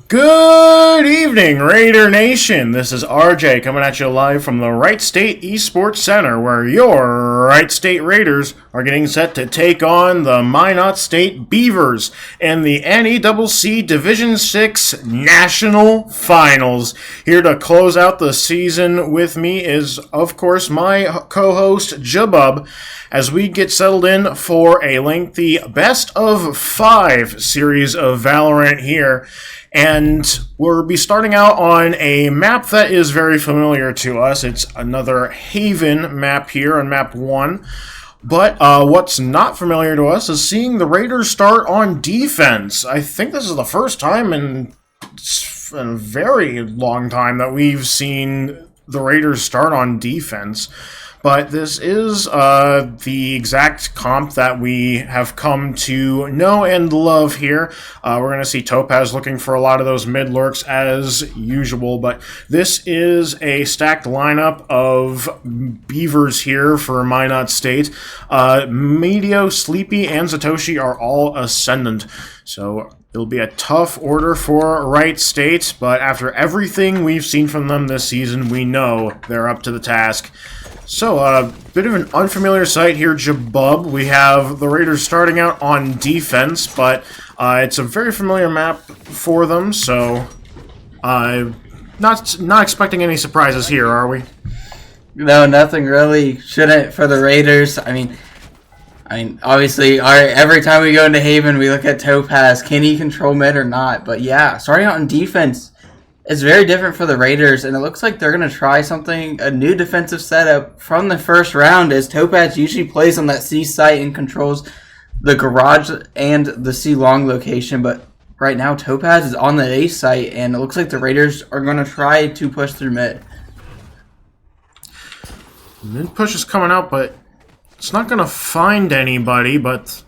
Good evening, Raider Nation. This is RJ coming at you live from the Wright State eSports Center, where your Wright State Raiders are getting set to take on the Minot State Beavers in the NECC Division 6 National Finals. Here to close out the season with me is, of course, my co-host, Jabub, as we get settled in for a lengthy best of 5 series of Valorant here. And we'll be starting out on a map that is very familiar to us. It's another Haven map here on map 1. But what's not familiar to us is seeing the Raiders start on defense. I think this is the first time in a very long time that we've seen the Raiders start on defense. But this is the exact comp that we have come to know and love here. We're going to see Topaz looking for a lot of those mid lurks as usual, but this is a stacked lineup of Beavers here for Minot State. Medio, Sleepy, and Satoshi are all Ascendant, so it'll be a tough order for Wright State, but after everything we've seen from them this season, we know they're up to the task. So, a bit of an unfamiliar sight here, Jabub. We have the Raiders starting out on defense, but it's a very familiar map for them, so not expecting any surprises here, are we? No, nothing really. Shouldn't for the Raiders. I mean, obviously, every time we go into Haven, we look at Topaz. Can he control mid or not? But yeah, starting out on defense, it's very different for the Raiders, and it looks like they're going to try a new defensive setup from the first round, as Topaz usually plays on that C site and controls the garage and the C long location, but right now Topaz is on the A site, and it looks like the Raiders are going to try to push through mid. Mid push is coming out, but it's not going to find anybody, but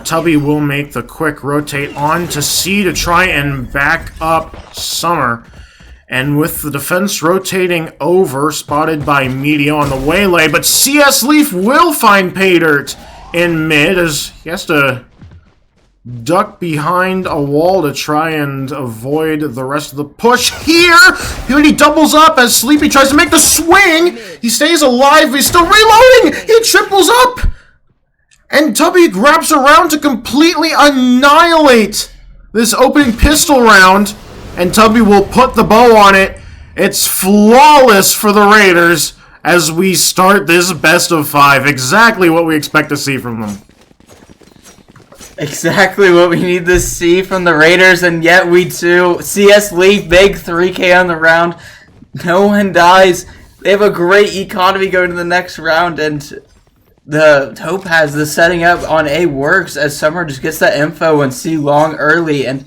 Tubby will make the quick rotate on to C to try and back up Summer. And with the defense rotating over, spotted by Medio on the waylay, but CS Leaf will find Paydirt in mid as he has to duck behind a wall to try and avoid the rest of the push here. He doubles up as Sleepy tries to make the swing. He stays alive, but he's still reloading. He triples up. And Tubby wraps around to completely annihilate this opening pistol round. And Tubby will put the bow on it. It's flawless for the Raiders as we start this best of 5. Exactly what we expect to see from them. Exactly what we need to see from the Raiders, and yet we too. CS Leaf, big 3K on the round. No one dies. They have a great economy going to the next round, and the Topaz, the setting up on A works as Summer just gets that info and C long early, and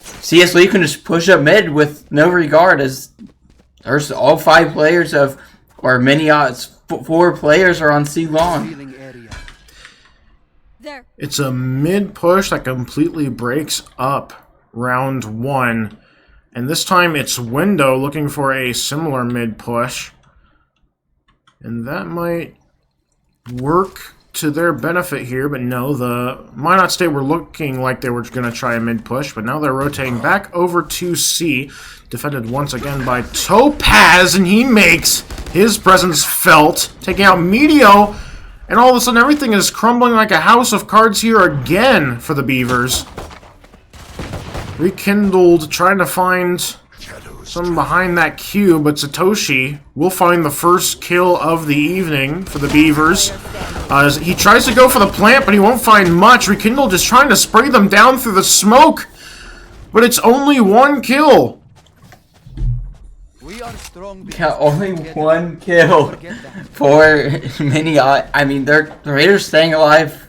CS Leaf can just push up mid with no regard as there's all 5 players or many odds, 4 players are on C long. It's a mid push that completely breaks up round 1, and this time it's Window looking for a similar mid push, and that might work to their benefit here, but no, the Minot State were looking like they were going to try a mid-push, but now they're rotating back over to C, defended once again by Topaz, and he makes his presence felt, taking out Medio, and all of a sudden everything is crumbling like a house of cards here again for the Beavers. Rekindled, trying to find some behind that cube, but Satoshi will find the first kill of the evening for the Beavers. He tries to go for the plant, but he won't find much. Rekindle just trying to spray them down through the smoke, but it's only 1 kill. Yeah, only 1 kill for Minot. I mean, the Raiders staying alive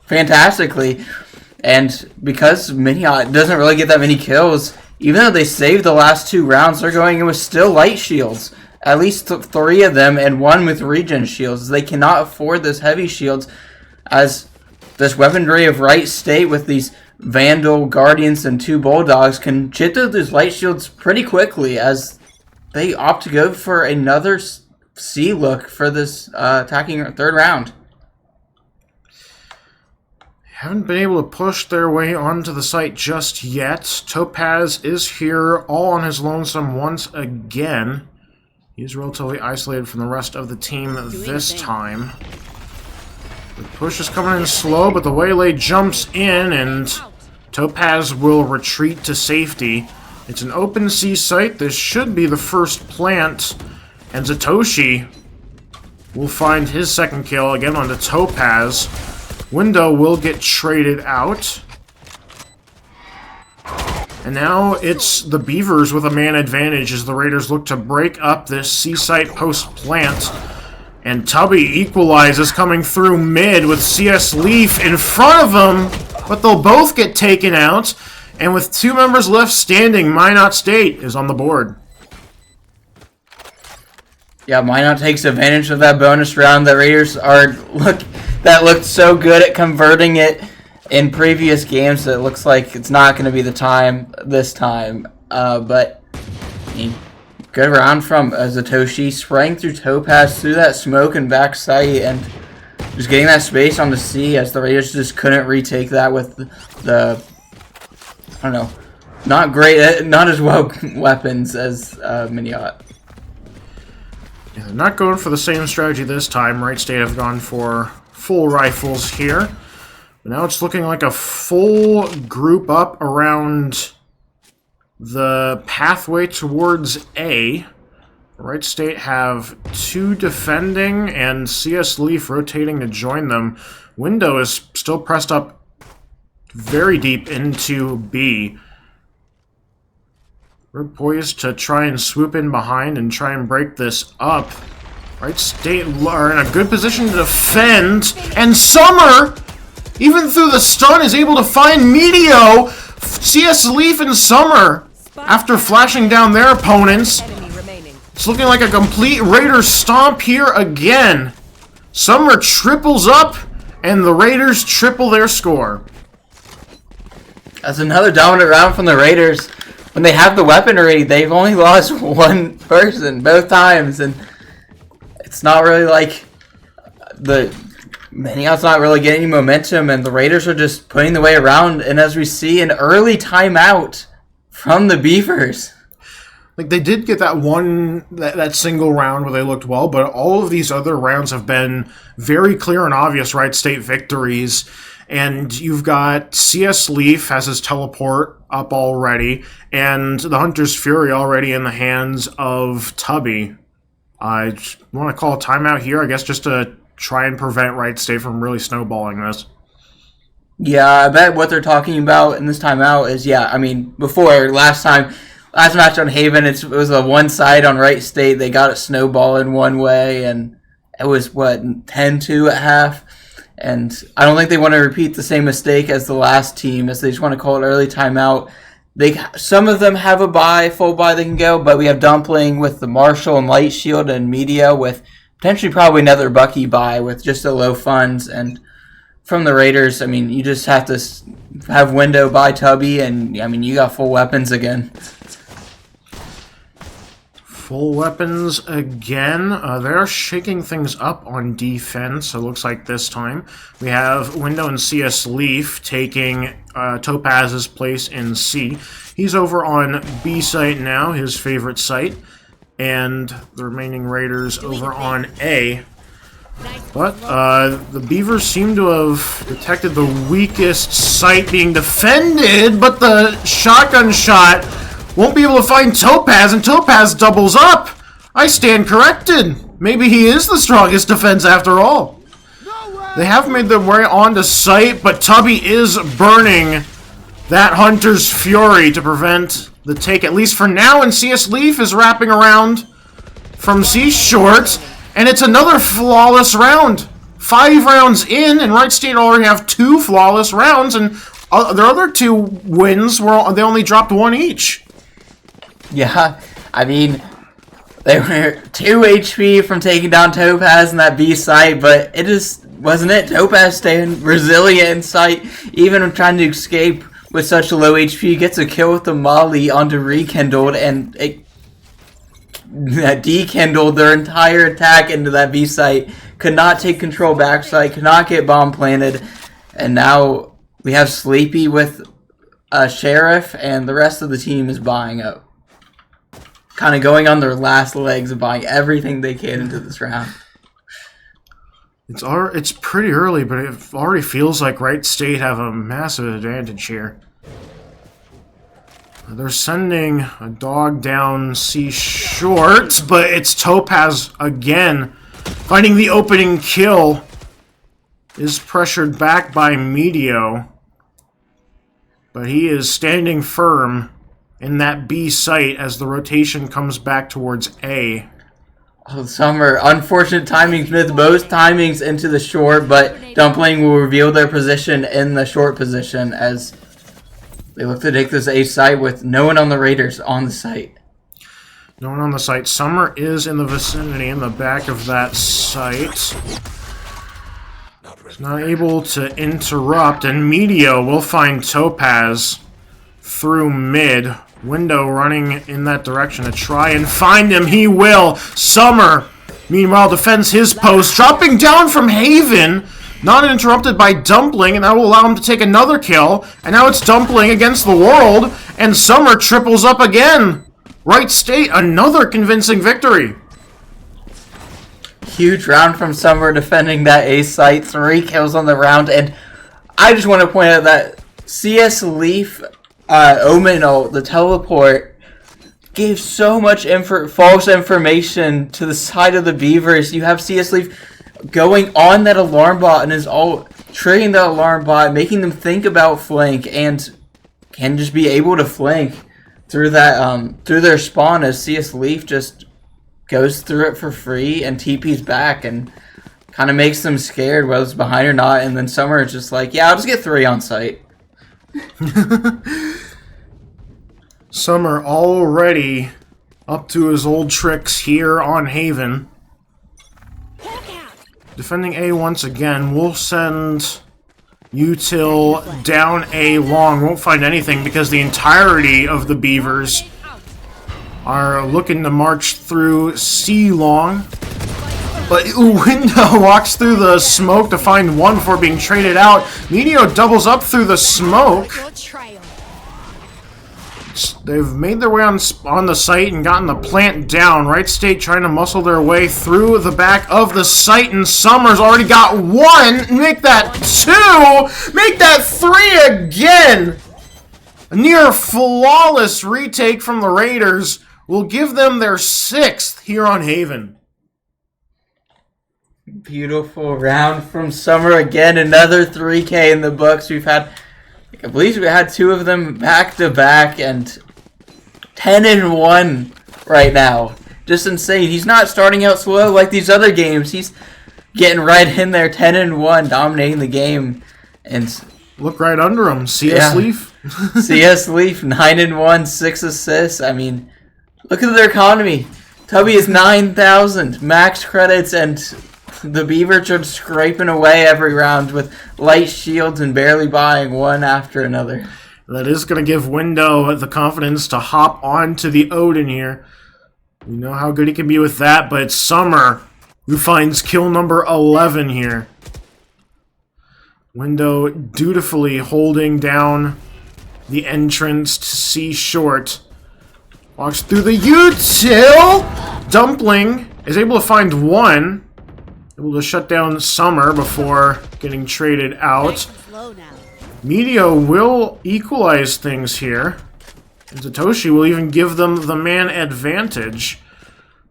fantastically, and because Minot doesn't really get that many kills, even though they saved the last 2 rounds, they're going in with still light shields. At least 3 of them, and 1 with regen shields. They cannot afford those heavy shields, as this weaponry of Wright State with these Vandal, Guardians, and 2 Bulldogs can chip through those light shields pretty quickly, as they opt to go for another C look for this attacking 3rd round. Haven't been able to push their way onto the site just yet. Topaz is here all on his lonesome once again. He's relatively isolated from the rest of the team this time. The push is coming in slow, but the Waylay jumps in, and Topaz will retreat to safety. It's an open sea site. This should be the first plant, and Satoshi will find his second kill again onto Topaz. Window will get traded out. And now it's the Beavers with a man advantage as the Raiders look to break up this seaside post plant. And Tubby equalizes coming through mid with CS Leaf in front of them, but they'll both get taken out. And with 2 members left standing, Minot State is on the board. Yeah, Minot takes advantage of that bonus round. The Raiders looked so good at converting it in previous games that it looks like it's not going to be the time this time. But I mean, good round from Satoshi, spraying through Topaz through that smoke and back sight, and just getting that space on the C as the Raiders just couldn't retake that with the, I don't know, not as well weapons as Minot. Yeah, they're not going for the same strategy this time. Wright State have gone for full rifles here. But now it's looking like a full group up around the pathway towards A. Wright State have 2 defending and CS Leaf rotating to join them. Window is still pressed up very deep into B. We're poised to try and swoop in behind and try and break this up. Wright State are in a good position to defend, and Summer, even through the stun, is able to find Meteo. CS Leaf and Summer, after flashing down their opponents. It's looking like a complete Raiders stomp here again. Summer triples up, and the Raiders triple their score. That's another dominant round from the Raiders. When they have the weaponry, they've only lost 1 person both times, and it's not really like Minot's not really getting momentum, and the Raiders are just putting the way around. And as we see, an early timeout from the Beavers. Like, they did get that single round where they looked well, but all of these other rounds have been very clear and obvious Wright State victories. And you've got CS Leaf has his teleport up already, and the Hunter's Fury already in the hands of Tubby. I just want to call a timeout here, I guess, just to try and prevent Wright State from really snowballing this. Yeah, I bet what they're talking about in this timeout is, last match on Haven, it was a one side on Wright State. They got it snowballing one way, and it was, 10-2 at half. And I don't think they want to repeat the same mistake as the last team, as they just want to call it early timeout. Some of them have a full buy they can go, but we have Dumpling with the Marshall and Light Shield and Media with potentially probably another Bucky buy with just the low funds. And from the Raiders, you just have to have Window buy Tubby, and you got full weapons again. Full weapons again. They're shaking things up on defense, it looks like this time. We have Window and CS Leaf taking Topaz's place in C. He's over on B site now, his favorite site. And the remaining Raiders over on A. But the Beavers seem to have detected the weakest site being defended, but the shotgun shot won't be able to find Topaz, and Topaz doubles up. I stand corrected. Maybe he is the strongest defense after all. They have made their way onto site, but Tubby is burning that Hunter's Fury to prevent the take, at least for now, and CS Leaf is wrapping around from C short, and it's another flawless round. 5 rounds in, and Wright State already have 2 flawless rounds, and their other 2 wins, they only dropped 1 each. Yeah, they were 2 HP from taking down Topaz in that B site, but it just wasn't it. Topaz staying resilient in sight, even trying to escape with such a low HP, gets a kill with the Molly onto Rekindled, and it dekindled their entire attack into that B site. Could not take control backside, could not get bomb planted, and now We have Sleepy with a Sheriff, and the rest of the team is buying up. Kind of going on their last legs and buying everything they can into this round. It's pretty early, but it already feels like Wright State have a massive advantage here. They're sending a dog down C short, but it's Topaz again. Finding the opening kill. Is pressured back by Meteo. But he is standing firm in that B site as the rotation comes back towards A. Oh, Summer. Unfortunate timings with both timings into the short, but Dumpling will reveal their position in the short position as they look to take this A site with no one on the Raiders on the site. No one on the site. Summer is in the vicinity, in the back of that site. Not able to interrupt, and Meteo will find Topaz through mid. Window running in that direction to try and find him. He will. Summer, meanwhile, defends his post, dropping down from Haven. Not interrupted by Dumpling, and that will allow him to take another kill. And now it's Dumpling against the world, and Summer triples up again. Wright State, another convincing victory. Huge round from Summer defending that A site. 3 kills on the round, and I just want to point out that CS Leaf, Minot, the teleport, gave so much false information to the side of the Beavers. You have CS Leaf going on that alarm bot and is all triggering that alarm bot, making them think about flank, and can just be able to flank through that through their spawn as CS Leaf just goes through it for free and TP's back and kind of makes them scared whether it's behind or not. And then Summer is just like, yeah, I'll just get 3 on site. Summer already up to his old tricks here on Haven. Defending A once again. We'll send Util down A long. Won't find anything because the entirety of the Beavers are looking to march through C long. But Window walks through the smoke to find one before being traded out. Meteo doubles up through the smoke. They've made their way on the site and gotten the plant down. Wright State trying to muscle their way through the back of the site, and Summer's already got 1. Make that 2. Make that 3 again. A near flawless retake from the Raiders will give them their 6th here on Haven. Beautiful round from Summer again. Another 3K in the books. I believe we had 2 of them back to back, and 10-1 right now. Just insane. He's not starting out slow like these other games. He's getting right in there, 10-1, dominating the game. And look right under him, CS Leaf. CS Leaf, 9-1, 6 assists. I mean, look at their economy. Tubby is 9,000 max credits, and the Beavers are scraping away every round with light shields and barely buying one after another. That is going to give Window the confidence to hop onto the Odin here. We know how good he can be with that, but it's Summer who finds kill number 11 here. Window dutifully holding down the entrance to C short. Walks through the util. Dumpling is able to find 1. Able to shut down Summer before getting traded out. Meteo will equalize things here. And Satoshi will even give them the man advantage.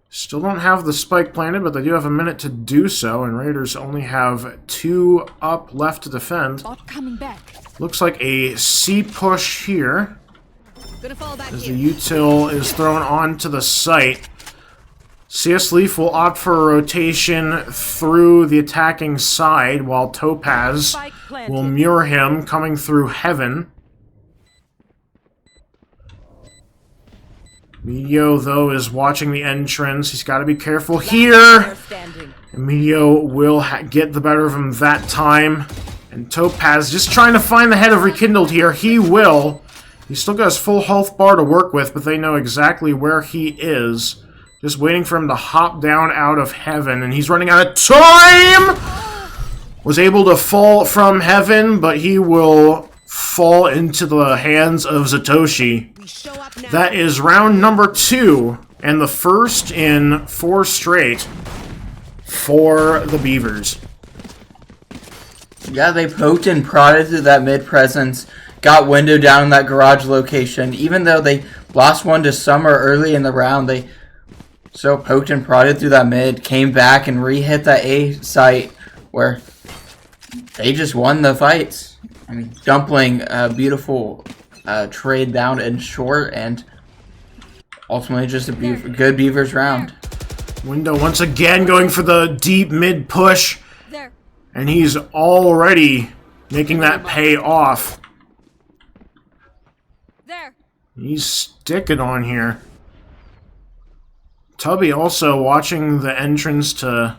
Still don't have the spike planted, but they do have a minute to do so, and Raiders only have 2 up left to defend. Looks like a C push here. As the util is thrown onto the site. CS Leaf will opt for a rotation through the attacking side, while Topaz will mirror him coming through Heaven. Meteo, though, is watching the entrance. He's got to be careful here. And Meteo will get the better of him that time. And Topaz just trying to find the head of Rekindled here. He will. He's still got his full health bar to work with, but they know exactly where he is. Just waiting for him to hop down out of Heaven, and he's running out of time! was able to fall from heaven, but he will fall into the hands of Satoshi. That is round number 2, and the first in 4 straight for the Beavers. Yeah, they poked and prodded through that mid presence, got window down in that garage location. Even though they lost one to Summer early in the round, they still poked and prodded through that mid, came back and re-hit that A site where they just won the fights. I mean, Dumpling, beautiful trade down in short, and ultimately just a good Beavers round. Window once again going for the deep mid push, and he's already making that pay off. He's sticking on here. Tubby also watching the entrance to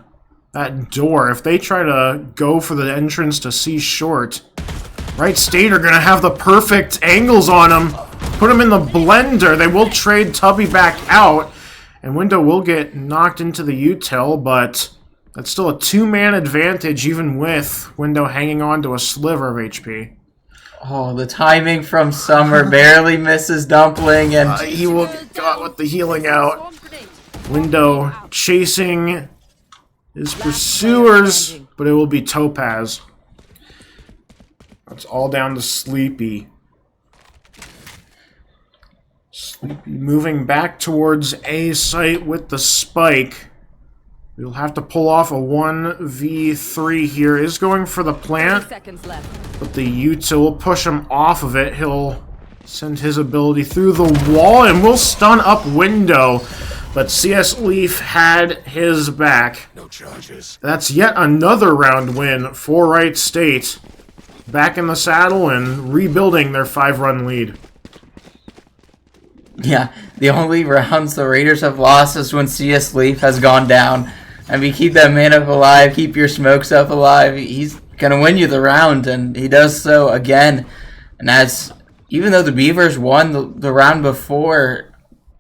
that door. If they try to go for the entrance to C short, Wright State are going to have the perfect angles on him. Put him in the blender. They will trade Tubby back out, and Window will get knocked into the util, but that's still a 2-man advantage even with Window hanging on to a sliver of HP. Oh, the timing from Summer barely misses Dumpling, and he will get got with the healing out. Window chasing his pursuers, but it will be Topaz. That's all down to Sleepy. Sleepy moving back towards A site with the spike. We'll have to pull off a 1v3 here. Is going for the plant, but the util will push him off of it. He'll send his ability through the wall and will stun up Window. But CS Leaf had his back. No charges. That's yet another round win for Wright State. Back in the saddle and rebuilding their 5-run lead. yeah, the only rounds the Raiders have lost is when CS Leaf has gone down. I mean, keep that man up alive, keep your smokes up alive. He's going to win you the round, and he does so again. And that's, even though the Beavers won the round before,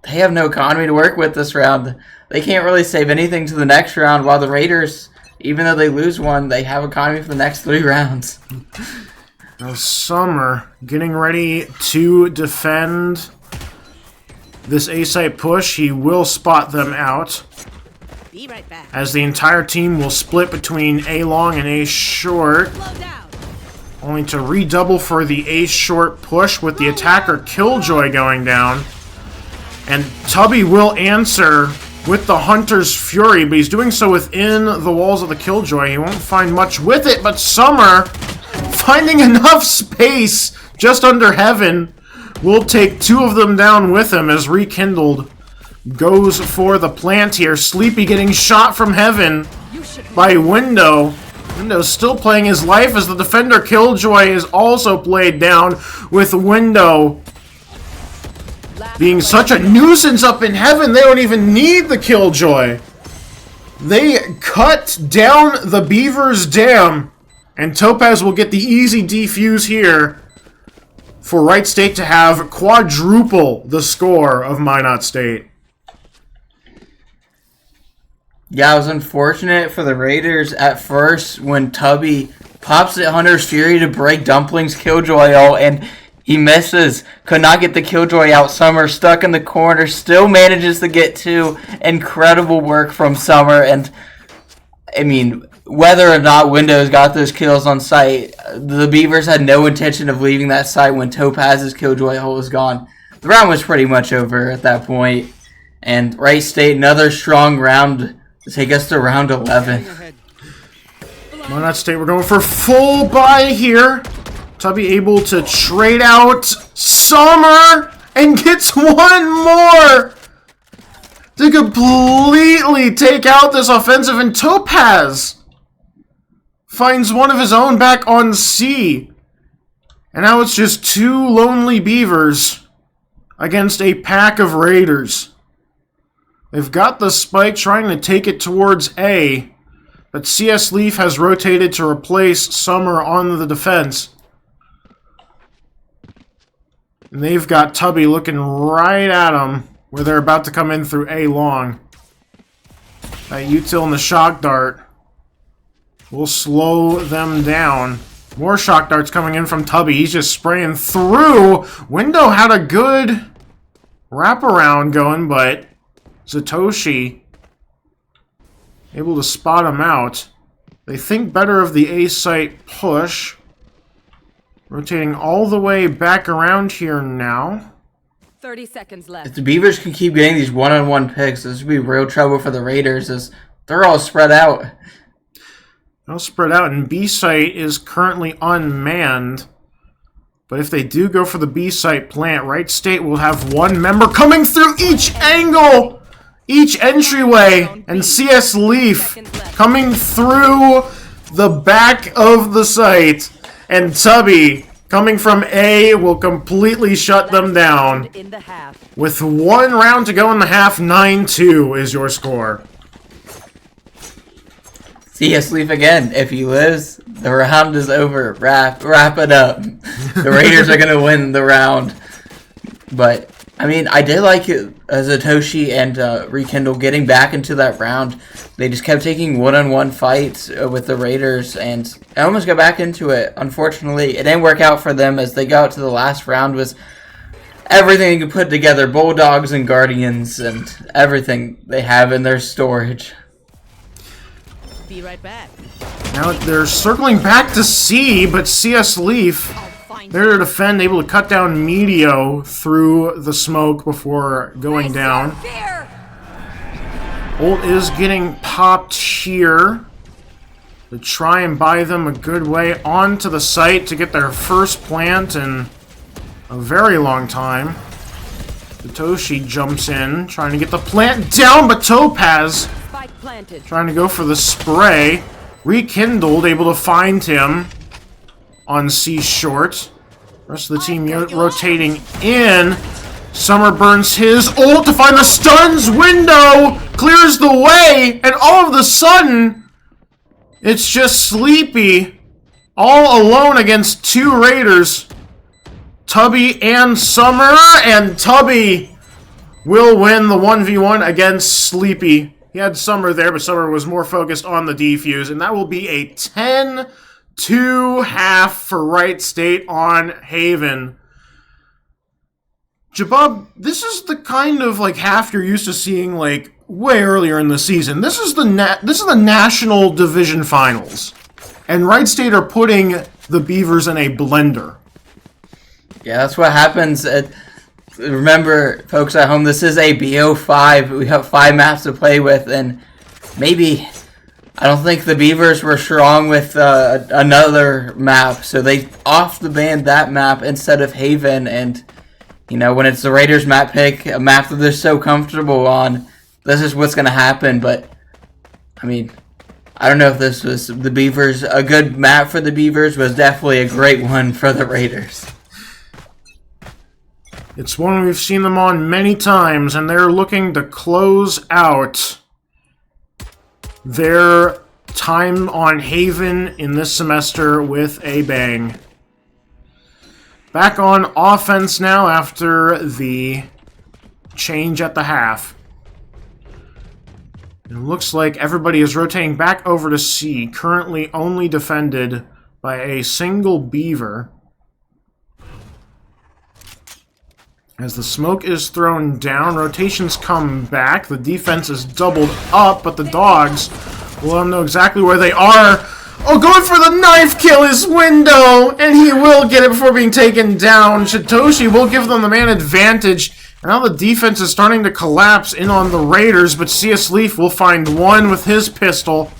they have no economy to work with this round. They can't really save anything to the next round, while the Raiders, even though they lose one, they have economy for the next 3 rounds. Now Summer getting ready to defend this A-site push. He will spot them out. Be right back. As the entire team will split between A-long and A-short. Only to redouble for the A-short push with the attacker Killjoy going down. And Tubby will answer with the Hunter's Fury, but he's doing so within the walls of the Killjoy. He won't find much with it, but Summer, finding enough space just under Heaven, will take 2 of them down with him as Rekindled goes for the plant here. Sleepy getting shot from Heaven by Window. Window's still playing his life as the defender Killjoy is also played down, with Window being such a nuisance up in Heaven. They don't even need the Killjoy. They cut down the Beavers Dam, and Topaz will get the easy defuse here for Wright State to have quadruple the score of Minot State. Yeah, it was unfortunate for the Raiders at first when Tubby pops at Hunter's Fury to break Dumpling's Killjoy ult, and he misses. Could not get the Killjoy out. Summer stuck in the corner. Still manages to get 2. Incredible work from Summer. And, I mean, whether or not Windows got those kills on site, the Beavers had no intention of leaving that site when Topaz's Killjoy ult was gone. The round was pretty much over at that point. And Wright State, another strong round to take us to round 11. Minot State, we're going for full buy here. Tubby able to trade out Summer and gets 1 more to completely take out this offensive, and Topaz finds one of his own back on C. And now it's just 2 lonely Beavers against a pack of Raiders. They've got the spike trying to take it towards A, but CS Leaf has rotated to replace Summer on the defense. And they've got Tubby looking right at them where they're about to come in through A long. That util and the shock dart will slow them down. More shock darts coming in from Tubby. He's just spraying through. Window had a good wraparound going, but Satoshi able to spot him out. They think better of the A site push. Rotating all the way back around here now. 30 seconds left. If the Beavers can keep getting these one-on-one picks, this would be real trouble for the Raiders as they're all spread out. All spread out, and B site is currently unmanned. But if they do go for the B site plant, Wright State will have one member coming through each angle, each entryway, and CS Leaf coming through the back of the site. And Tubby, coming from A, will completely shut them down. With 1 round to go in the half, 9-2 is your score. CS Leaf again. If he lives, the round is over. Wrap it up. The Raiders are going to win the round. But, I mean, I did like it, Satoshi and Rekindle getting back into that round. They just kept taking one-on-one fights with the Raiders, and I almost got back into it. Unfortunately, it didn't work out for them as they got to the last round was everything you could put together. Bulldogs and Guardians and everything they have in their storage. Be right back. Now they're circling back to C, but CS Leaf, they're to defend, able to cut down Medio through the smoke before going down. Ult is getting popped here to try and buy them a good way onto the site to get their first plant in a very long time. Satoshi jumps in, trying to get the plant down, but Topaz trying to go for the spray. Rekindled, able to find him on C short. Rest of the team rotating in. Summer burns his ult to find the stuns. Window clears the way, and all of a sudden, it's just Sleepy all alone against 2 Raiders. Tubby and Summer, and Tubby will win the 1v1 against Sleepy. He had Summer there, but Summer was more focused on the defuse, and that will be a 10-2 half for Wright State on Haven. Jabab, this is the kind of like half you're used to seeing like way earlier in the season. This is the National Division Finals, and Wright State are putting the Beavers in a blender. Yeah, that's what happens. Remember, folks at home, this is a BO5. We have 5 maps to play with, and maybe I don't think the Beavers were strong with another map, so they off-the-banned that map instead of Haven. And you know, when it's the Raiders map pick, a map that they're so comfortable on, this is what's going to happen. But I mean, I don't know if this was the Beavers. A good map for the Beavers was definitely a great one for the Raiders. It's one we've seen them on many times, and they're looking to close out their time on Haven in this semester with a bang. Back on offense now after the change at the half. It looks like everybody is rotating back over to C, currently only defended by a single Beaver. As the smoke is thrown down, rotations come back. The defense is doubled up, but the Dogs will let them know exactly where they are. Oh, going for the knife kill is Window, and he will get it before being taken down. Satoshi will give them the man advantage. Now the defense is starting to collapse in on the Raiders, but CS Leaf will find one with his pistol.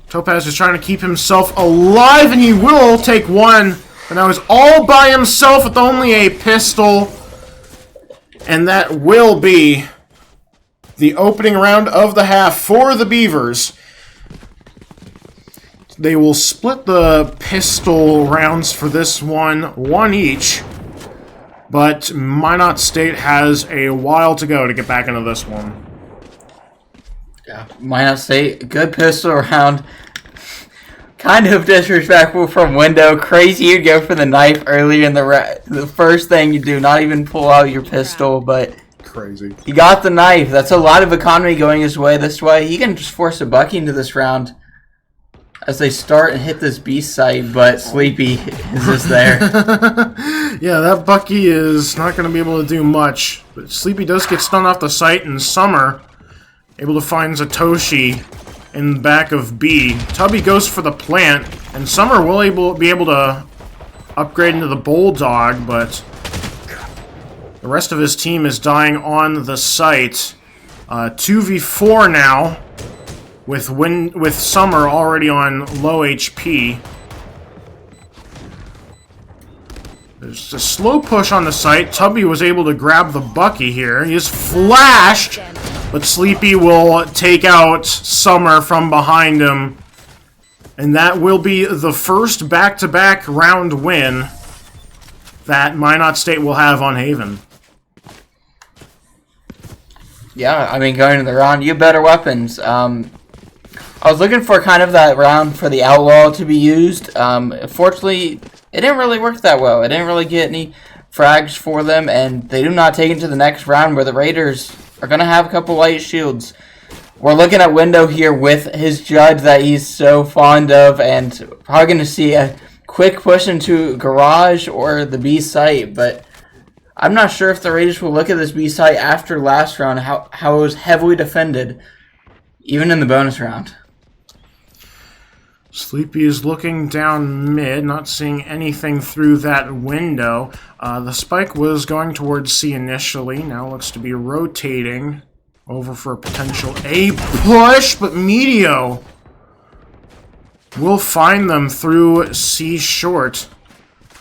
Topaz is trying to keep himself alive, and he will take one. But now he's all by himself with only a pistol. And that will be the opening round of the half for the Beavers. They will split the pistol rounds for this one each. But Minot State has a while to go to get back into this one. Yeah, Minot State, good pistol round. Kind of disrespectful from Window. Crazy you'd go for the knife earlier in the first thing you do, not even pull out your pistol, but crazy. He got the knife. That's a lot of economy going his way this way. He can just force a bucky into this round. as they start and hit this B site, but Sleepy is just there. Yeah, that Bucky is not going to be able to do much. But Sleepy does get stunned off the site, and Summer able to find Satoshi in the back of B. Tubby goes for the plant, and Summer will be able to upgrade into the Bulldog, but the rest of his team is dying on the site. 2v4 now, with Summer already on low HP. There's a slow push on the site. Tubby was able to grab the Bucky here. He is flashed, but Sleepy will take out Summer from behind him. And that will be the first back-to-back round win that Minot State will have on Haven. Yeah, I mean, going to the round, you have better weapons. I was looking for kind of that round for the Outlaw to be used. Fortunately, it didn't really work that well. It didn't really get any frags for them, and they do not take it to the next round where the Raiders are going to have a couple light shields. We're looking at Window here with his judge that he's so fond of, and probably going to see a quick push into Garage or the B site, but I'm not sure if the Raiders will look at this B site after last round, how it was heavily defended, even in the bonus round. Sleepy is looking down mid, not seeing anything through that window. The spike was going towards C initially, now looks to be rotating over for a potential A push, but Meteo will find them through C short.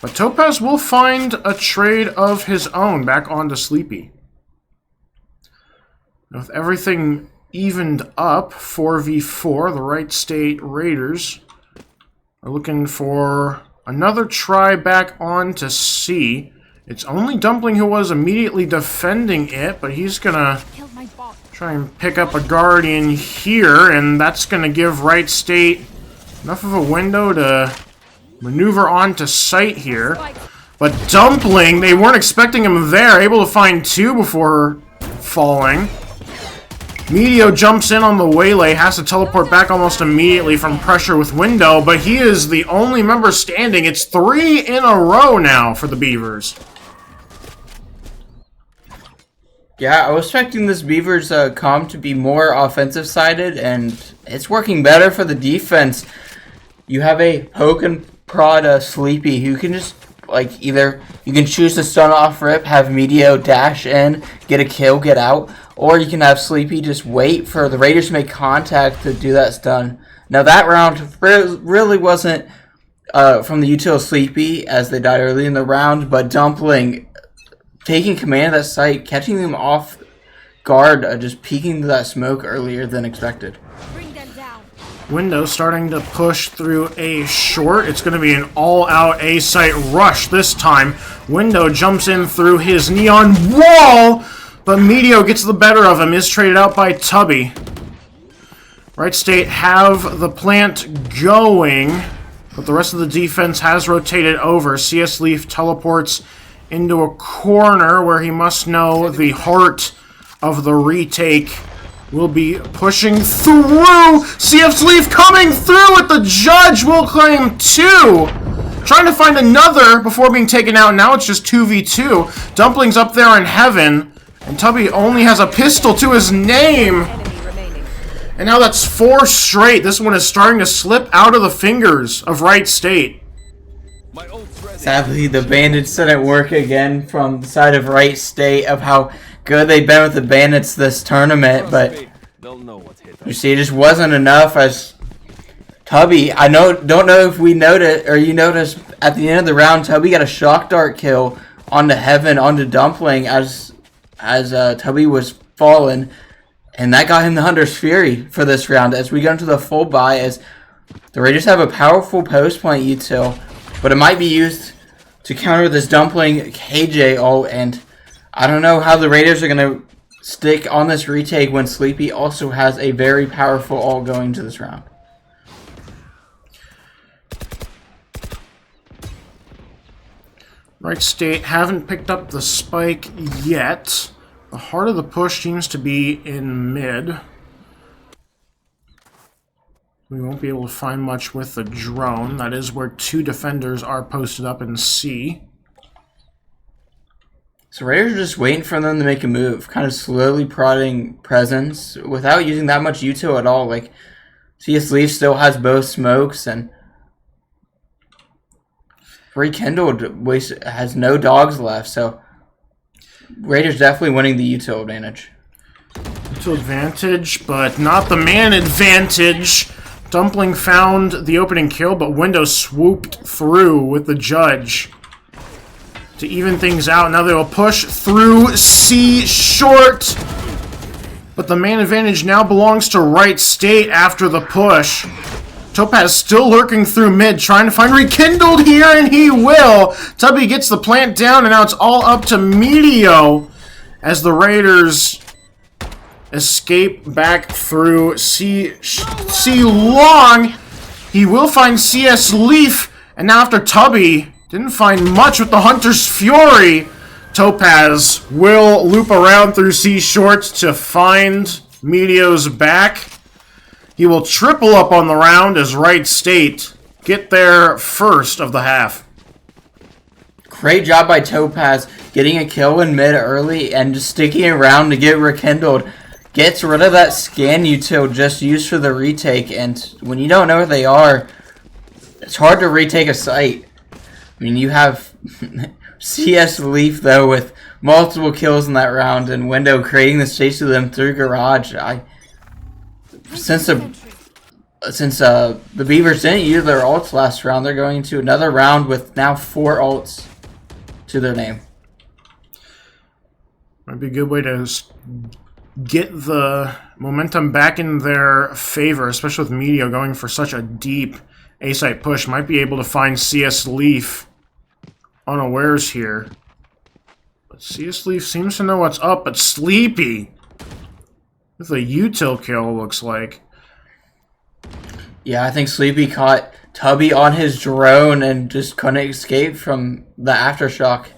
But Topaz will find a trade of his own back onto Sleepy. With everything evened up, 4v4, the Wright State Raiders are looking for another try back onto C. It's only Dumpling who was immediately defending it, but he's gonna try and pick up a Guardian here, and that's gonna give Wright State enough of a window to maneuver onto site here. But Dumpling, they weren't expecting him there, able to find two before falling. Meteo jumps in on the waylay, has to teleport back almost immediately from pressure with Window, but he is the only member standing. It's 3 in a row now for the Beavers. Yeah, I was expecting this Beavers comp to be more offensive-sided, and it's working better for the defense. You have a poke and prod Sleepy who can just, like, either you can choose to stun off rip, have Meteo dash in, get a kill, get out, or you can have Sleepy just wait for the Raiders to make contact to do that stun. Now that round really wasn't from the util Sleepy as they died early in the round, but Dumpling taking command of that site, catching them off guard, just peeking to that smoke earlier than expected. Window starting to push through A short. It's going to be an all-out A site rush this time. Window jumps in through his neon wall, but Meteo gets the better of him, is traded out by Tubby. Wright State have the plant going, but the rest of the defense has rotated over. CS Leaf teleports into a corner where he must know the heart of the retake will be pushing through. CF Leaf coming through at the judge will claim 2. Trying to find another before being taken out. Now it's just 2v2. Dumpling's up there in heaven, and Tubby only has a pistol to his name. And now that's 4 straight. This one is starting to slip out of the fingers of Wright State. Sadly, the bandits didn't work again from the side of Wright State of how good they've been with the bandits this tournament, but you see, it just wasn't enough as Tubby, don't know if we noticed, or you noticed at the end of the round, Tubby got a shock dart kill onto Heaven, onto Dumpling as Tubby was fallen, and that got him the Hunter's Fury for this round as we go into the full buy as the Raiders have a powerful post point util, but it might be used to counter this Dumpling KJ ult, and I don't know how the Raiders are going to stick on this retake when Sleepy also has a very powerful ult going to this round. Wright State haven't picked up the spike yet. The heart of the push seems to be in mid. We won't be able to find much with the drone. That is where 2 defenders are posted up in C. So Raiders are just waiting for them to make a move, kind of slowly prodding presence without using that much util at all. Like, CS Leaf still has both smokes, and Rekindled has no dogs left, so Raiders definitely winning the util advantage. Util advantage, but not the man advantage. Dumpling found the opening kill, but Window swooped through with the judge to even things out. Now they will push through C short. But the man advantage now belongs to Wright State after the push. Topaz still lurking through mid, trying to find Rekindled here, and he will. Tubby gets the plant down, and now it's all up to Meteo as the Raiders escape back through C long. He will find CS Leaf, and now after Tubby didn't find much with the Hunter's Fury, Topaz will loop around through C short to find Meteo's back. He will triple up on the round as Wright State get their first of the half. Great job by Topaz getting a kill in mid early and just sticking around to get Rekindled. Gets rid of that scan util just used for the retake, and when you don't know where they are, it's hard to retake a site. I mean, you have CS Leaf, though, with multiple kills in that round, and Window creating the space to them through Garage. Since the Beavers didn't use their ults last round, they're going into another round with now 4 ults to their name. Might be a good way to get the momentum back in their favor, especially with Meteo going for such a deep A-site push. Might be able to find CS Leaf unawares here. But CS Leaf seems to know what's up, but Sleepy with a util kill, looks like. Yeah, I think Sleepy caught Tubby on his drone and just couldn't escape from the aftershock.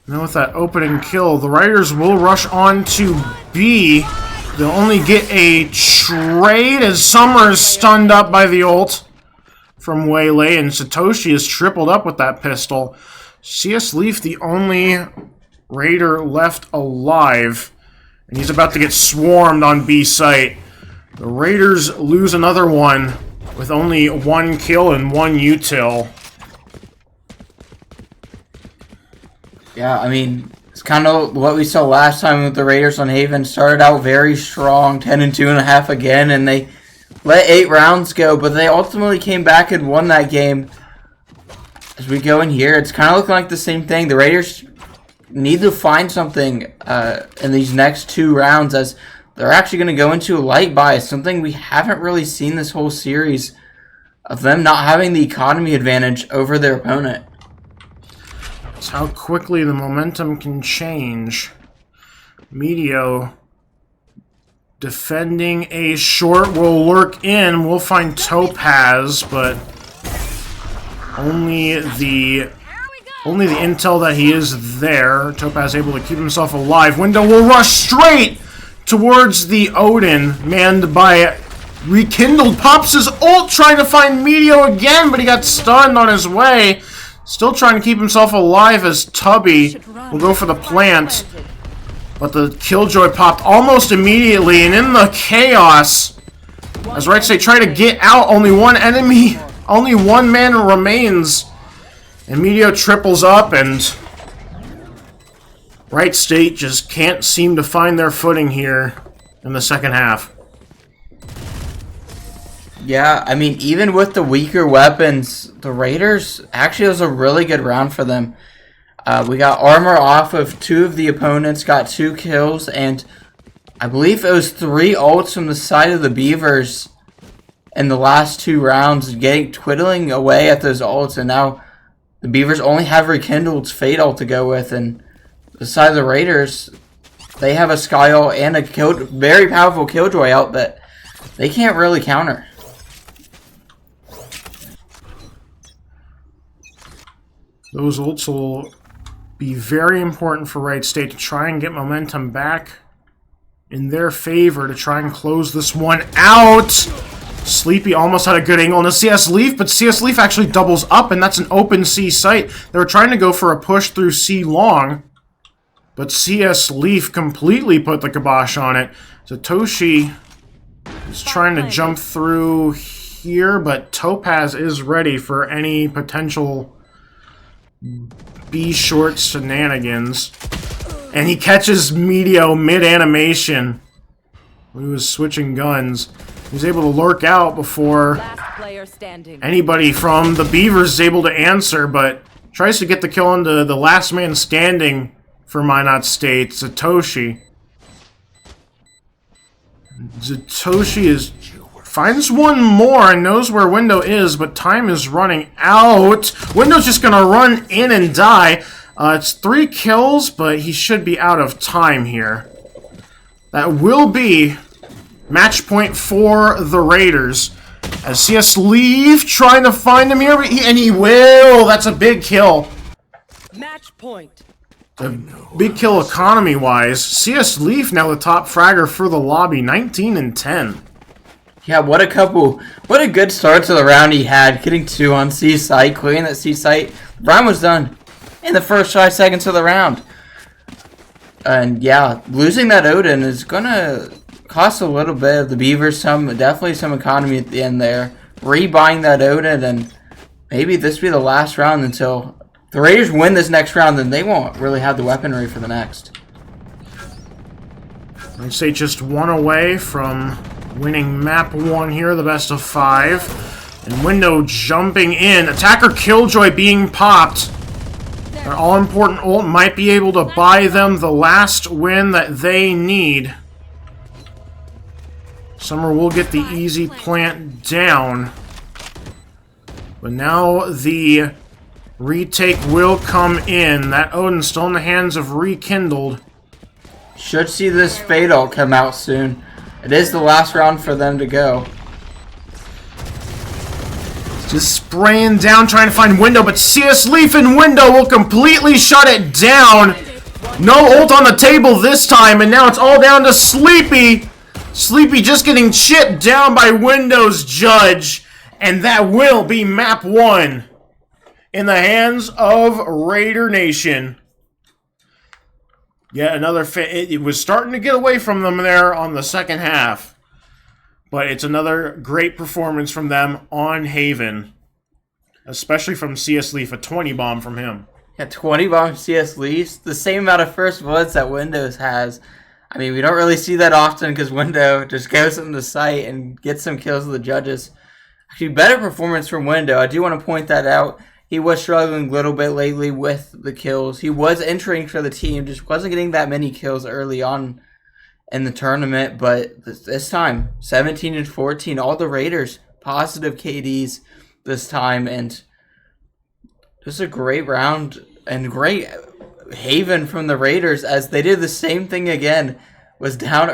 Now with that opening kill, the Riders will rush on to B. They'll only get a trade as Summer is stunned up by the ult from Waylay, and Satoshi is tripled up with that pistol. CS Leaf, the only Raider left alive, and he's about to get swarmed on B site. The Raiders lose another one with only 1 kill and 1 util. Yeah, I mean, it's kind of what we saw last time with the Raiders on Haven. Started out very strong, 10 and 2.5 again, and they let 8 rounds go, but they ultimately came back and won that game. As we go in here, it's kind of looking like the same thing. The Raiders need to find something in these next 2 rounds, as they're actually going to go into a light bias, something we haven't really seen this whole series, of them not having the economy advantage over their opponent. That's how quickly the momentum can change. Meteo defending A short will lurk in. We'll find Topaz, but only the intel that he is there. Topaz able to keep himself alive. Window will rush straight towards the Odin, manned by Rekindled. Pops his ult, trying to find Meteo again, but he got stunned on his way. Still trying to keep himself alive as Tubby will go for the plant. But the Killjoy popped almost immediately, and in the chaos, as Wright State try to get out, only 1 enemy, only 1 man remains. And Meteo triples up, and Wright State just can't seem to find their footing here in the second half. Yeah, I mean, even with the weaker weapons, the Raiders, actually, it was a really good round for them. We got armor off of 2 of the opponents, got 2 kills, and I believe it was 3 ults from the side of the Beavers in the last 2 rounds, twiddling away at those ults, and now the Beavers only have Rekindled's Fate ult to go with, and the side of the Raiders, they have a Sky ult and a very powerful Killjoy ult that they can't really counter. Those ults will be very important for Wright State to try and get momentum back in their favor to try and close this one out. Sleepy almost had a good angle on the CS Leaf, but CS Leaf actually doubles up, and that's an open C site. They were trying to go for a push through C long, but CS Leaf completely put the kibosh on it. Satoshi is trying to jump through here, but Topaz is ready for any potential B-short shenanigans. And he catches Meteo mid-animation when he was switching guns. He was able to lurk out before anybody from the Beavers is able to answer, but tries to get the kill into the last man standing for Minot State, Satoshi. Satoshi finds one more and knows where Window is, but time is running out. Window's just gonna run in and die. It's 3 kills, but he should be out of time here. That will be match point for the Raiders. As CS Leaf trying to find him here, and he will. That's a big kill. Match point. A big kill economy-wise. CS Leaf now the top fragger for the lobby, 19 and 10. Yeah, what a good start to the round he had, getting 2 on C site, clearing that C site. The round was done in the first 5 seconds of the round. And yeah, losing that Odin is gonna cost a little bit of the Beavers definitely some economy at the end there. Rebuying that Odin, and maybe this will be the last round until the Raiders win this next round, then they won't really have the weaponry for the next. I'd say just 1 away from winning map 1 here, the best of 5. And Window jumping in. Attacker Killjoy being popped. Their all-important ult might be able to buy them the last win that they need. Summer will get the easy plant down. But now the retake will come in. That Odin's still in the hands of Rekindled. Should see this Fade ult come out soon. It is the last round for them to go. Just spraying down, trying to find Window, but CS Leaf and Window will completely shut it down. No ult on the table this time, and now it's all down to Sleepy. Sleepy just getting chipped down by Window's Judge, and that will be map 1 in the hands of Raider Nation. Yet another it was starting to get away from them there on the second half. But it's another great performance from them on Haven. Especially from CS Leaf, a 20 bomb from him. Yeah, 20 bomb CS Leafs. The same amount of first bloods that Windows has. I mean, we don't really see that often because Window just goes into the site and gets some kills with the judges. Actually, better performance from Window. I do want to point that out. He was struggling a little bit lately with the kills. He was entering for the team, just wasn't getting that many kills early on in the tournament. But this time, 17 and 14, all the Raiders positive KDs this time, and just a great round and great Haven from the Raiders as they did the same thing again. Was up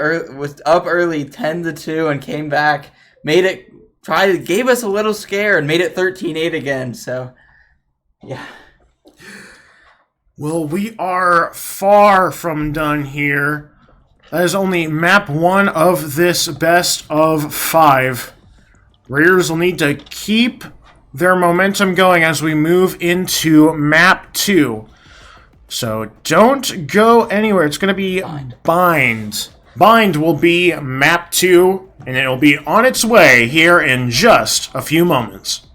early 10-2 and came back, gave us a little scare and made it 13-8 again. So yeah. Well, we are far from done here. That is only map 1 of this best of 5. Raiders will need to keep their momentum going as we move into map 2. So don't go anywhere. It's going to be Bind. Bind will be map 2, and it will be on its way here in just a few moments.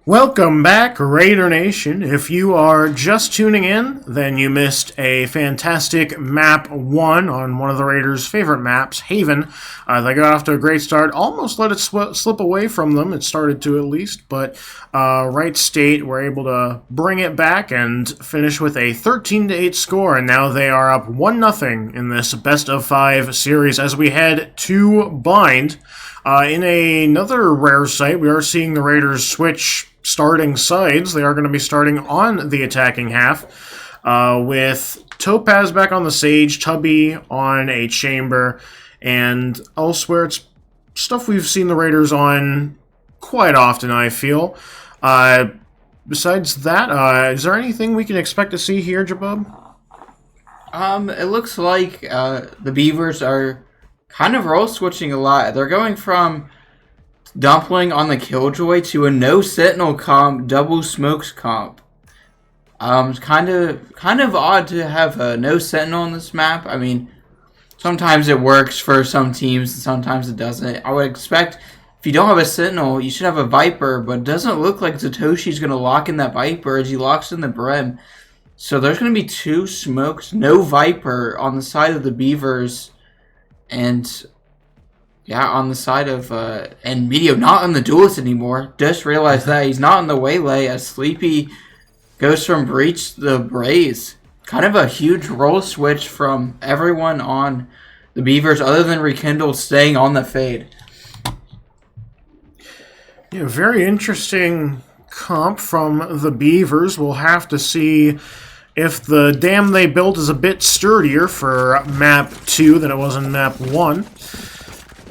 Welcome back, Raider Nation. If you are just tuning in, then you missed a fantastic map 1 on one of the Raiders' favorite maps, Haven. They got off to a great start, almost let it slip away from them. It started to at least, but Wright State were able to bring it back and finish with a 13-8 score, and now they are up 1-0 in this best-of-5 series as we head to Bind. In another rare sight, we are seeing the Raiders switch starting sides. They are going to be starting on the attacking half with Topaz back on the Sage, Tubby on a Chamber, and elsewhere it's stuff we've seen the Raiders on quite often, I feel. Besides that, is there anything we can expect to see here, Jabub? It looks like the Beavers are kind of role switching a lot. They're going from Dumpling on the Killjoy to a no Sentinel comp, double smokes comp. Kind of odd to have a no Sentinel on this map. I mean, sometimes it works for some teams, and sometimes it doesn't. I would expect if you don't have a Sentinel, you should have a Viper, but it doesn't look like Zatoshi's going to lock in that Viper as he locks in the Brim. So there's going to be 2 smokes, no Viper on the side of the Beavers, and yeah, on the side of, and Medio not on the Duelist anymore. Just realized that he's not in the Waylay as Sleepy goes from Breach to the Braze. Kind of a huge role switch from everyone on the Beavers other than Rekindle staying on the Fade. Yeah, very interesting comp from the Beavers. We'll have to see if the dam they built is a bit sturdier for map 2 than it was in map 1.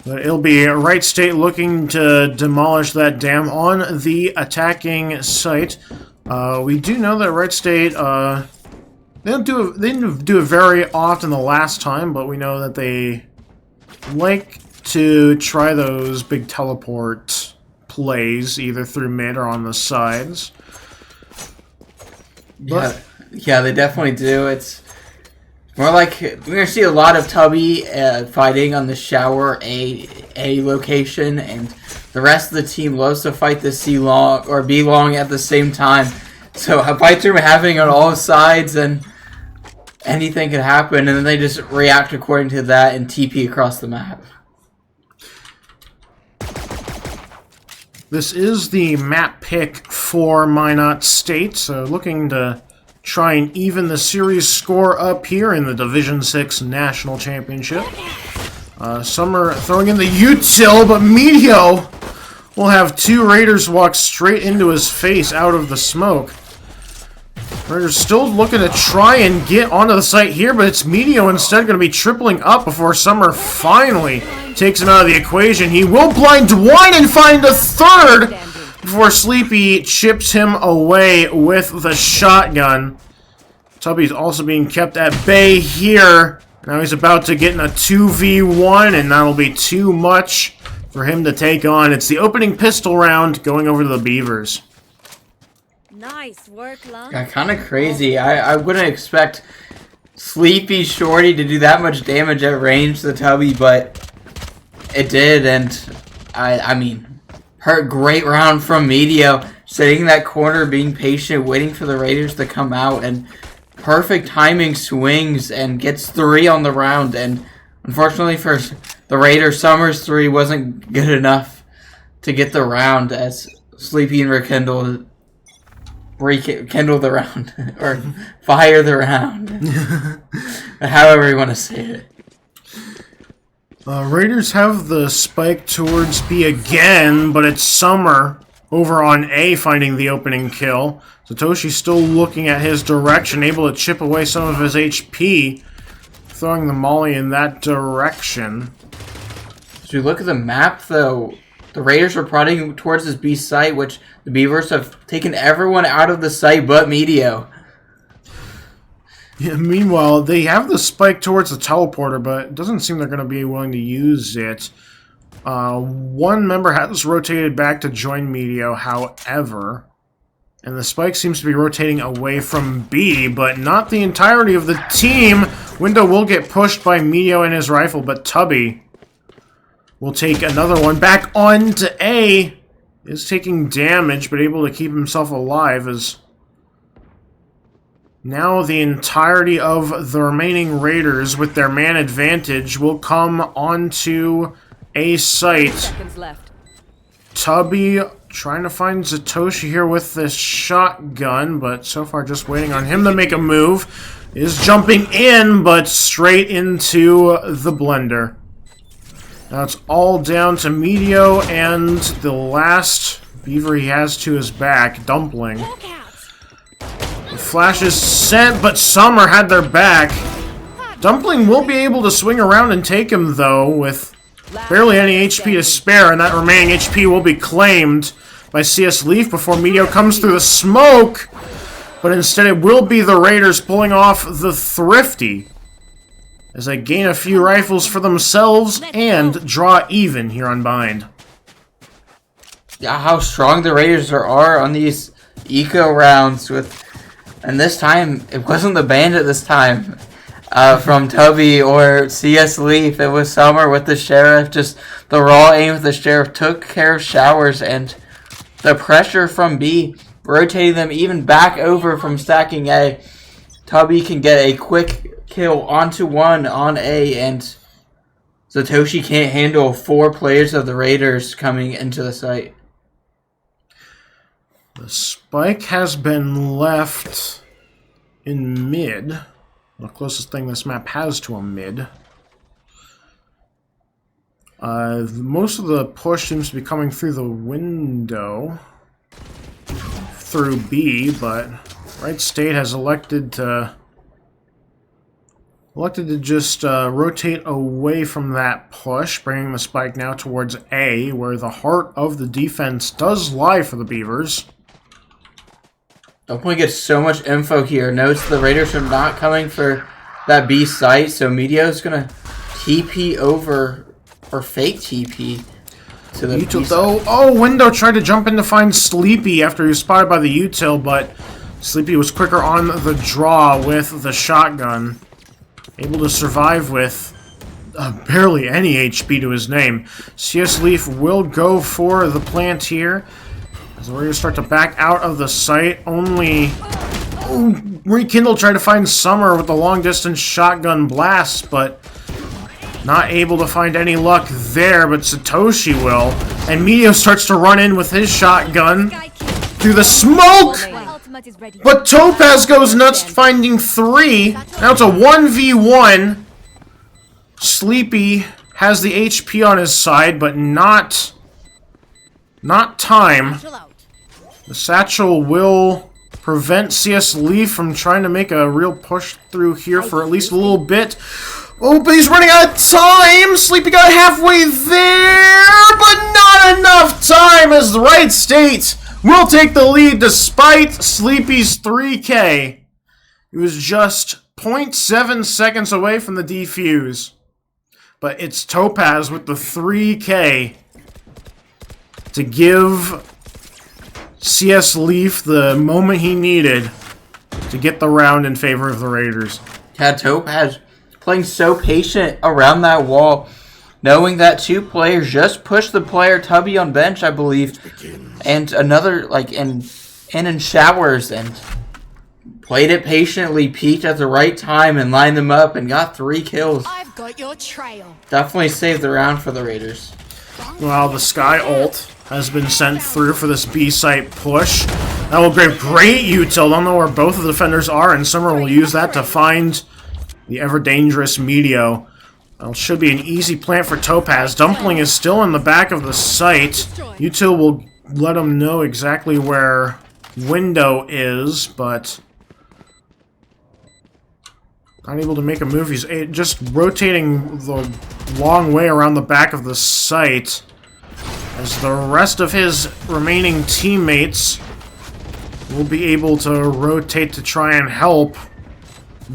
But it'll be Wright State looking to demolish that dam on the attacking site. We do know that Wright State, they didn't do it very often the last time, but we know that they like to try those big teleport plays, either through mid or on the sides. But yeah, they definitely do. It's more like we're going to see a lot of Tubby fighting on the Shower A location, and the rest of the team loves to fight the C long or B long at the same time. So a fight room happening on all sides, and anything could happen, and then they just react according to that and TP across the map. This is the map pick for Minot State, so looking to try and even the series score up here in the Division 6 National Championship. Summer throwing in the util, but Medio will have 2 Raiders walk straight into his face out of the smoke. Raiders still looking to try and get onto the site here, but it's Medio instead going to be tripling up before Summer finally takes him out of the equation. He will blind one and find a third before Sleepy chips him away with the shotgun. Tubby's also being kept at bay here. Now he's about to get in a 2v1, and that'll be too much for him to take on. It's the opening pistol round going over to the Beavers. Nice work, Lum. Yeah, kind of crazy. I wouldn't expect Sleepy Shorty to do that much damage at range to Tubby, but it did, and I mean, great round from Medio, sitting in that corner, being patient, waiting for the Raiders to come out, and perfect timing swings and gets 3 on the round. And unfortunately for the Raiders, Summers 3 wasn't good enough to get the round as Sleepy and rekindle the round or fire the round, however you want to say it. Raiders have the spike towards B again, but it's Summer over on A finding the opening kill. Satoshi still looking at his direction, able to chip away some of his HP, throwing the molly in that direction. As we look at the map, though, the Raiders are prodding towards this B site, which the Beavers have taken everyone out of the site but Medio. Yeah, meanwhile, they have the spike towards the teleporter, but it doesn't seem they're going to be willing to use it. One member has rotated back to join Medio, however, and the spike seems to be rotating away from B, but not the entirety of the team. Window will get pushed by Medio and his rifle, but Tubby will take another one back onto A. is taking damage, but able to keep himself alive as now the entirety of the remaining Raiders with their man advantage will come onto a site. Seconds left. Tubby trying to find Satoshi here with this shotgun, but so far just waiting on him to make a move. Is jumping in, but straight into the blender. Now it's all down to Medio and the last beaver he has to his back, Dumpling. The flash is sent, but Summer had their back. Dumpling will be able to swing around and take him, though, with barely any HP to spare, and that remaining HP will be claimed by CS Leaf before Medio comes through the smoke. But instead it will be the Raiders pulling off the Thrifty as they gain a few rifles for themselves and draw even here on Bind. Yeah, how strong the Raiders are on these eco rounds and this time it wasn't the Bandit this time from Tubby or CS Leaf. It was Summer with the Sheriff. Just the raw aim with the Sheriff took care of Showers, and the pressure from B rotating them even back over from stacking A. Tubby can get a quick kill onto one on A, and Satoshi can't handle 4 players of the Raiders coming into the site. The spike has been left in mid. The closest thing this map has to a mid. Most of the push seems to be coming through the window. Through B, but Wright State has elected to just rotate away from that push, bringing the spike now towards A, where the heart of the defense does lie for the Beavers. Dumpling gets so much info here. Notes the Raiders are not coming for that B site, so Medio's gonna TP over, or fake TP to the util, though. Oh, Window tried to jump in to find Sleepy after he was spotted by the util, but Sleepy was quicker on the draw with the shotgun. Able to survive with barely any HP to his name. CS Leaf will go for the plant here as the Warriors start to back out of the site. Only Rekindle tried to find Summer with the long distance shotgun blast, but not able to find any luck there, but Satoshi will. And Medio starts to run in with his shotgun through the smoke! But Topaz goes nuts finding 3. Now it's a 1v1. Sleepy has the HP on his side, but not time. The satchel will prevent CS Leaf from trying to make a real push through here for at least a little bit. Oh, but he's running out of time! Sleepy got halfway there, but not enough time as the Wright State will take the lead despite Sleepy's 3K. He was just 0.7 seconds away from the defuse. But it's Topaz with the 3K to give CS Leaf the moment he needed to get the round in favor of the Raiders. Yeah, Topaz playing so patient around that wall, knowing that 2 players just pushed the player Tubby on bench, I believe, and another in Showers, and played it patiently, peeked at the right time, and lined them up, and got 3 kills. I've got your trail. Definitely saved the round for the Raiders. Well, the Sky ult has been sent through for this B site push. That will be a great util. Don't know where both of the defenders are, and Summer will use that to find the ever-dangerous Medio. Well, it should be an easy plant for Topaz. Dumpling is still in the back of the site. Util will let him know exactly where Window is, but not able to make a move. He's just rotating the long way around the back of the site as the rest of his remaining teammates will be able to rotate to try and help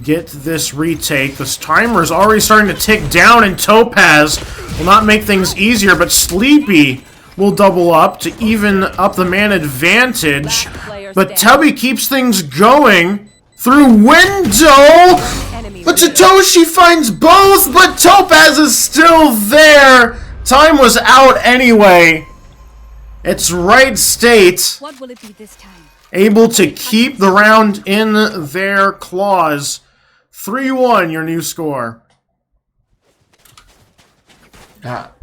get this retake. This timer is already starting to tick down, and Topaz will not make things easier, but Sleepy will double up to even up the man advantage. But Tubby keeps things going through Window. But Satoshi finds both, but Topaz is still there. Time was out anyway. It's Wright State What will it be this time? able to keep the round in their claws. 3-1, your new score.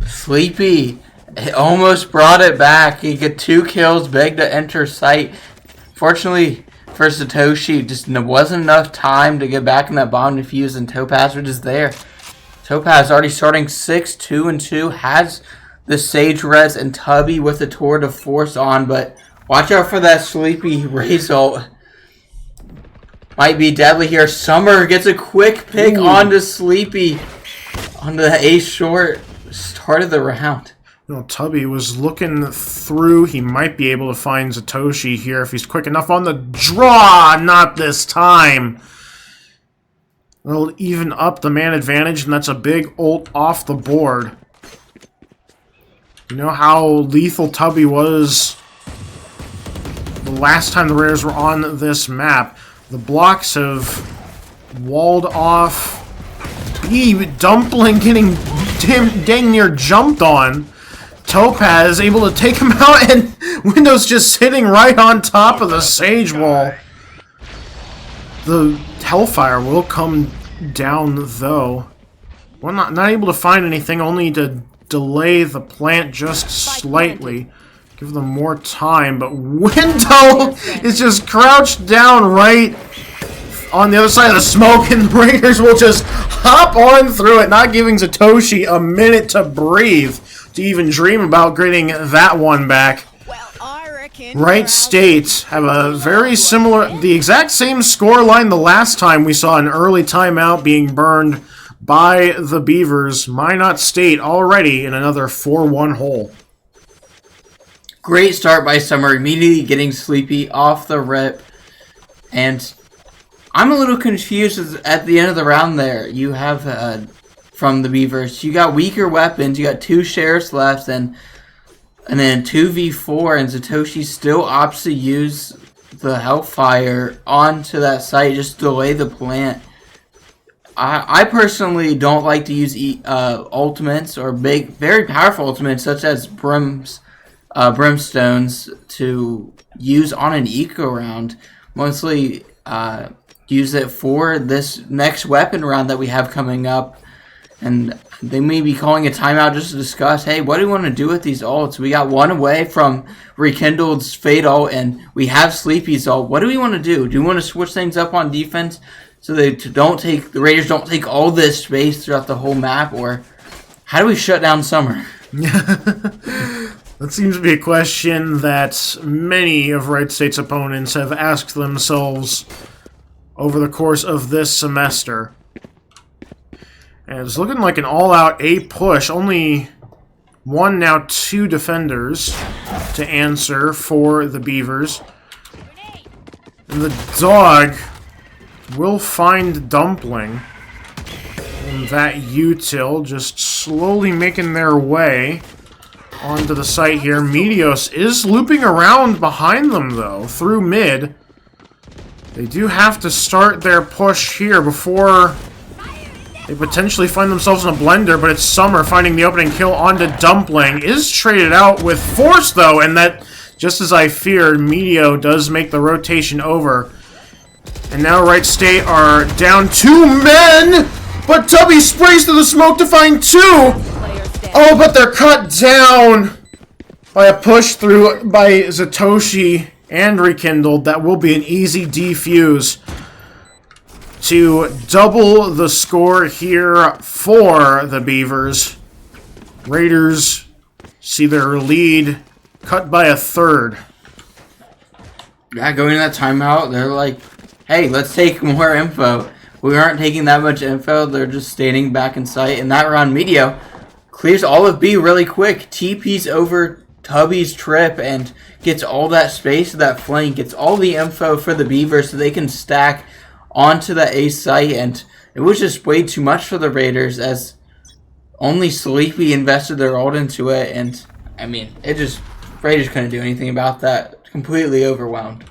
Sleepy almost brought it back. He got 2 kills, begged to enter site. Fortunately for Satoshi, just wasn't enough time to get back in that bomb defuse, and Topaz were just there. Topaz already starting 6-2-2, has the Sage Res and Tubby with the Tour de Force on, but watch out for that Sleepy Raze ult. Might be deadly here. Summer gets a quick pick onto Sleepy. Onto the ace short. Start of the round. You know, Tubby was looking through. He might be able to find Satoshi here if he's quick enough on the draw. Not this time. It'll even up the man advantage, and that's a big ult off the board. You know how lethal Tubby was the last time the Rares were on this map. The blocks have walled off. Dumpling getting dang near jumped on. Topaz able to take him out, and Windows just sitting right on top of the Sage Wall. The Hellfire will come down, though. Well, not able to find anything, only to delay the plant just slightly. Give them more time, but Window is just crouched down right on the other side of the smoke, and the Raiders will just hop on through it, not giving Satoshi a minute to breathe, to even dream about getting that one back. Wright State have a very similar, the exact same score line the last time we saw an early timeout being burned by the Beavers. Minot State already in another 4-1 hole. Great start by Summer, immediately getting Sleepy off the rip. And I'm a little confused at the end of the round there. You have, from the Beavers, you got weaker weapons, you got 2 sheriffs left, and then 2v4, and Satoshi still opts to use the Hellfire onto that site, just delay the plant. I personally don't like to use ultimates or big, very powerful ultimates such as Brimstones to use on an eco round. Mostly use it for this next weapon round that we have coming up, and they may be calling a timeout just to discuss, hey, what do we want to do with these ults? We got one away from Rekindled's Fade ult, and we have Sleepy's ult. What do we want to do? Do we want to switch things up on defense so they the Raiders don't take all this space throughout the whole map, or how do we shut down Summer? That seems to be a question that many of Wright State's opponents have asked themselves over the course of this semester. And it's looking like an all-out A push. Only one, now 2 defenders to answer for the Beavers. And the Dog will find Dumpling. And that util just slowly making their way onto the site here. Meteos is looping around behind them, though, through mid. They do have to start their push here before they potentially find themselves in a blender, but it's Summer finding the opening kill onto Dumpling. Is traded out with Force, though, and that, just as I feared, Meteo does make the rotation over. And now Wright State are down 2 men, but Tubby sprays through the smoke to find 2! Oh, but they're cut down by a push through by Satoshi and Rekindled. That will be an easy defuse to double the score here for the Beavers. Raiders see their lead cut by a 1/3. Yeah, going to that timeout, they're like, hey, let's take more info. We aren't taking that much info. They're just standing back in sight. And that round, Meteo clears all of B really quick. TP's over Tubby's trip and gets all that space, that flank, gets all the info for the Beavers so they can stack onto that A site. And it was just way too much for the Raiders as only Sleepy invested their ult into it. And, I mean, Raiders couldn't do anything about that. Completely overwhelmed.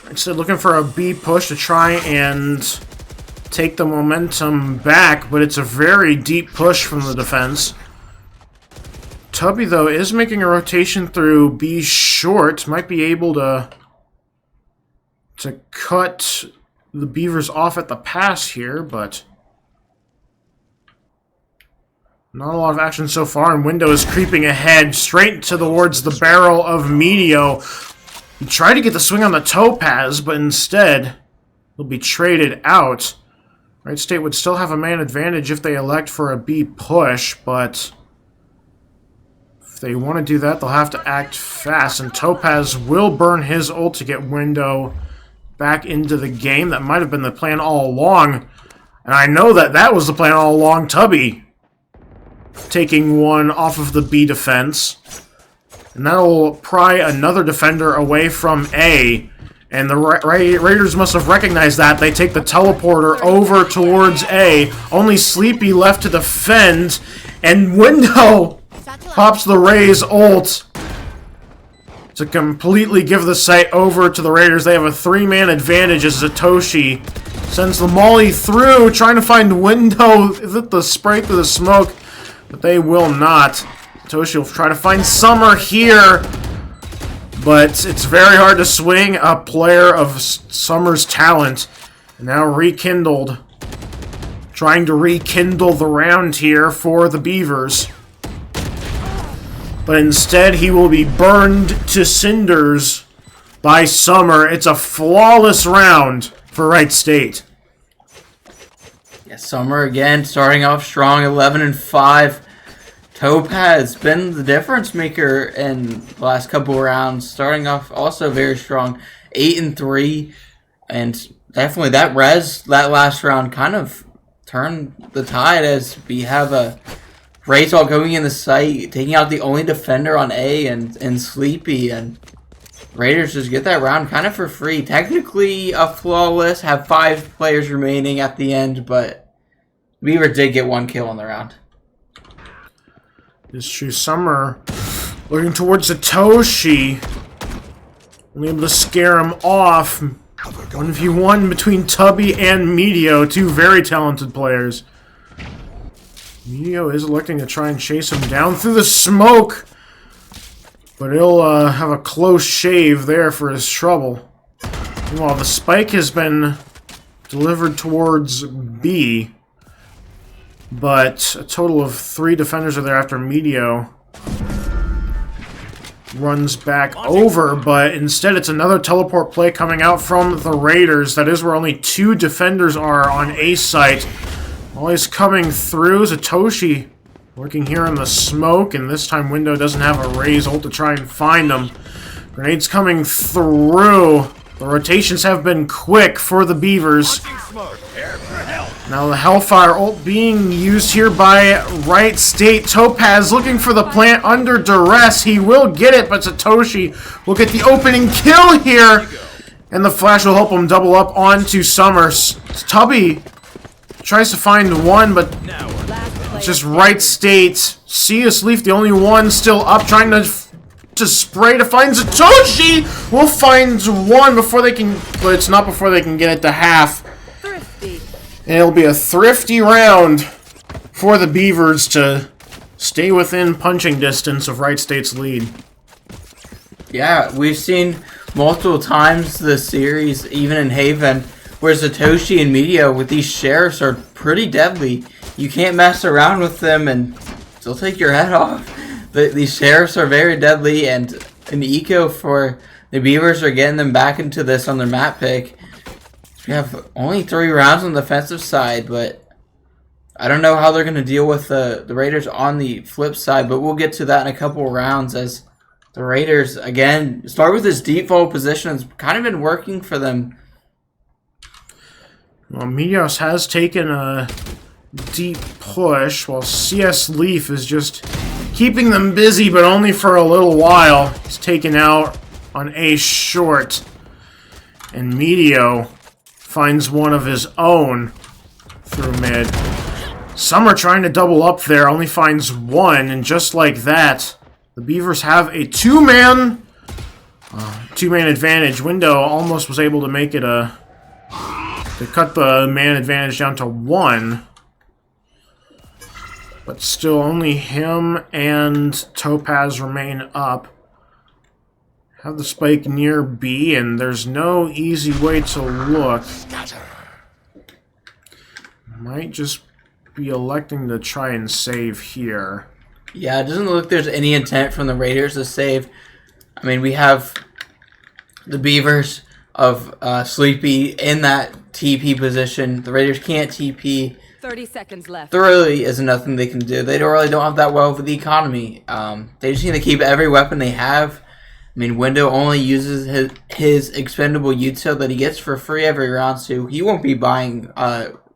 Instead, looking for a B push to try and take the momentum back, but it's a very deep push from the defense. Tubby, though, is making a rotation through B short. Might be able to cut the Beavers off at the pass here, but not a lot of action so far, and Window is creeping ahead straight towards the barrel of Meteo. He tried to get the swing on the Topaz, but instead he'll be traded out. Wright State would still have a man advantage if they elect for a B push, but if they want to do that, they'll have to act fast, and Topaz will burn his ult to get Window back into the game. That might have been the plan all along, and I know that was the plan all along. Tubby taking one off of the B defense, and that'll pry another defender away from A, and the Raiders must have recognized that. They take the teleporter over towards A, only Sleepy left to defend, and Window pops the Rays ult to completely give the site over to the Raiders. They have a 3-man advantage as Satoshi sends the molly through, trying to find Window with the spray through the smoke, but they will not. Satoshi will try to find Summer here, but it's very hard to swing a player of Summer's talent. And now rekindled, trying to rekindle the round here for the Beavers. But instead, he will be burned to cinders by Summer. It's a flawless round for Wright State. Yeah, Summer again starting off strong, 11-5. Topaz been the difference maker in the last couple of rounds, starting off also very strong, 8-3, and definitely that last round kind of turned the tide as we have a Rays all going in the site, taking out the only defender on A and Sleepy, and Raiders just get that round kind of for free. Technically a flawless, have 5 players remaining at the end, but Beaver did get 1 kill on the round. It's true. Summer looking towards Satoshi, only able to scare him off. 1v1 between Tubby and Meteo, 2 very talented players. Meteo is electing to try and chase him down through the smoke, but he'll have a close shave there for his trouble. Meanwhile, the spike has been delivered towards B, but a total of 3 defenders are there after Meteo runs back over, but instead it's another teleport play coming out from the Raiders. That is where only 2 defenders are on A site. Always coming through. Satoshi working here in the smoke, and this time Window doesn't have a Raise ult to try and find him. Grenades coming through. The rotations have been quick for the Beavers. Now the Hellfire ult being used here by Wright State. Topaz looking for the plant under duress. He will get it, but Satoshi will get the opening kill here. And the flash will help him double up onto Summers. Tubby tries to find one, but it's just Wright State. CS Leaf, the only one still up, trying to spray to find Satoshi. Will find one before they can, but it's not before they can get it to half. And it'll be a thrifty round for the Beavers to stay within punching distance of Wright State's lead. Yeah, we've seen multiple times this series, even in Haven, where Satoshi and Meteo with these sheriffs are pretty deadly. You can't mess around with them and they'll take your head off. These sheriffs are very deadly, and an eco for the Beavers are getting them back into this on their map pick. We have only 3 rounds on the defensive side, but I don't know how they're going to deal with the Raiders on the flip side, but we'll get to that in a couple of rounds as the Raiders, again, start with this default position. It's kind of been working for them. Well, Meteos has taken a deep push, while CS Leaf is just keeping them busy, but only for a little while. He's taken out on A short, and Meteo finds one of his own through mid. Summer trying to double up there, only finds one, and just like that, the Beavers have a 2-man advantage. Window almost was able to make it to cut the man advantage down to 1. But still, only him and Topaz remain up. Have the spike near B, and there's no easy way to look. Might just be electing to try and save here. Yeah, it doesn't look like there's any intent from the Raiders to save. I mean, we have the Beavers of Sleepy in that TP position. The Raiders can't TP. 30 seconds left. There really isn't nothing they can do. They don't have that well with the economy. They just need to keep every weapon they have. I mean, Window only uses his expendable util that he gets for free every round, so he won't be buying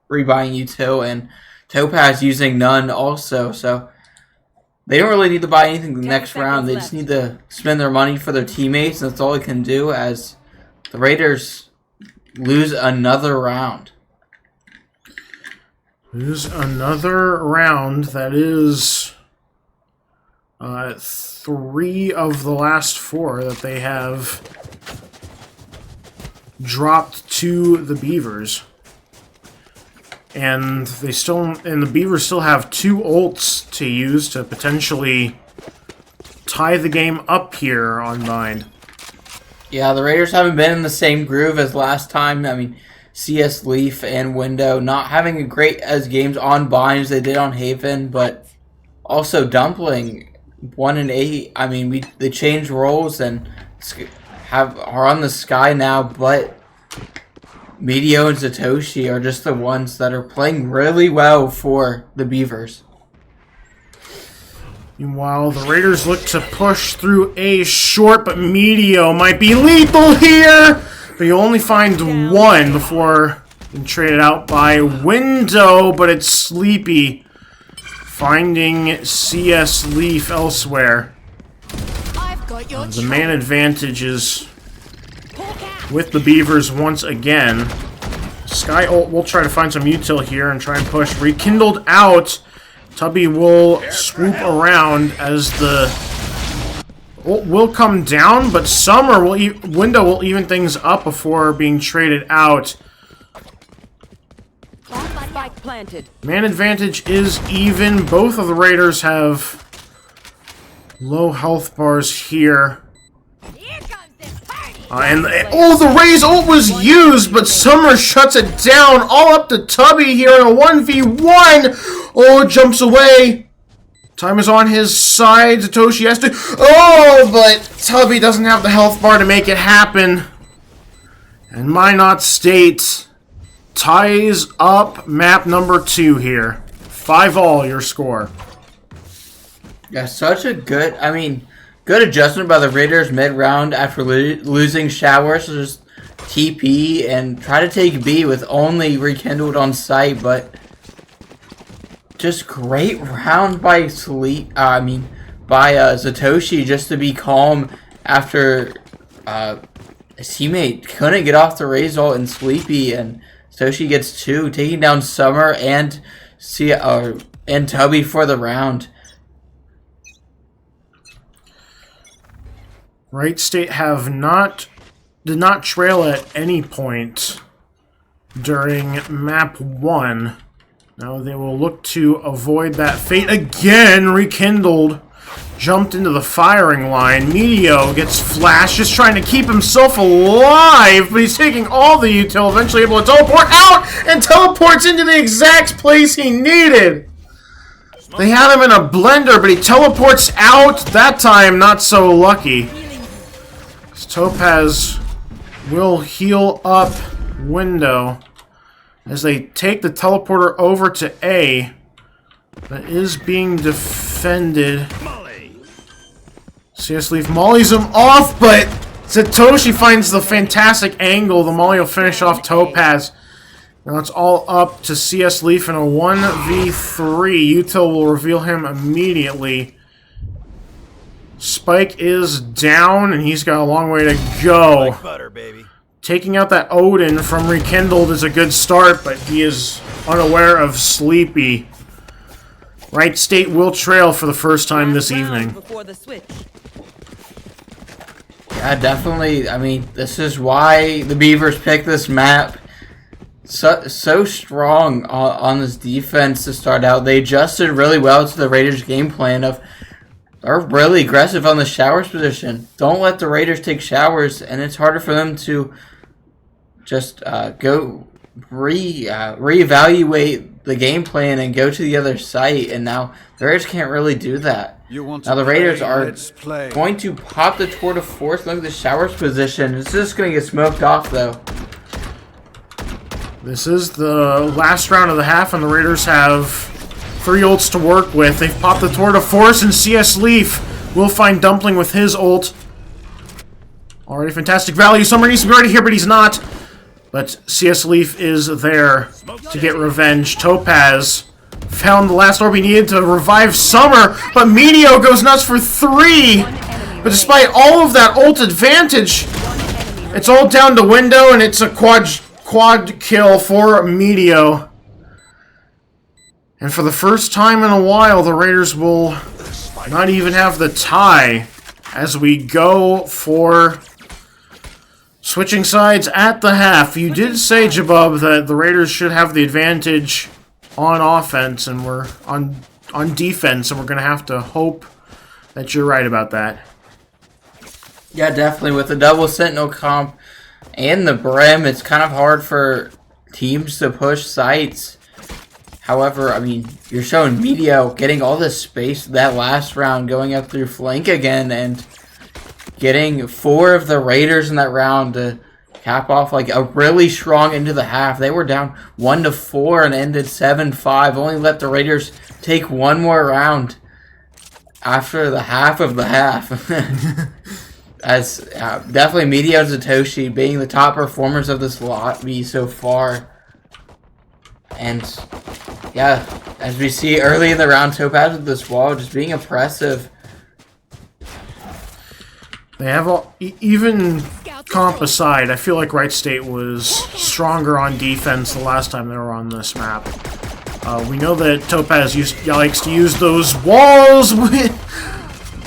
rebuying util, and Topaz using none also. So they don't really need to buy anything the next round. They just need to spend their money for their teammates, and that's all they can do as the Raiders lose another round. Lose another round. That is 3 of the last 4 that they have dropped to the Beavers. And the Beavers still have 2 ults to use to potentially tie the game up here on Bind. Yeah, the Raiders haven't been in the same groove as last time. I mean, CS Leaf and Window not having a great as games on Bind as they did on Haven, but also Dumpling 1 and 8. I mean, they changed roles and are on the Sky now, but Medio and Satoshi are just the ones that are playing really well for the Beavers. Meanwhile, the Raiders look to push through A short, but Medio might be lethal here! But you only find 1 before being traded out by Window, but it's Sleepy finding CS Leaf elsewhere. The man advantage is with the Beavers once again. Sky ult will try to find some util here and try and push. Rekindled out. Tubby will swoop around as the ult will come down, but Summer Window will even things up before being traded out. Man advantage is even. Both of the Raiders have low health bars here. The Rays ult was used, but Summer shuts it down, all up to Tubby here in a 1v1. Oh, jumps away. Time is on his side. Satoshi has to... Oh, but Tubby doesn't have the health bar to make it happen. And Minot State ties up map number 2 here. 5-all your score. Yeah, such a good... I mean... Good adjustment by the Raiders mid-round after losing Showers to just TP and try to take B with only Rekindled on site, but just great round by Satoshi just to be calm after his teammate couldn't get off the Rays ult and Sleepy, and Satoshi gets 2, taking down Summer and Tubby for the round. Wright State did not trail at any point during map 1. Now they will look to avoid that fate again. Rekindled jumped into the firing line. Medio gets flashed, just trying to keep himself alive, but he's taking all the util, eventually able to teleport out and teleports into the exact place he needed. They had him in a blender, but he teleports out. That time, not so lucky. Topaz will heal up Window as they take the teleporter over to A. That is being defended. CS Leaf mollies him off, but Satoshi finds the fantastic angle. The molly will finish off Topaz. Now it's all up to CS Leaf in a 1v3. Util will reveal him immediately. Spike is down, and he's got a long way to go. Like butter, baby. Taking out that Odin from Rekindled is a good start, but he is unaware of Sleepy. Wright State will trail for the first time this evening. Yeah, definitely. I mean, this is why the Beavers picked this map. so strong on this defense to start out. They adjusted really well to the Raiders' game plan of are really aggressive on the showers position. Don't let the Raiders take showers, and it's harder for them to just go reevaluate the game plan and go to the other site. And now the Raiders can't really do that. Now the Raiders are going to pop the tour de force. Look at the showers position. It's just going to get smoked off, though. This is the last round of the half, and the Raiders have 3 ults to work with. They've popped the tour de force, and CS Leaf will find Dumpling with his ult. Already fantastic value. Summer needs to be ready here, but he's not. But CS Leaf is there to get revenge. Topaz found the last orb he needed to revive Summer, but Minot goes nuts for 3. But despite all of that ult advantage, it's all down to Window, and it's a quad kill for Minot. And for the first time in a while, the Raiders will not even have the tie as we go for switching sides at the half. You did say, Jabub, that the Raiders should have the advantage on offense and we're on defense, and we're going to have to hope that you're right about that. Yeah, definitely. With the double Sentinel comp and the Brim, it's kind of hard for teams to push sites. However, I mean, you're showing Minot getting all this space that last round, going up through flank again, and getting 4 of the Raiders in that round to cap off like a really strong into the half. They were down 1-4 and ended 7-5. Only let the Raiders take 1 more round after the half of the half. As definitely Minot and Satoshi being the top performers of this lobby so far. And yeah, as we see early in the round, Topaz with this wall just being impressive. They have even comp aside, I feel like Wright State was stronger on defense the last time they were on this map. We know that Topaz likes to use those walls.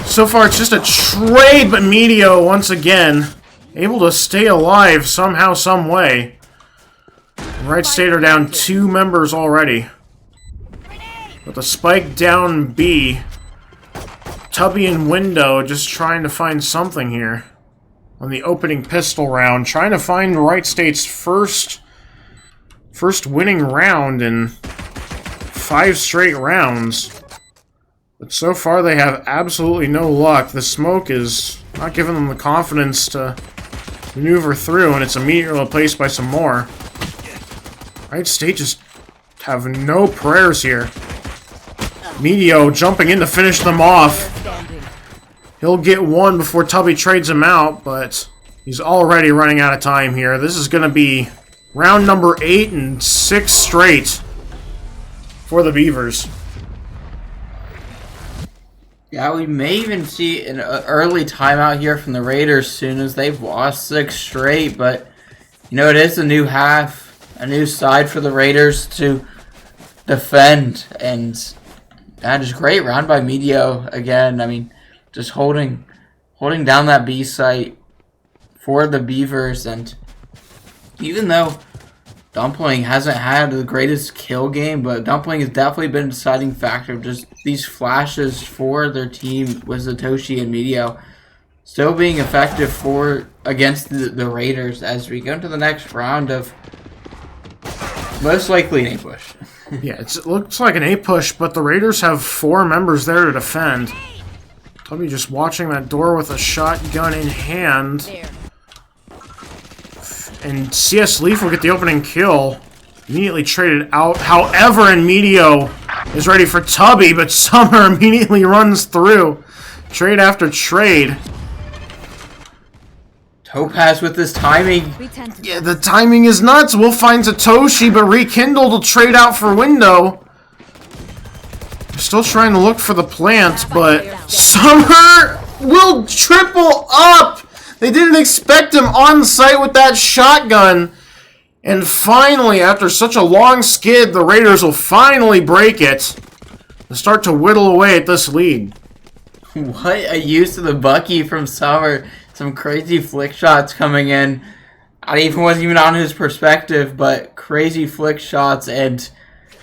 So far, it's just a trade, but Minot once again able to stay alive somehow, some way. Wright State are down 2 members already. With a spike down B. Tubby and Window just trying to find something here. On the opening pistol round. Trying to find Wright State's first winning round in 5 straight rounds. But so far they have absolutely no luck. The smoke is not giving them the confidence to maneuver through, and it's immediately replaced by some more. Wright State just have no prayers here. Minot jumping in to finish them off. He'll get 1 before Tubby trades him out, but he's already running out of time here. This is going to be round number 8 and 6 straight for the Beavers. Yeah, we may even see an early timeout here from the Raiders soon, as they've lost 6 straight. But, you know, it is a new half, a new side for the Raiders to defend. And that is a great round by Minot again. I mean, just holding down that B site for the Beavers. And even though Dumpling hasn't had the greatest kill game, but Dumpling has definitely been a deciding factor of just these flashes for their team with Satoshi and Minot still being effective against the Raiders as we go into the next round of most likely an A-push. Yeah, it looks like an A-push, but the Raiders have 4 members there to defend. Tubby just watching that door with a shotgun in hand. And CS Leaf will get the opening kill. Immediately traded out. However, and Minot is ready for Tubby, but Summer immediately runs through. Trade after trade. Topaz with this timing. Yeah, the timing is nuts. We'll find Satoshi, but Rekindled will trade out for Window. They're still trying to look for the plant, but Summer will triple up. They didn't expect him on site with that shotgun. And finally, after such a long skid, the Raiders will finally break it and start to whittle away at this lead. What a use of the Bucky from Summer. Some crazy flick shots coming in. wasn't even on his perspective, but crazy flick shots, and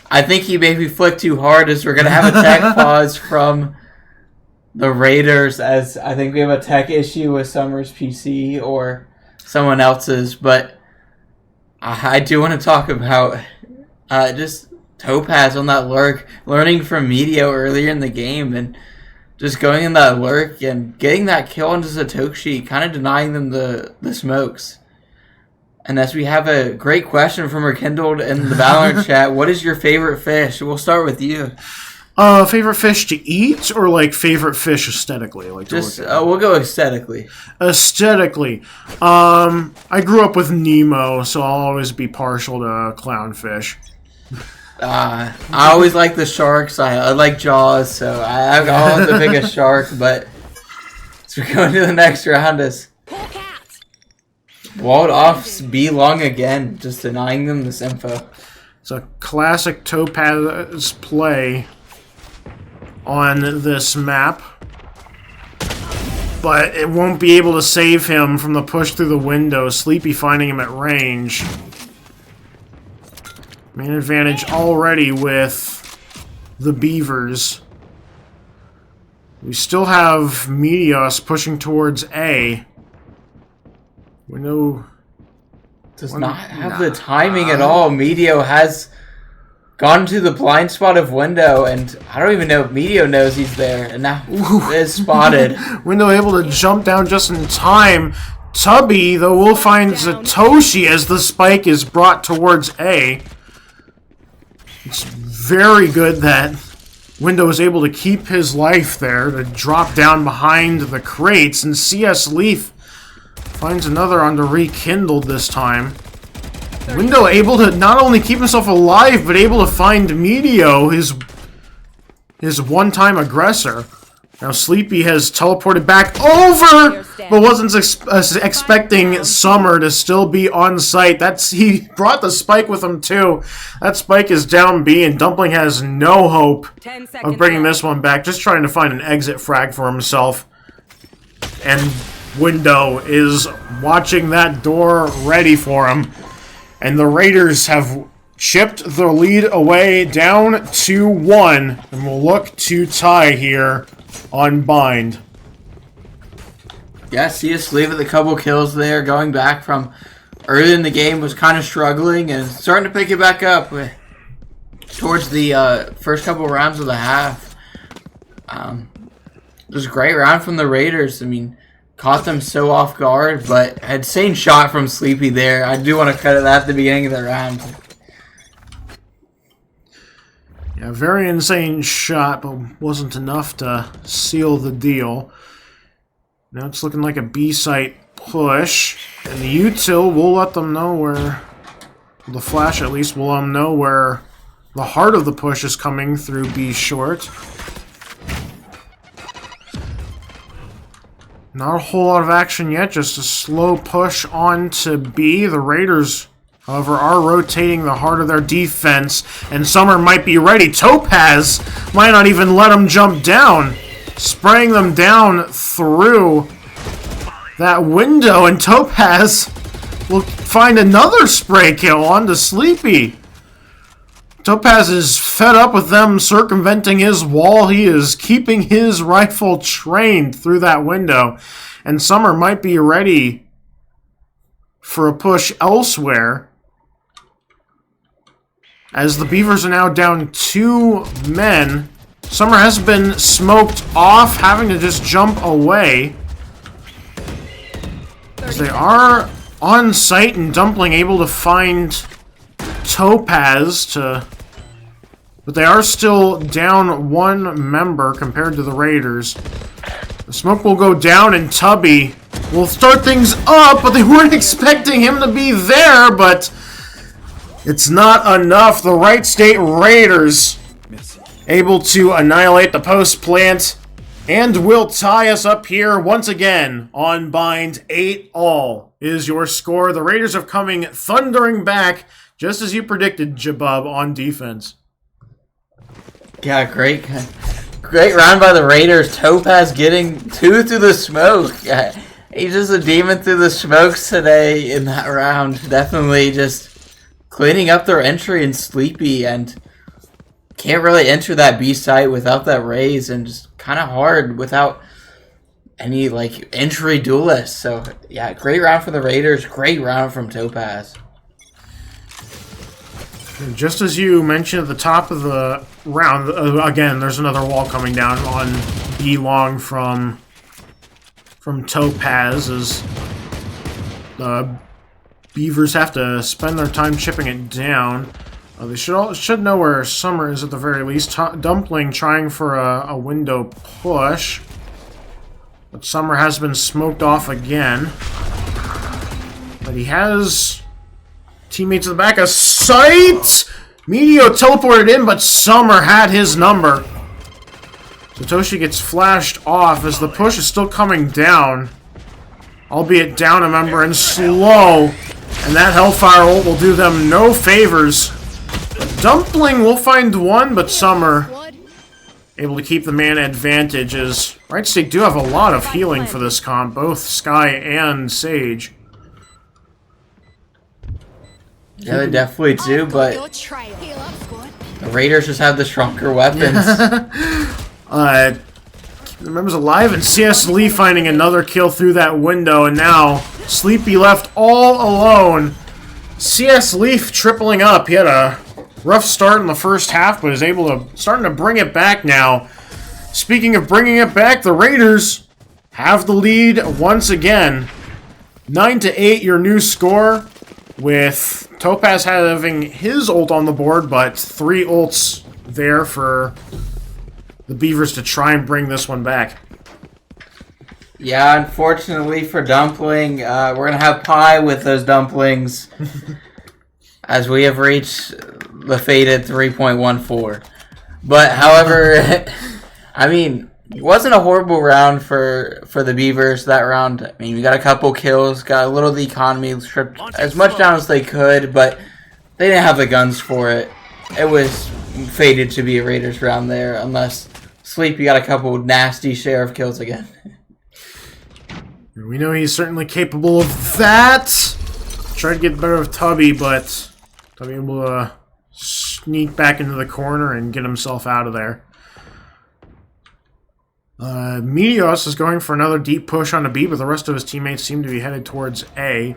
I think he maybe flicked too hard as we're going to have a tech pause from the Raiders, as I think we have a tech issue with Summer's PC or someone else's, but I do want to talk about just Topaz on that lurk, learning from Medio earlier in the game, and just going in that lurk and getting that kill onto Satoshi, kind of denying them the smokes. And as we have a great question from Rekindled in the Valorant chat, what is your favorite fish? We'll start with you. Favorite fish to eat, or like favorite fish aesthetically? Like just we'll go aesthetically. Aesthetically, I grew up with Nemo, so I'll always be partial to clownfish. I always like the sharks. I like Jaws, so I want the biggest shark. But so we're going to the next round as walled offs B long again, just denying them this info. It's a classic Topaz play on this map, but it won't be able to save him from the push through the window. Sleepy finding him at range. Main advantage already with the Beavers. We still have Meteos pushing towards A. We know... Does not have the timing at all. Medio has gone to the blind spot of Window, and I don't even know if Medio knows he's there, and now is spotted. Window able to jump down just in time. Tubby, though, will find Satoshi as the spike is brought towards A. It's very good that Window is able to keep his life there to drop down behind the crates, and CS Leaf finds another on the Rekindled this time. Window able to not only keep himself alive, but able to find Medio, his one-time aggressor. Now Sleepy has teleported back over, but wasn't expecting Summer to still be on site. He brought the spike with him too. That spike is down B, and Dumpling has no hope of bringing this one back. Just trying to find an exit frag for himself. And Window is watching that door ready for him. And the Raiders have chipped the lead away down 2-1. And we'll look to tie here on Bind. Yeah, CS Leaf with a couple kills there, going back from early in the game, was kind of struggling and starting to pick it back up towards the first couple rounds of the half. It was a great round from the Raiders. I mean, caught them so off guard, but insane shot from Sleepy there. I do want to credit that at the beginning of the round. Yeah, very insane shot, but wasn't enough to seal the deal. Now it's looking like a B-site push, and the util will let them know where, the flash at least will let them know where the heart of the push is coming through B short. Not a whole lot of action yet, just a slow push on to B. The Raiders, however, are rotating the heart of their defense, and Summer might be ready. Topaz might not even let him jump down, spraying them down through that window, and Topaz will find another spray kill onto Sleepy. Topaz is fed up with them circumventing his wall. He is keeping his rifle trained through that window. And Summer might be ready for a push elsewhere, as the Beavers are now down 2 men. Summer has been smoked off, having to just jump away. As they are on site, and Dumpling able to find Topaz to... But they are still down 1 member compared to the Raiders. The smoke will go down, and Tubby will start things up, but they weren't expecting him to be there, but it's not enough. The Wright State Raiders able to annihilate the post plant and will tie us up here once again on Bind. 8-all is your score. The Raiders are coming thundering back, just as you predicted, Jabub, on defense. Yeah, great round by the Raiders. Topaz getting 2 through the smoke. He's just a demon through the smokes today in that round. Definitely just cleaning up their entry and Sleepy, and can't really enter that B site without that raise, and just kind of hard without any like entry duelists. So yeah, great round for the Raiders. Great round from Topaz. Just as you mentioned at the top of the round, again, there's another wall coming down on B long from Topaz, as the Beavers have to spend their time chipping it down. They should know where Summer is at the very least. Dumpling trying for a window push, but Summer has been smoked off again. But he has teammates in the back. A sight! Minot teleported in, but Summer had his number. Satoshi gets flashed off as the push is still coming down. Albeit down a member and slow. And that Hellfire ult will do them no favors. Dumpling will find one, but Summer able to keep the mana advantage, as Wright State do have a lot of healing for this comp, both Sky and Sage. Yeah, they definitely do, but the Raiders just have the stronger weapons. Keep the members alive, and CS Lee finding another kill through that window, and now Sleepy left all alone. CS Leaf tripling up. He had a rough start in the first half, but is starting to bring it back now. Speaking of bringing it back, the Raiders have the lead once again. 9-8, your new score, with Topaz having his ult on the board, but 3 ults there for the Beavers to try and bring this one back. Yeah, unfortunately for Dumpling, we're going to have pie with those dumplings as we have reached the fated 3.14. But, however, I mean, it wasn't a horrible round for the Beavers that round. I mean, we got a couple kills, got a little of the economy stripped as much down as they could, but they didn't have the guns for it. It was fated to be a Raiders round there, unless Sleepy got a couple nasty sheriff kills again. We know he's certainly capable of that. Tried to get the better of Tubby, but Tubby able to sneak back into the corner and get himself out of there. Meteos is going for another deep push on a B, but the rest of his teammates seem to be headed towards A.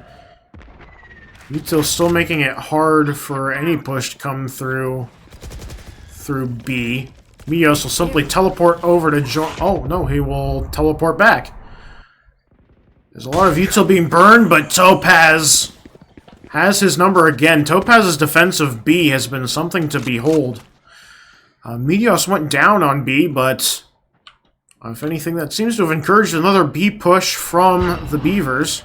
Mito's still making it hard for any push to come through B. Meteos will simply teleport over to join. Oh, no, he will teleport back. There's a lot of util being burned, but Topaz has his number again. Topaz's defensive B has been something to behold. Meteos went down on B, but if anything, that seems to have encouraged another B push from the Beavers.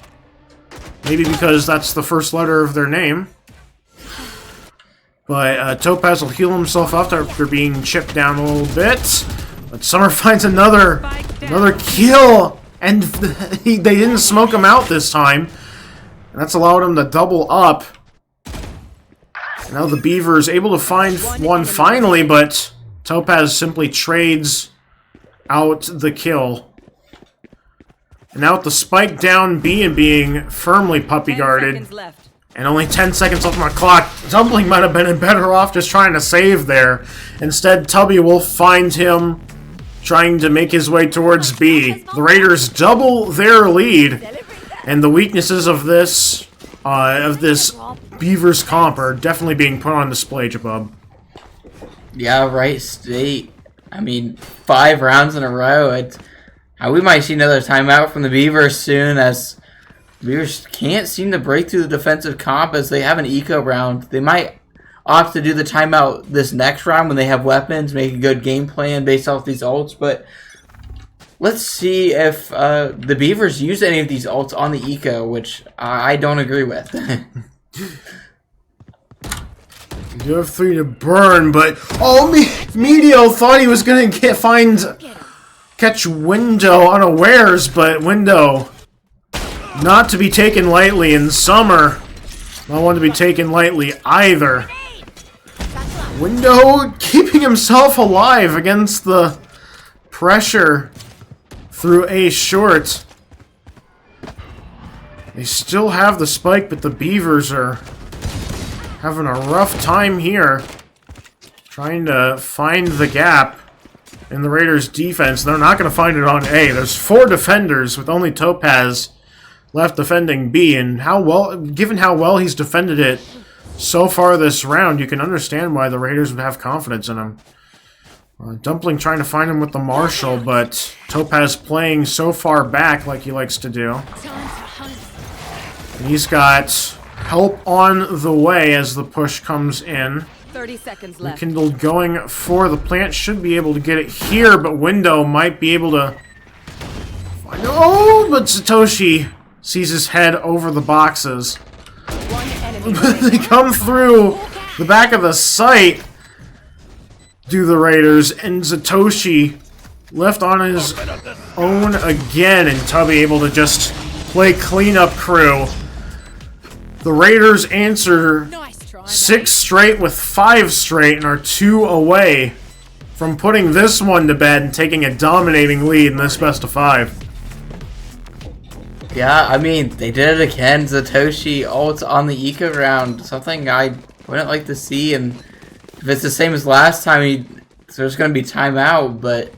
Maybe because that's the first letter of their name. But Topaz will heal himself up after being chipped down a little bit. But Summer finds another kill, and they didn't smoke him out this time. And that's allowed him to double up. And now the Beavers able to find one finally, but Topaz simply trades out the kill. And now with the spike down B and being firmly puppy guarded, and only 10 seconds left on the clock, Dumpling might have been better off just trying to save there. Instead, Tubby will find him trying to make his way towards B. The Raiders double their lead, and the weaknesses of this Beavers comp are definitely being put on display, Jabub. Yeah, Wright State. I mean, 5 rounds in a row. We might see another timeout from the Beavers soon, as the Beavers can't seem to break through the defensive comp as they have an eco round. They might opt to do the timeout this next round when they have weapons, make a good game plan based off these ults, but let's see if the Beavers use any of these ults on the eco, which I don't agree with. You have 3 to burn, but Medio thought he was gonna catch Window unawares, but Window not to be taken lightly, and Summer not one to be taken lightly either. Window keeping himself alive against the pressure through a short. They still have the spike, but the Beavers are having a rough time here. Trying to find the gap in the Raiders' defense. They're not going to find it on A. There's 4 defenders with only Topaz left defending B. And given how well he's defended it so far this round, you can understand why the Raiders would have confidence in him. Dumpling trying to find him with the Marshall, but Topaz playing so far back like he likes to do. He's got help on the way as the push comes in. 30 seconds left. Rekindled going for the plant. Should be able to get it here, but Window might be able to find... Oh, but Satoshi sees his head over the boxes. One enemy They come through the back of the site. Do the Raiders, and Satoshi left on his own again, and Tubby able to just play cleanup crew. The Raiders answer Nice try, 6 straight with 5 straight and are 2 away from putting this one to bed and taking a dominating lead in this best of 5. Yeah, I mean, they did it again. Satoshi ults on the eco round. Something I wouldn't like to see, and if it's the same as last time, there's going to be timeout, but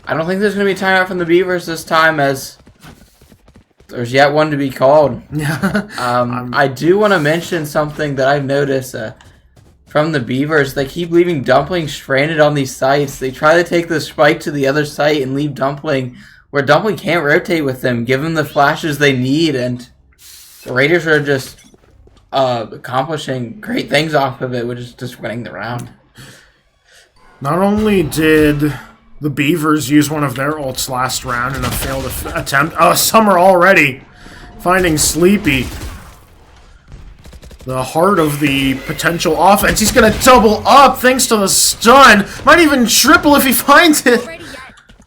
I don't think there's going to be timeout from the Beavers this time, as there's yet one to be called. Yeah. I do want to mention something that I've noticed from the Beavers. They keep leaving Dumpling stranded on these sites. They try to take the spike to the other site and leave Dumpling, where Dumpling can't rotate with them, give them the flashes they need, and the Raiders are just accomplishing great things off of it, which is just winning the round. Not only did the Beavers use one of their ults last round in a failed attempt. Oh, Summer already finding Sleepy. The heart of the potential offense. He's going to double up thanks to the stun. Might even triple if he finds it.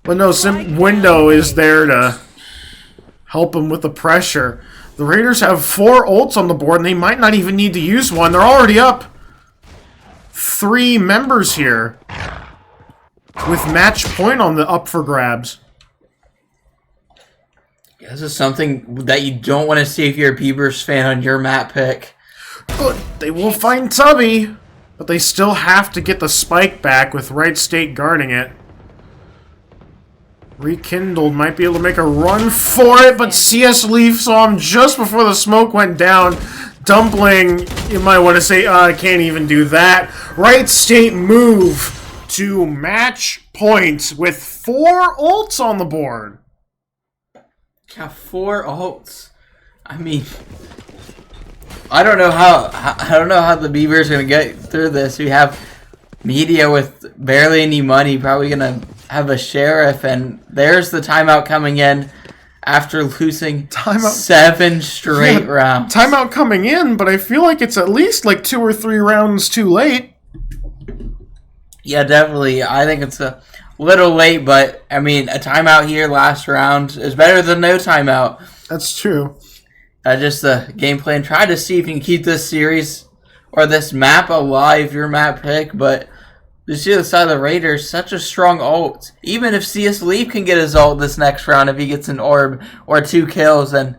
But no, Window is there to help him with the pressure. The Raiders have 4 ults on the board, and they might not even need to use one. They're already up 3 members here, with match point on the up for grabs. Yeah, this is something that you don't want to see if you're a Beavers fan on your map pick. But they will find Tubby, but they still have to get the spike back with Wright State guarding it. Rekindled might be able to make a run for it, but CS Leaf saw him just before the smoke went down. Dumpling, you might want to say, I can't even do that. Wright State move to match points with 4 ults on the board. Got 4 ults. I mean, I don't know how the Beavers are gonna get through this. We have Media with barely any money, probably gonna have a Sheriff, and there's the timeout coming in after losing 7 straight rounds. Timeout coming in, but I feel like it's at least like 2 or 3 rounds too late. Yeah, definitely. I think it's a little late, but I mean, a timeout here last round is better than no timeout. That's true. Just the game plan. Try to see if you can keep this series or this map alive, your map pick, but you see the side of the Raiders, such a strong ult. Even if CS Leap can get his ult this next round, if he gets an orb or 2 kills, then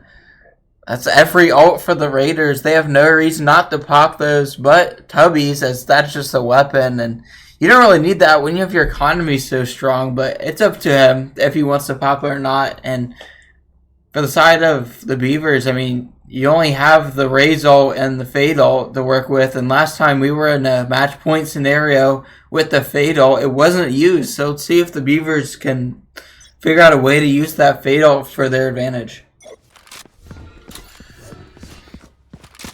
that's every ult for the Raiders. They have no reason not to pop those, but Tubby's, as that's just a weapon, and you don't really need that when you have your economy so strong, but it's up to him if he wants to pop it or not. And for the side of the Beavers, I mean, you only have the Raze ult and the Fade ult to work with, and last time we were in a match point scenario with the Fade ult, it wasn't used, so let's see if the Beavers can figure out a way to use that Fade ult for their advantage.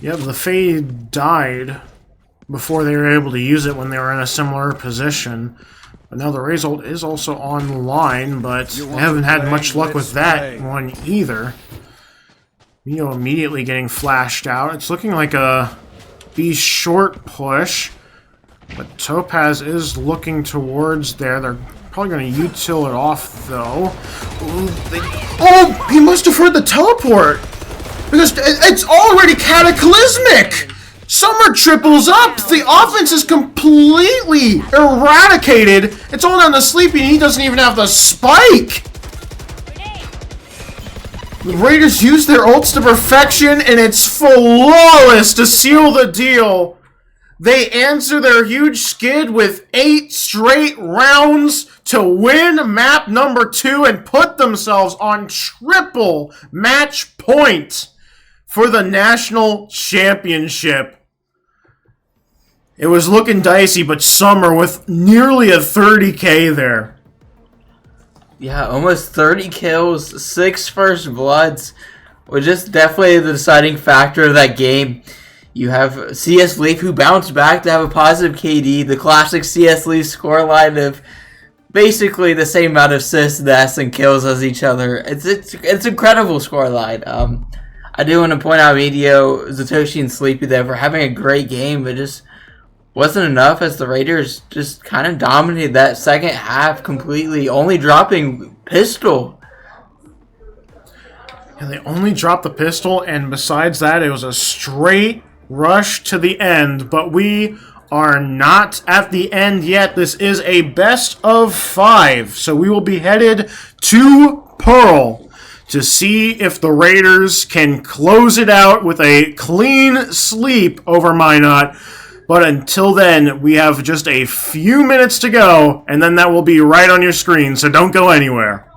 Yeah, the Fade died before they were able to use it when they were in a similar position. But now the Raze ult is also online, but they haven't had much luck with that one either. Minot immediately getting flashed out. It's looking like a B short push, but Topaz is looking towards there. They're probably going to util it off, though. Oh, he must have heard the teleport, because it's already cataclysmic! Summer triples up! The offense is completely eradicated! It's all down to Sleepy, and he doesn't even have the spike! The Raiders use their ults to perfection, and it's flawless to seal the deal. They answer their huge skid with 8 straight rounds to win map number 2 and put themselves on triple match point for the national championship. It was looking dicey, but Summer with nearly a 30K there. Yeah, almost 30 kills, 6 first bloods, was just definitely the deciding factor of that game. You have CS Leaf, who bounced back to have a positive KD, the classic CS Leaf scoreline of basically the same amount of assists, deaths, and kills as each other. It's incredible scoreline. I do want to point out Medio, Zatoshi, and Sleepy there for having a great game, but just wasn't enough as the Raiders just kind of dominated that second half completely, only dropping Pistol. Yeah, they only dropped the pistol, and besides that, it was a straight rush to the end, but we are not at the end yet. This is a best of 5, so we will be headed to Pearl to see if the Raiders can close it out with a clean sweep over Minot. But until then, we have just a few minutes to go, and then that will be right on your screen, so don't go anywhere.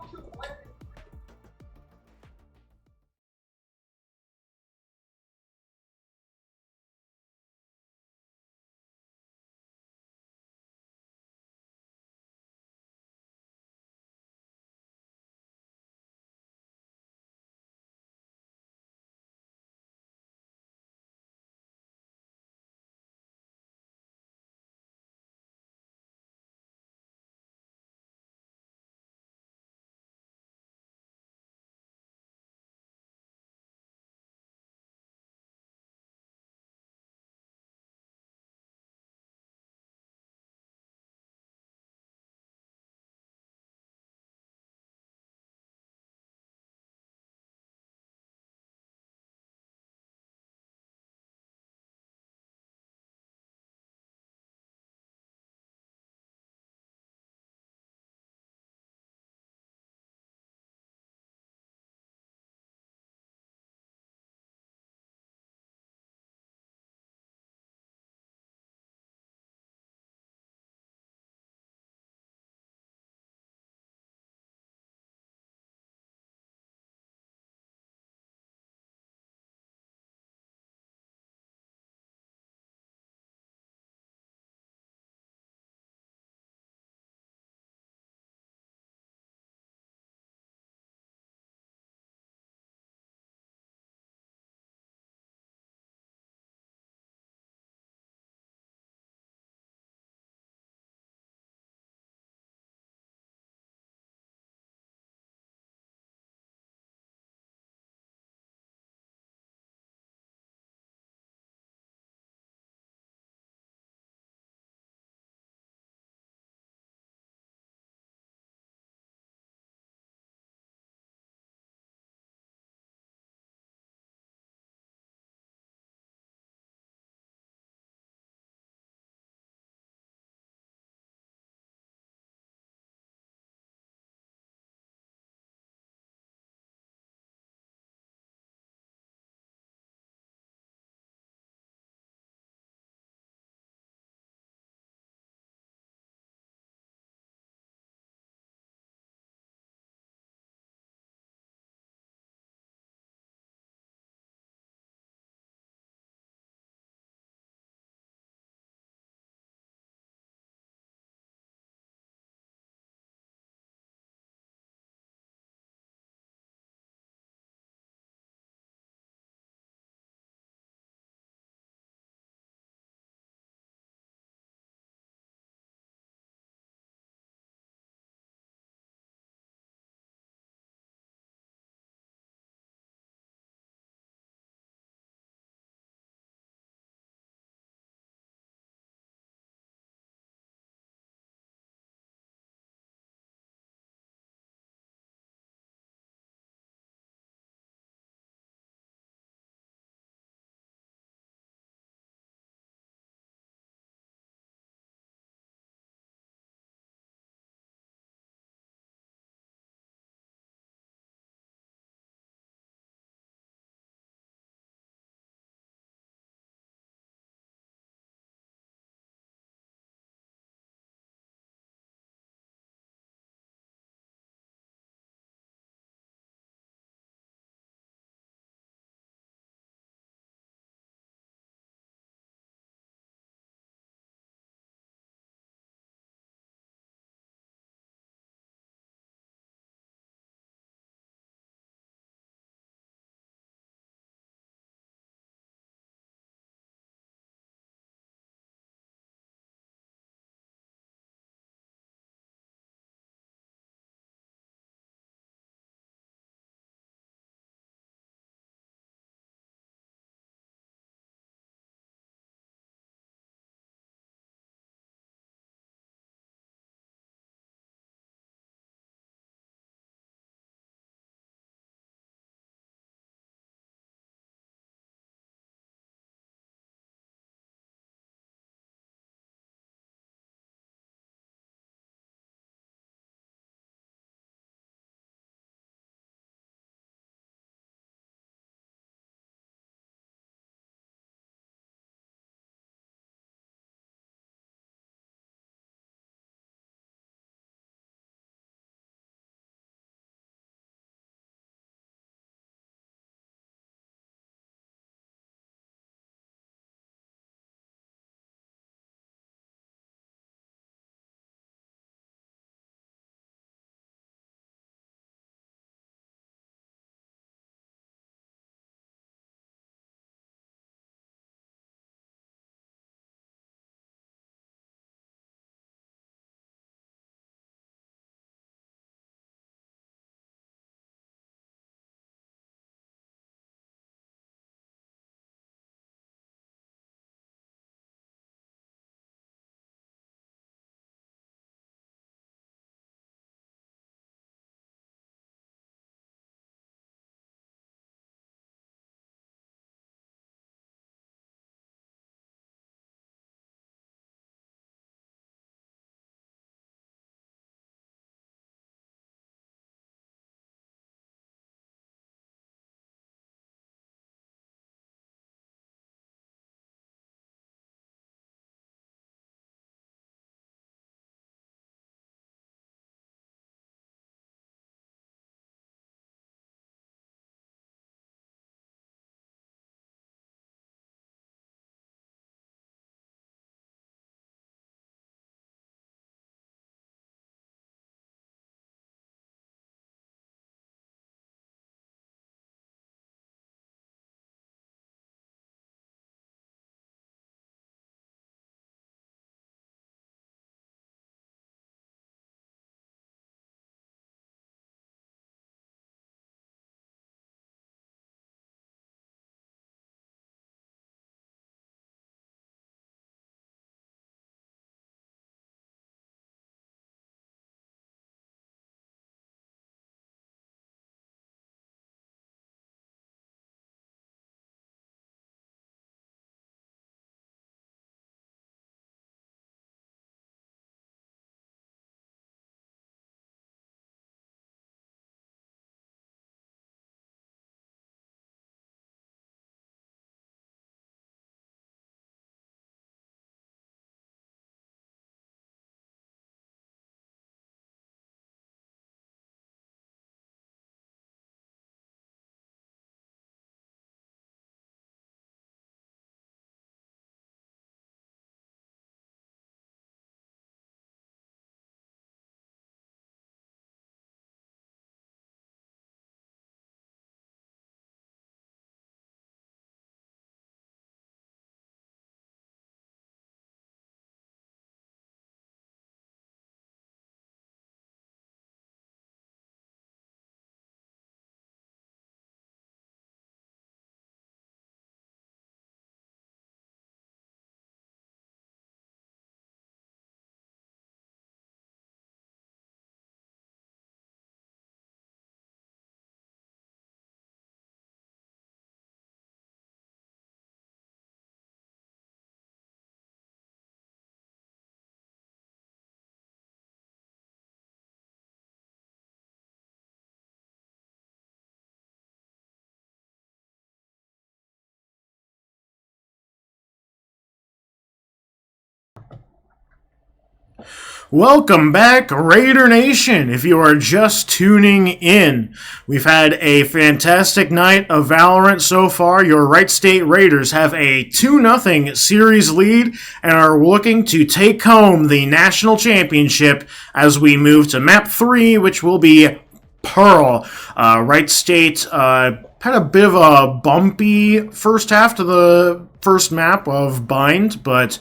Welcome back, Raider Nation. If you are just tuning in, we've had a fantastic night of Valorant so far. Your Wright State Raiders have a 2-0 series lead and are looking to take home the national championship as we move to map 3, which will be Pearl. Wright State had a bit of a bumpy first half to the first map of Bind, but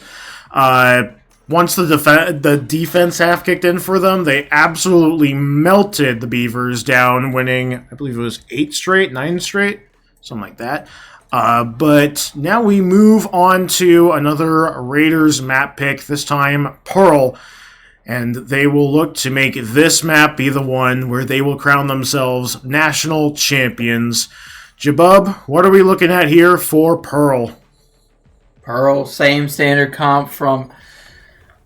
once the defense half kicked in for them, they absolutely melted the Beavers down, winning, I believe it was 9 straight, something like that. But now we move on to another Raiders map pick, this time Pearl. And they will look to make this map be the one where they will crown themselves national champions. Jabub, what are we looking at here for Pearl? Pearl, same standard comp from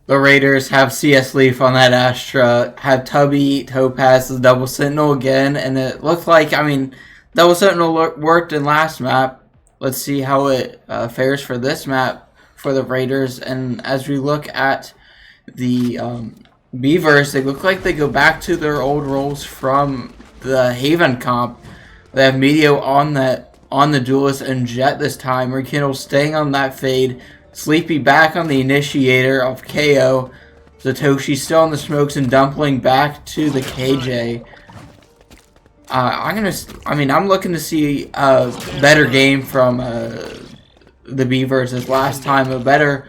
the Raiders. Have CS Leaf on that Astra. Have Tubby, Topaz, the Double Sentinel again. And it looked like, Double Sentinel worked in last map. Let's see how it fares for this map for the Raiders. And as we look at the Beavers, they look like they go back to their old roles from the Haven comp. They have Meteor on the Duelist and Jet this time. Rekindle staying on that fade. Sleepy back on the Initiator of KO. Satoshi still on the Smokes and Dumpling back to the KJ. I'm looking to see a better game from the Beavers as last time. A better,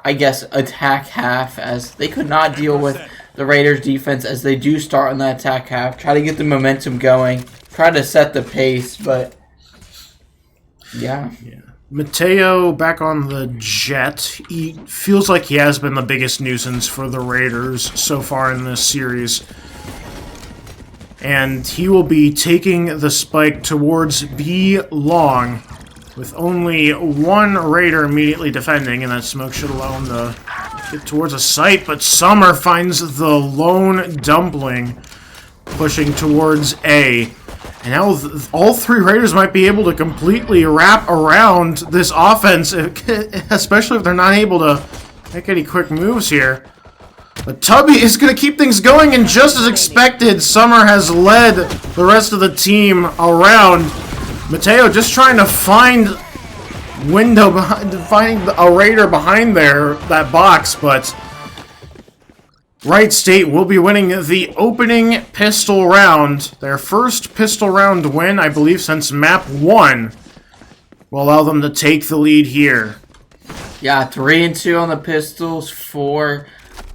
attack half, as they could not deal with the Raiders defense as they do start on that attack half. Try to get the momentum going. Try to set the pace, but yeah. Mateo back on the Jet. He feels like he has been the biggest nuisance for the Raiders so far in this series. And he will be taking the spike towards B long, with only one Raider immediately defending, and that smoke should allow him to get towards a site, but Summer finds the lone Dumpling pushing towards A. And now all three Raiders might be able to completely wrap around this offense, especially if they're not able to make any quick moves here. But Tubby is going to keep things going, and just as expected, Summer has led the rest of the team around. Mateo just trying to find a Raider behind that box, but Wright State will be winning the opening pistol round. Their first pistol round win, I believe, since map 1 will allow them to take the lead here. Yeah, 3-2 on the pistols for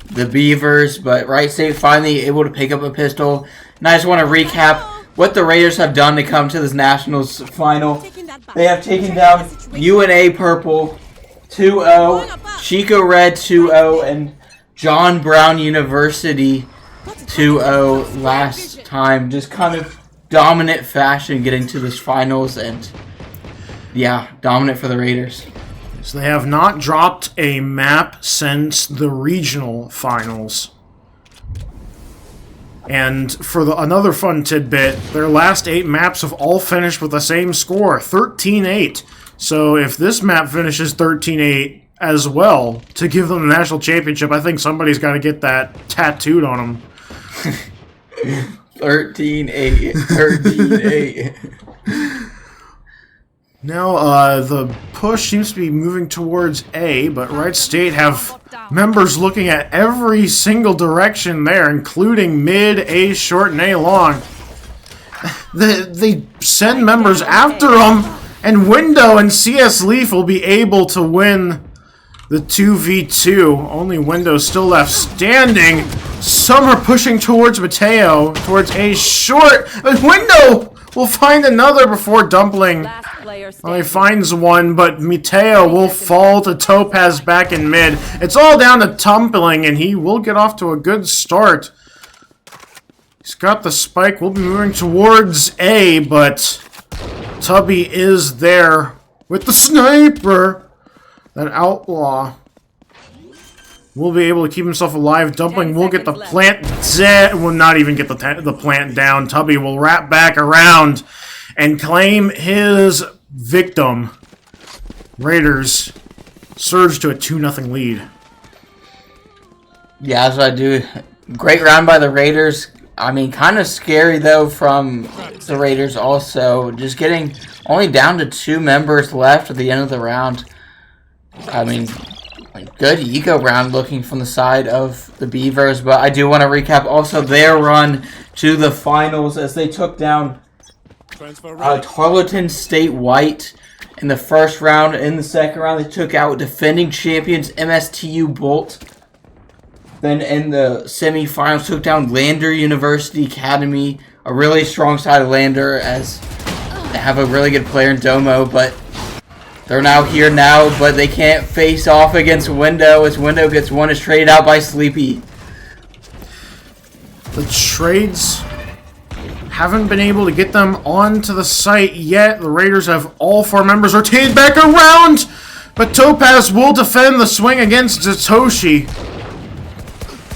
the Beavers, but Wright State finally able to pick up a pistol. And I just want to recap what the Raiders have done to come to this Nationals final. They have taken down UNA Purple 2-0, Chico Red 2-0, and John Brown University 2-0 last time. Just kind of dominant fashion getting to this finals, and yeah, dominant for the Raiders. So they have not dropped a map since the regional finals. And for another fun tidbit, their last 8 maps have all finished with the same score, 13-8. So if this map finishes 13-8 as well to give them the national championship, I think somebody's got to get that tattooed on them. 13-8. 13-8. Now, the push seems to be moving towards A, but Wright State have members looking at every single direction there, including mid, A short, and A long. They send members after them, and Window and CS Leaf will be able to win the 2v2. Only Window still left standing. Summer pushing towards Mateo, towards A short, but Window will find another before Dumpling only finds one, but Mateo will fall to Topaz back in mid. It's all down to Dumpling, and he will get off to a good start. He's got the spike. We'll be moving towards A, but Tubby is there with the sniper. That outlaw will be able to keep himself alive. Dumpling will get the plant will not even get the plant down. Tubby will wrap back around and claim his victim. Raiders surge to a 2-0 lead. Yeah, that's what I do. Great round by the Raiders. I mean, kind of scary, though, from the Raiders also. Just getting only down to 2 members left at the end of the round. I mean, good eco round looking from the side of the Beavers. But I do want to recap also their run to the finals as they took down Tarleton State White in the first round. In the second round, they took out defending champions MSTU Bolt. Then in the semifinals, took down Lander University Academy. A really strong side of Lander as they have a really good player in Domo, but they're now here now, but they can't face off against Window as Window gets one is traded out by Sleepy. The trades haven't been able to get them onto the site yet. The Raiders have all 4 members rotated back around, but Topaz will defend the swing against Zatoshi.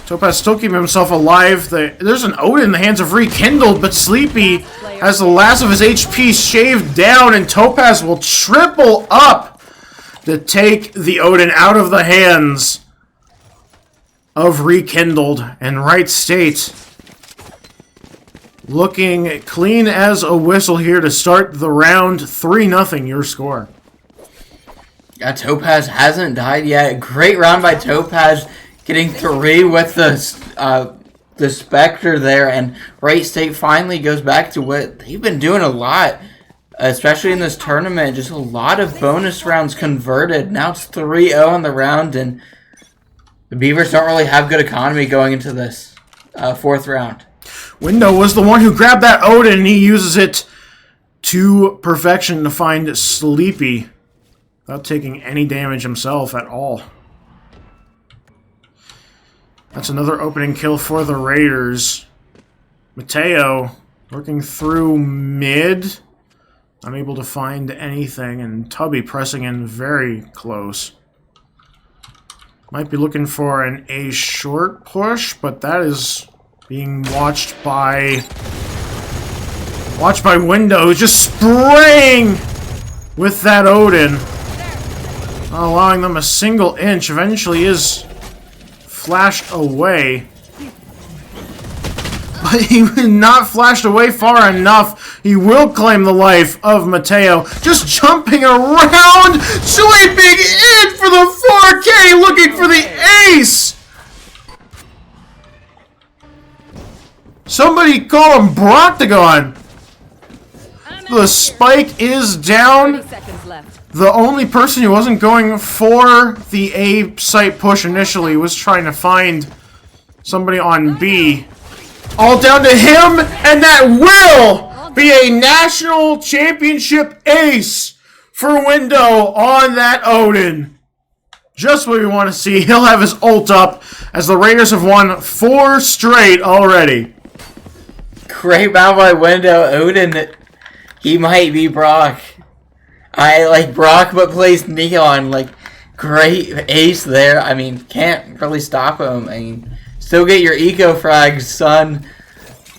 Topaz still keeping himself alive. There's an Odin in the hands of Rekindled, but Sleepy has the last of his HP shaved down, and Topaz will triple up to take the Odin out of the hands of Rekindled. And Wright State looking clean as a whistle here to start the round. 3-0 your score. Yeah, Topaz hasn't died yet. Great round by Topaz. Getting 3 with the Spectre there, and Wright State finally goes back to what they've been doing a lot, especially in this tournament. Just a lot of bonus rounds converted. Now it's 3-0 on the round, and the Beavers don't really have good economy going into this 4th round. Window was the one who grabbed that Odin, and he uses it to perfection to find Sleepy without taking any damage himself at all. That's another opening kill for the Raiders. Mateo working through mid. Unable to find anything, and Tubby pressing in very close. Might be looking for an A short push, but that is being watched by Window, just spraying with that Odin. Not allowing them a single inch. Eventually is flashed away. But he was not flashed away far enough. He will claim the life of Mateo. Just jumping around, sweeping in for the 4K, looking for the ace. Somebody call him Broctagon. The spike is down. 30 seconds left. The only person who wasn't going for the A site push initially was trying to find somebody on B. All down to him, and that will be a national championship ace for Window on that Odin. Just what we want to see. He'll have his ult up as the Raiders have won 4 straight already. Great round by Window. Odin, he might be Brock. I like Brock, but plays Neon. Like, great ace there. I mean, can't really stop him. I mean, still get your eco frags, son.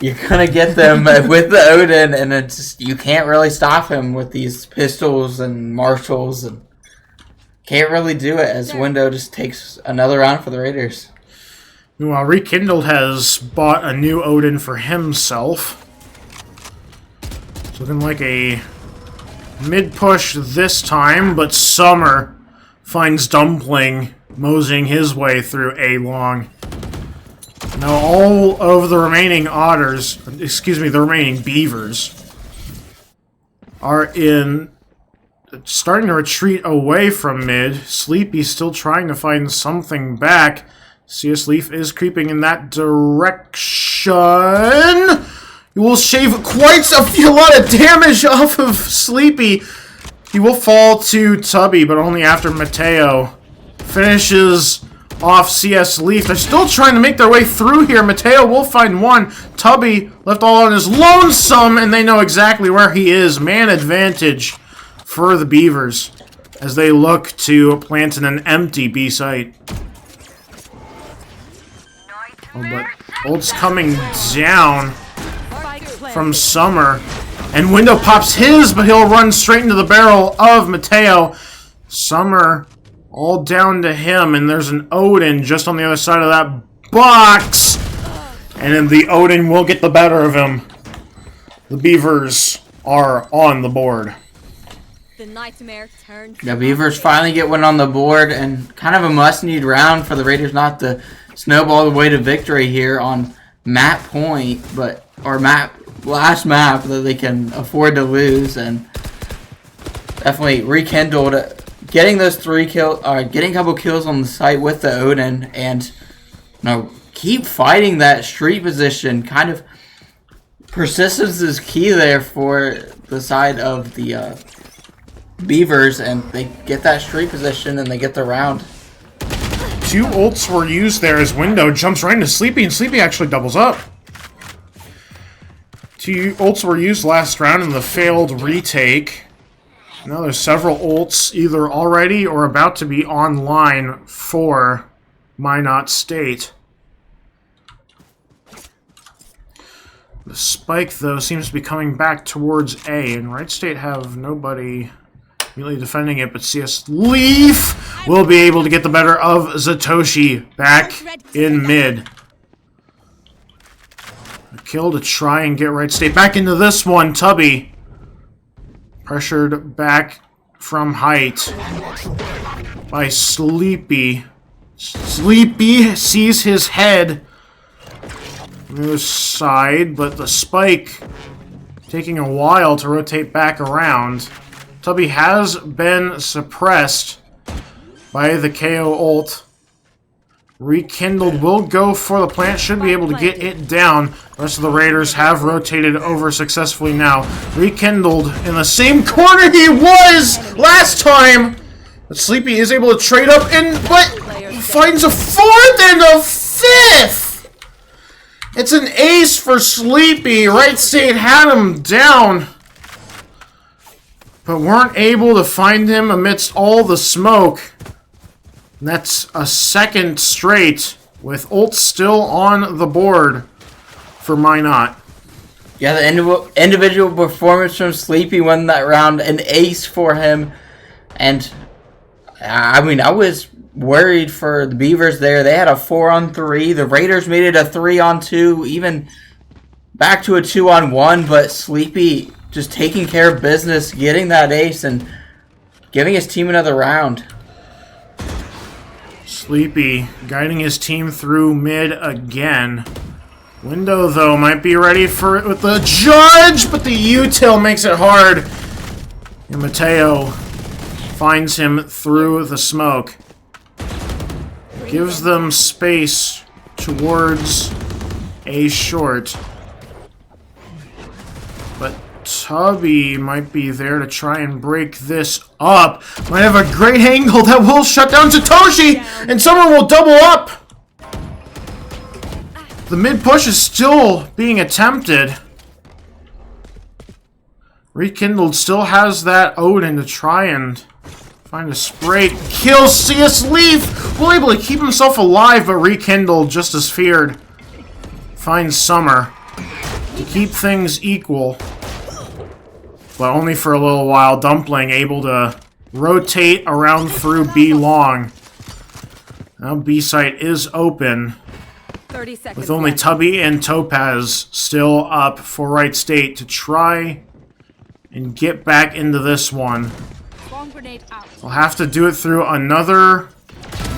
You're gonna get them with the Odin, and it's just, you can't really stop him with these pistols and marshals, and can't really do it as Window just takes another round for the Raiders. Meanwhile, Rekindled has bought a new Odin for himself. It's looking like a mid-push this time, but Summer finds Dumpling moseying his way through A long. Now all of the remaining the remaining Beavers are starting to retreat away from mid. Sleepy's still trying to find something back. CS Leaf is creeping in that direction. He will shave quite a lot of damage off of Sleepy. He will fall to Tubby, but only after Mateo finishes off CS Leaf. They're still trying to make their way through here. Mateo will find one. Tubby left all on his lonesome, and they know exactly where he is. Man advantage for the Beavers as they look to plant in an empty B site. Oh, but ult's coming down from Summer. And Window pops his, but he'll run straight into the barrel of Mateo. Summer all down to him, and there's an Odin just on the other side of that box. And then the Odin will get the better of him. The Beavers are on the board. The nightmare turns. The Beavers finally get one on the board, and kind of a must-need round for the Raiders not to snowball the way to victory here on map point, last map that they can afford to lose, and definitely rekindled getting those getting a couple kills on the site with the Odin, and keep fighting that street position. Kind of persistence is key there for the side of the Beavers, and they get that street position and they get the round. 2 ults were used there as Window jumps right into Sleepy, and Sleepy actually doubles up. 2 ults were used last round in the failed retake. Now there's several ults either already or about to be online for Minot State. The spike, though, seems to be coming back towards A, and Wright State have nobody really defending it, but CS Leaf will be able to get the better of Zatoshi back in mid. A kill to try and get Wright State back into this one. Tubby pressured back from height by Sleepy. Sleepy sees his head on the other side, but the spike taking a while to rotate back around. Tubby has been suppressed by the KO ult. Rekindled will go for the plant, should be able to get it down. The rest of the Raiders have rotated over successfully now. Rekindled in the same corner he was last time! But Sleepy is able to trade up but finds a 4th and a 5th! It's an ace for Sleepy. Wright State had him down, but weren't able to find him amidst all the smoke. And that's a 2nd straight with ult still on the board for Minot. Yeah, the individual performance from Sleepy won that round, an ace for him. And I mean, I was worried for the Beavers there. They had a 4-on-3. The Raiders made it a 3-on-2, even back to a 2-on-1, but Sleepy just taking care of business, getting that ace, and giving his team another round. Sleepy guiding his team through mid again. Window, though, might be ready for it with the Judge, but the util makes it hard. And Mateo finds him through the smoke. Gives them space towards a short. But Tubby might be there to try and break this up. Might have a great angle that will shut down Satoshi, and someone will double up. The mid push is still being attempted. Rekindled still has that Odin to try and find a spray. Kill CS Leaf! Will able to keep himself alive, but Rekindled, just as feared, finds Summer to keep things equal. But only for a little while. Dumpling able to rotate around through B long. Now B site is open, 30 seconds with only left. Tubby and Topaz still up for Wright State to try and get back into this one. Bomb grenade out. We'll have to do it through another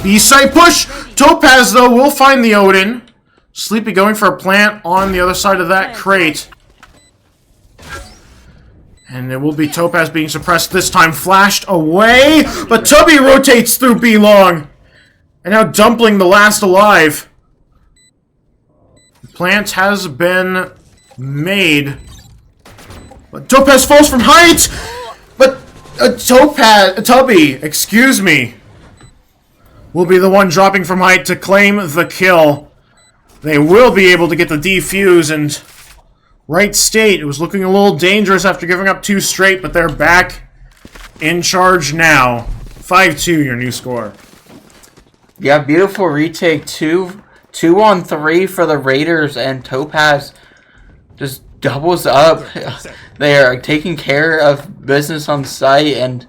B-side push! Topaz, though, will find the Odin. Sleepy going for a plant on the other side of that crate. And it will be Topaz being suppressed this time. Flashed away, but Tubby rotates through B-long. And now Dumpling, the last alive. The plant has been made. But Topaz falls from height! But Tubby, excuse me, will be the one dropping from height to claim the kill. They will be able to get the defuse, and Wright State was looking a little dangerous after giving up 2 straight, but they're back in charge now. 5-2, your new score. Yeah, beautiful retake. 2-on-3 for the Raiders, and Topaz just doubles up. They are taking care of business on site and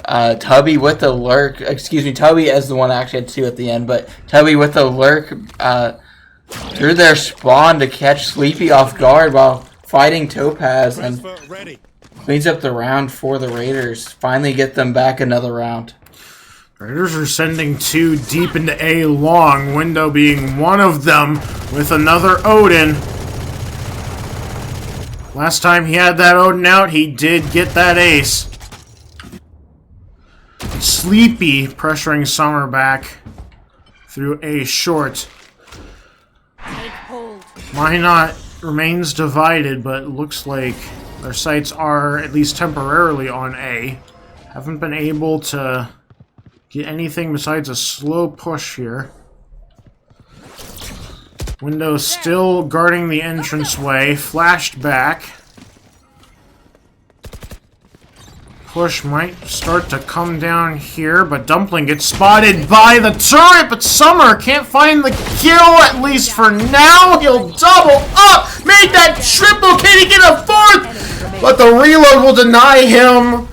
Tubby with the lurk. Excuse me, Tubby as the one that actually had 2 at the end, but Tubby with the lurk through their spawn to catch Sleepy off guard while fighting Topaz, and cleans up the round for the Raiders. Finally get them back another round. Raiders are sending 2 deep into A long, Window being one of them with another Odin. Last time he had that Odin out, he did get that ace. Sleepy pressuring Summer back through A short. Take hold. Minot remains divided, but it looks like their sights are at least temporarily on A. Haven't been able to get anything besides a slow push here. Window still guarding the entranceway. Flashed back. Push might start to come down here, but Dumpling gets spotted by the turret, but Summer can't find the kill, at least for now. He'll double up, made that triple, can he get a 4th? But the reload will deny him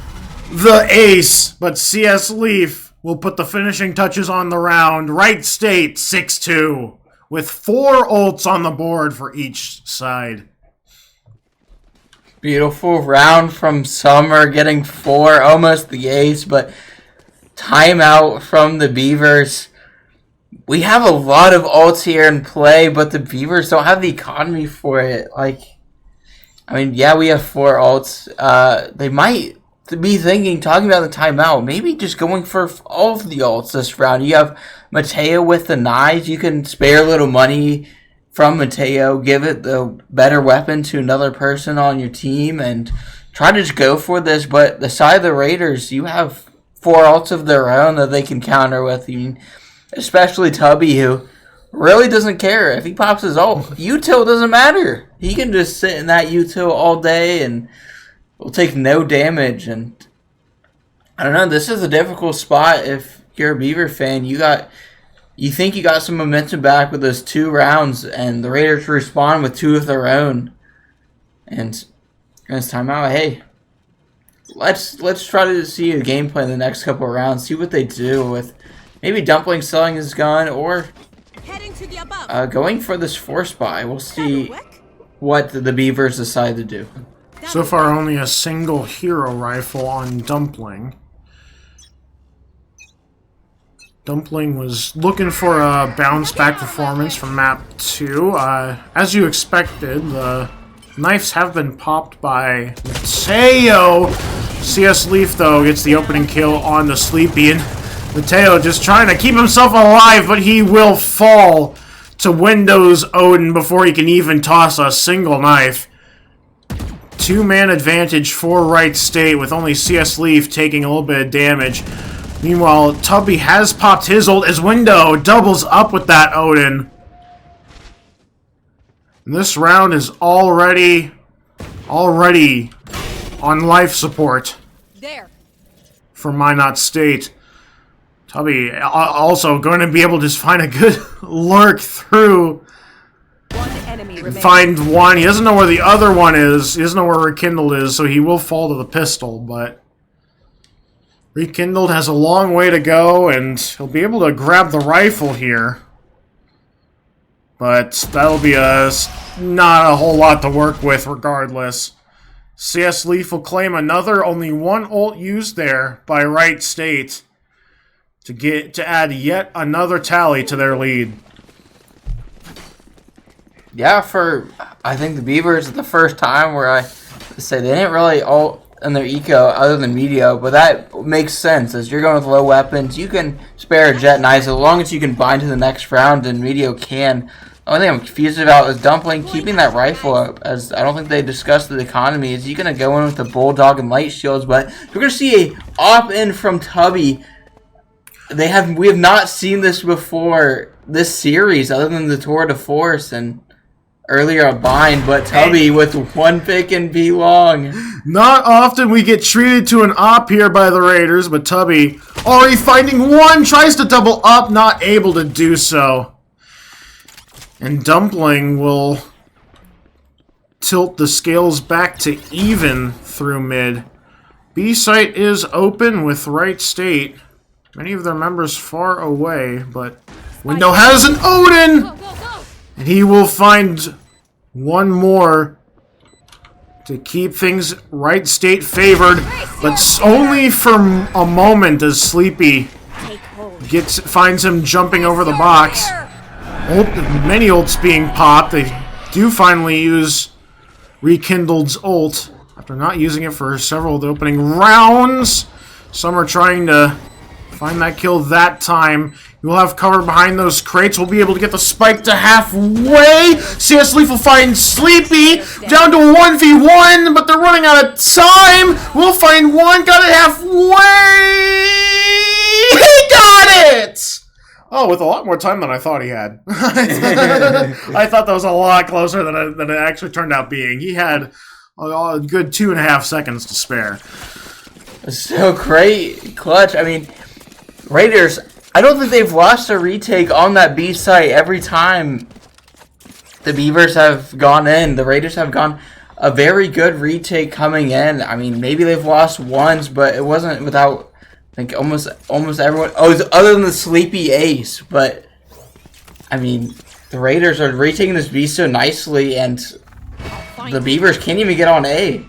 the ace, but CS Leaf will put the finishing touches on the round. Wright State 6-2, with 4 ults on the board for each side. Beautiful round from Summer, getting 4, almost the ace, but timeout from the Beavers. We have a lot of ults here in play, but the Beavers don't have the economy for it. Yeah, we have 4 ults. They might be talking about the timeout, maybe just going for all of the ults this round. You have Mateo with the knives. You can spare a little money from Mateo, give it the better weapon to another person on your team, and try to just go for this. But the side of the Raiders, you have 4 ults of their own that they can counter with. Especially Tubby, who really doesn't care. If he pops his ult, util doesn't matter. He can just sit in that util all day and will take no damage. And I don't know, this is a difficult spot if you're a Beaver fan. You think you got some momentum back with those 2 rounds, and the Raiders respond with 2 of their own. And this timeout, hey, let's try to see a gameplay in the next couple of rounds. See what they do with maybe Dumpling selling his gun or going for this force buy. We'll see what the Beavers decide to do. So far, only a single hero rifle on Dumpling. Dumpling was looking for a bounce-back performance from map 2. As you expected, the knives have been popped by Mateo. CS Leaf, though, gets the opening kill on the Sleepy, and Mateo just trying to keep himself alive, but he will fall to Windows Odin before he can even toss a single knife. 2-man advantage for Wright State, with only CS Leaf taking a little bit of damage. Meanwhile, Tubby has popped his ult as Window doubles up with that Odin. And this round is already on life support for Minot State. Tubby also going to be able to just find a good lurk through. Find one. He doesn't know where the other one is. He doesn't know where Rekindled is, so he will fall to the pistol, but Rekindled has a long way to go, and he'll be able to grab the rifle here. But that'll be not a whole lot to work with regardless. CS Leaf will claim another, only 1 ult used there by Wright State to add yet another tally to their lead. Yeah, I think the Beavers, the first time where I say they didn't really ult in their eco other than Meteor, but that makes sense. As you're going with low weapons, you can spare a jet knife as long as you can bind to the next round, and Meteor can. The only thing I'm confused about is Dumpling keeping that rifle up, as I don't think they discussed the economy. Is he going to go in with the Bulldog and light shields? But we're going to see a op-in from Tubby. We have not seen this before this series, other than the Tour de Force and earlier a bind, but Tubby with 1 pick and B long. Not often we get treated to an op here by the Raiders, but Tubby already finding 1, tries to double up, not able to do so. And Dumpling will tilt the scales back to even through mid. B site is open with Wright State. Many of their members far away, but Window has an Odin! Go, go, go! And he will find one more to keep things Wright State favored, but only for a moment as Sleepy Take hold. finds him jumping over the box. Many ults being popped. They do finally use Rekindled's ult after not using it for several of the opening rounds. Some are trying to find that kill that time. You will have cover behind those crates. We'll be able to get the spike to halfway. CS Leaf will find Sleepy down to 1v1, but they're running out of time. We'll find one. Got it halfway. He got it! Oh, with a lot more time than I thought he had. I thought that was a lot closer than it actually turned out being. He had a good 2.5 seconds to spare. So great clutch. I mean, Raiders, I don't think they've lost a retake on that B site every time the Beavers have gone in. The Raiders have gone a very good retake coming in. I mean, maybe they've lost once, but it wasn't without, I think, almost everyone. Oh, other than the Sleepy Ace. But, I mean, the Raiders are retaking this B so nicely, and the Beavers can't even get on A.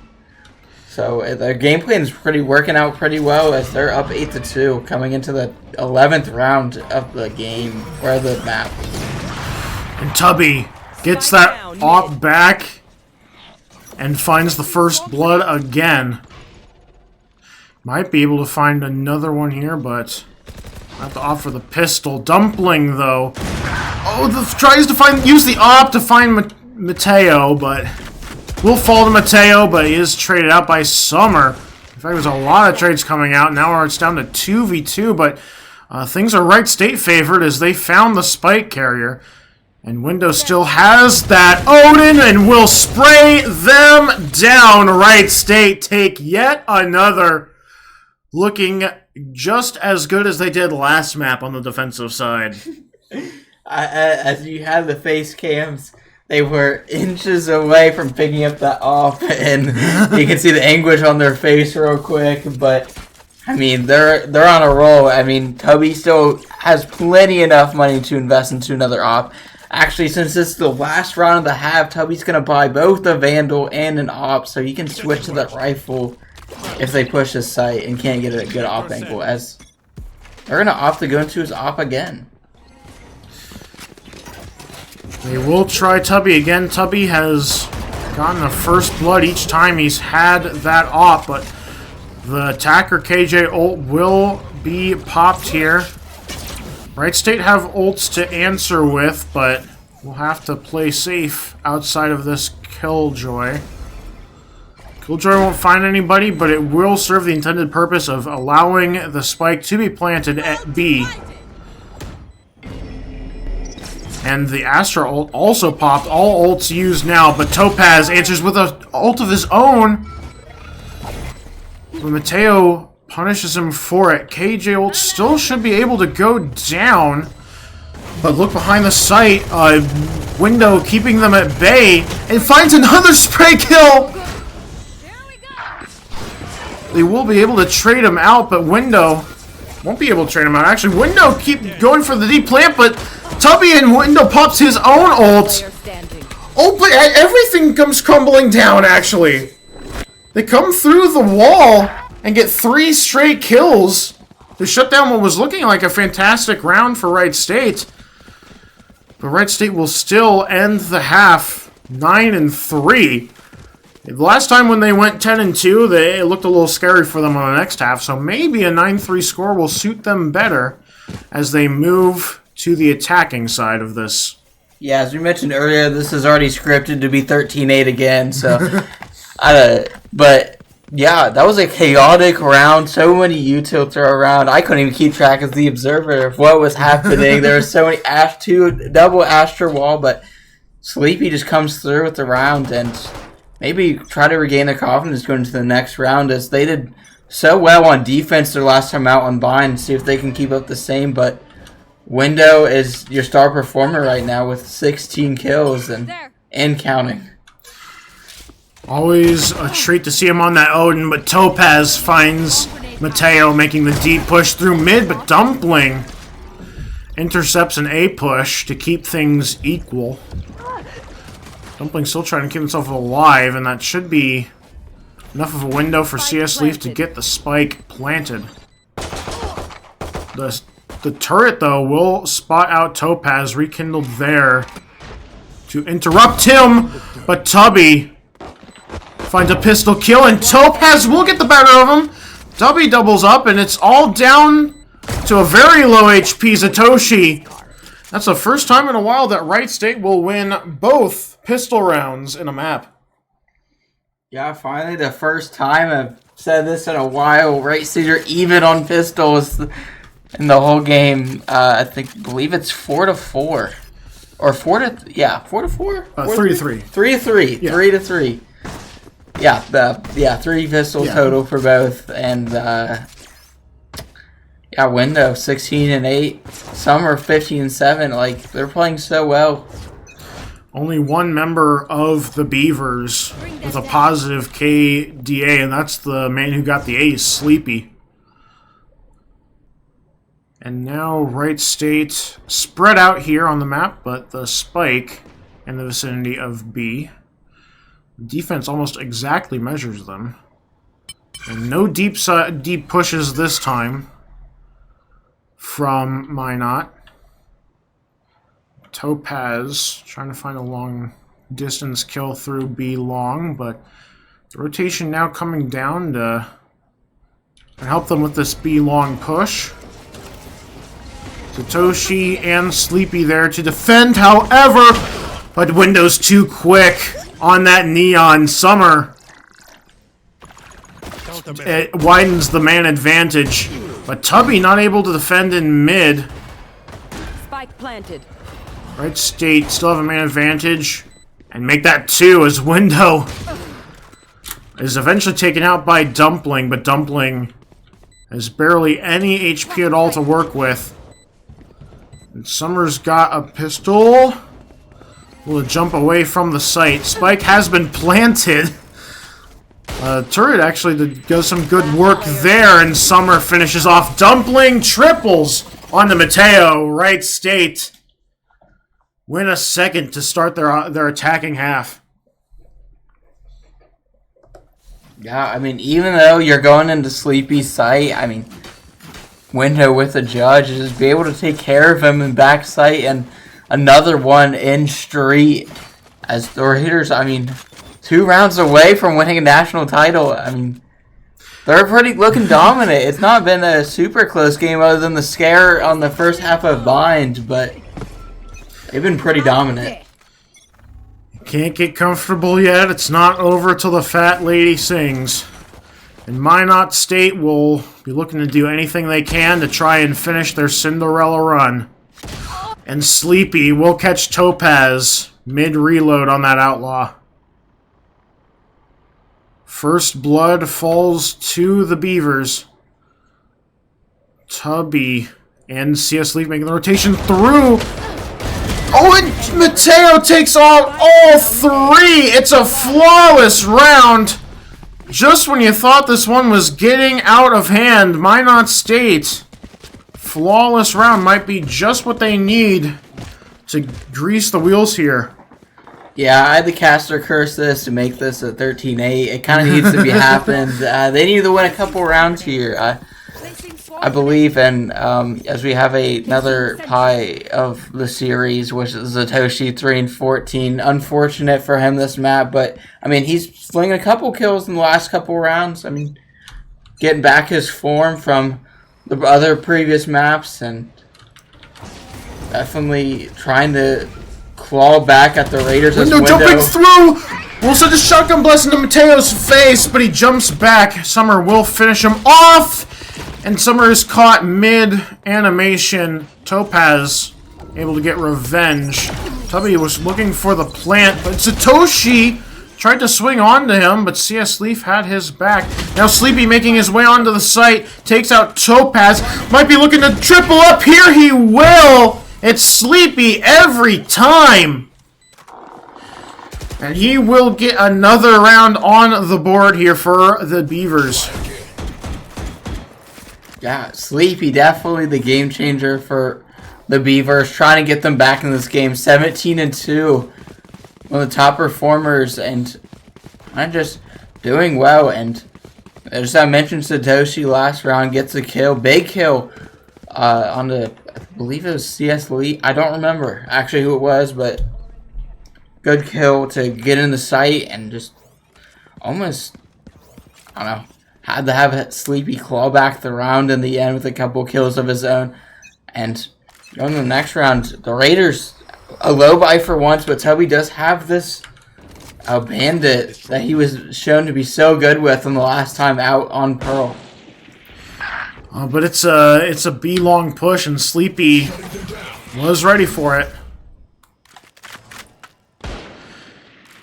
So their game plan is working out pretty well as they're up 8-2 coming into the 11th round of the game or the map. And Tubby gets that op back and finds the first blood again. Might be able to find another one here, but I have to opt for the pistol. Dumpling though. Oh, tries to use the op to find Mateo, but will fall to Mateo, but he is traded out by Summer. In fact, there's a lot of trades coming out. Now it's down to 2v2, but things are Wright State favored as they found the spike carrier. And Windows still has that Odin and will spray them down. Wright State take yet another, looking just as good as they did last map on the defensive side. As you had the face cams, they were inches away from picking up that off, and you can see the anguish on their face real quick. But I mean, they're on a roll. I mean, Tubby still has plenty enough money to invest into another op. Actually, since this is the last round of the half, Tubby's gonna buy both a Vandal and an op, so he can switch to the rifle if they push his site and can't get a good op angle. As they're gonna opt to go into his op again. They will try Tubby again. Tubby has gotten the first blood each time he's had that op, but the attacker KJ ult will be popped here. Wright State have ults to answer with, but we'll have to play safe outside of this Killjoy. Killjoy won't find anybody, but it will serve the intended purpose of allowing the spike to be planted at B. And the Astra ult also popped. All ults used now, but Topaz answers with an ult of his own. But Mateo punishes him for it. KJ ult still should be able to go down. But look behind the site. Window keeping them at bay. And finds another spray kill. They will be able to trade him out, but Window won't be able to trade him out. Actually, Window keep going for the deep plant, but Tubby and Window pops his own ult. Oh, but everything comes crumbling down, actually. They come through the wall and get 3 straight kills to shut down what was looking like a fantastic round for Wright State. But Wright State will still end the half 9-3. The last time when they went 10-2, it looked a little scary for them on the next half, so maybe a 9-3 score will suit them better as they move to the attacking side of this. Yeah, as we mentioned earlier, this is already scripted to be 13-8 again, so but yeah, that was a chaotic round. So many utilts are around. I couldn't even keep track as the observer of what was happening. There were so many double Astra wall, but Sleepy just comes through with the round and maybe try to regain their confidence going into the next round, as they did so well on defense their last time out on Bind. See if they can keep up the same, but Window is your star performer right now with 16 kills and counting. Always a treat to see him on that Odin, but Topaz finds Mateo making the deep push through mid, but Dumpling intercepts an A push to keep things equal. Dumpling still trying to keep himself alive, and that should be enough of a window for CS Leaf to get the spike planted. The turret, though, will spot out Topaz, rekindled there to interrupt him, but Tubby finds a pistol kill, and Topaz will get the better of him. Tubby doubles up, and it's all down to a very low HP Satoshi. That's the first time in a while that Wright State will win both pistol rounds in a map. Yeah, finally the first time I've said this in a while. Wright State are even on pistols in the whole game. Believe it's 4-4. Or 4-4? 3-3. 3-3. Yeah. 3-3. Yeah, 3 pistols total for both, and window 16-8. Some are 15-7. Like, they're playing so well. Only one member of the Beavers with a positive KDA, and that's the man who got the ace, Sleepy. And now Wright State spread out here on the map, but the spike in the vicinity of B. Defense almost exactly measures them. And no deep pushes this time from Minot. Topaz trying to find a long distance kill through B long, but the rotation now coming down to help them with this B long push. Satoshi and Sleepy there to defend, however, but Window's too quick on that Neon. Summer, it widens the man advantage, but Tubby not able to defend in mid. Spike planted. Wright State still have a man advantage, and make that 2 as Window is eventually taken out by Dumpling, but Dumpling has barely any HP at all to work with. And Summer's got a pistol. Will jump away from the site. Spike has been planted. Turret actually does some good work there, and Summer finishes off. Dumpling triples on the Mateo. Wright State win a second to start their attacking half. Yeah, I mean, even though you're going into Sleepy's sight, I mean, Window with a judge, just be able to take care of him in back sight, and another one in street as the Raiders, I mean, 2 rounds away from winning a national title. I mean, they're pretty looking dominant. It's not been a super close game other than the scare on the first half of Bind, but they've been pretty dominant. Can't get comfortable yet. It's not over till the fat lady sings. And Minot State will be looking to do anything they can to try and finish their Cinderella run. And Sleepy will catch Topaz mid-reload on that Outlaw. First blood falls to the Beavers. Tubby and CS Leaf making the rotation through. Oh, and Mateo takes on all 3. It's a flawless round. Just when you thought this one was getting out of hand, Minot State, flawless round might be just what they need to grease the wheels here. Yeah, I had to caster curse this to make this a 13-8. It kind of needs to be happened. They need to win a couple rounds here, I believe, and as we have another pie of the series, which is Satoshi 3-14. Unfortunate for him this map, but I mean, he's slinging a couple kills in the last couple rounds. I mean, getting back his form from the other previous maps, and definitely trying to claw back at the Raiders. Window jumping through! Wilson just shotgun blast into Mateo's face, but he jumps back. Summer will finish him off! And Summer is caught mid-animation. Topaz able to get revenge. Tubby was looking for the plant, but Satoshi tried to swing onto him, but CS Leaf had his back. Now Sleepy making his way onto the site, takes out Topaz. Might be looking to triple up here. He will! It's Sleepy every time! And he will get another round on the board here for the Beavers. Yeah, Sleepy, definitely the game changer for the Beavers, trying to get them back in this game. 17-2, one of the top performers, and I'm just doing well. And as I mentioned, Satoshi last round gets a kill, big kill on the, I believe it was CS Lee. I don't remember actually who it was, but good kill to get in the sight and just almost, I don't know, had to have a Sleepy claw back the round in the end with a couple kills of his own. And going to the next round, the Raiders, a low buy for once, but Toby does have this bandit that he was shown to be so good with in the last time out on Pearl. But it's a B-long push, and Sleepy was ready for it.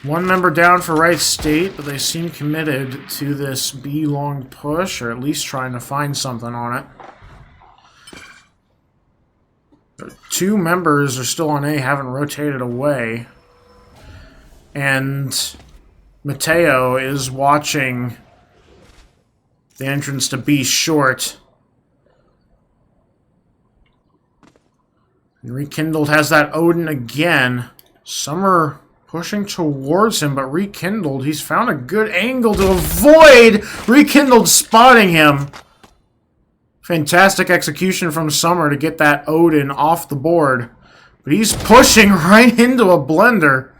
One member down for Wright State, but they seem committed to this B-long push, or at least trying to find something on it. Two members are still on A, haven't rotated away. And Mateo is watching the entrance to B short. And Rekindled has that Odin again. Summer pushing towards him, but Rekindled, he's found a good angle to avoid Rekindled spotting him. Fantastic execution from Summer to get that Odin off the board. But he's pushing right into a blender.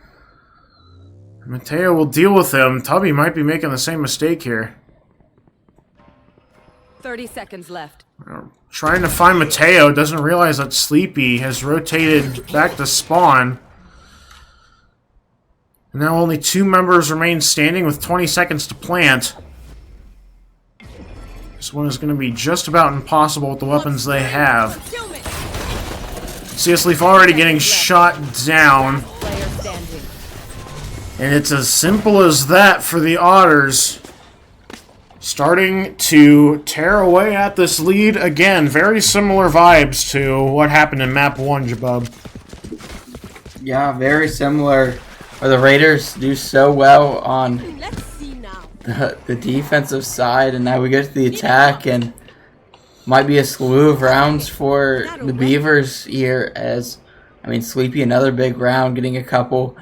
Mateo will deal with him. Tubby might be making the same mistake here. 30 seconds left. Trying to find Mateo, doesn't realize that Sleepy has rotated back to spawn. Now only two members remain standing with 20 seconds to plant. This one is going to be just about impossible with the weapons they have. CS Leaf already getting shot down. And it's as simple as that for the Otters. Starting to tear away at this lead again. Very similar vibes to what happened in map 1, Jabub. Yeah, very similar. Where the Raiders do so well on the defensive side, and now we get to the attack, and might be a slew of rounds for the Beavers here. As I mean, Sleepy another big round, getting a couple,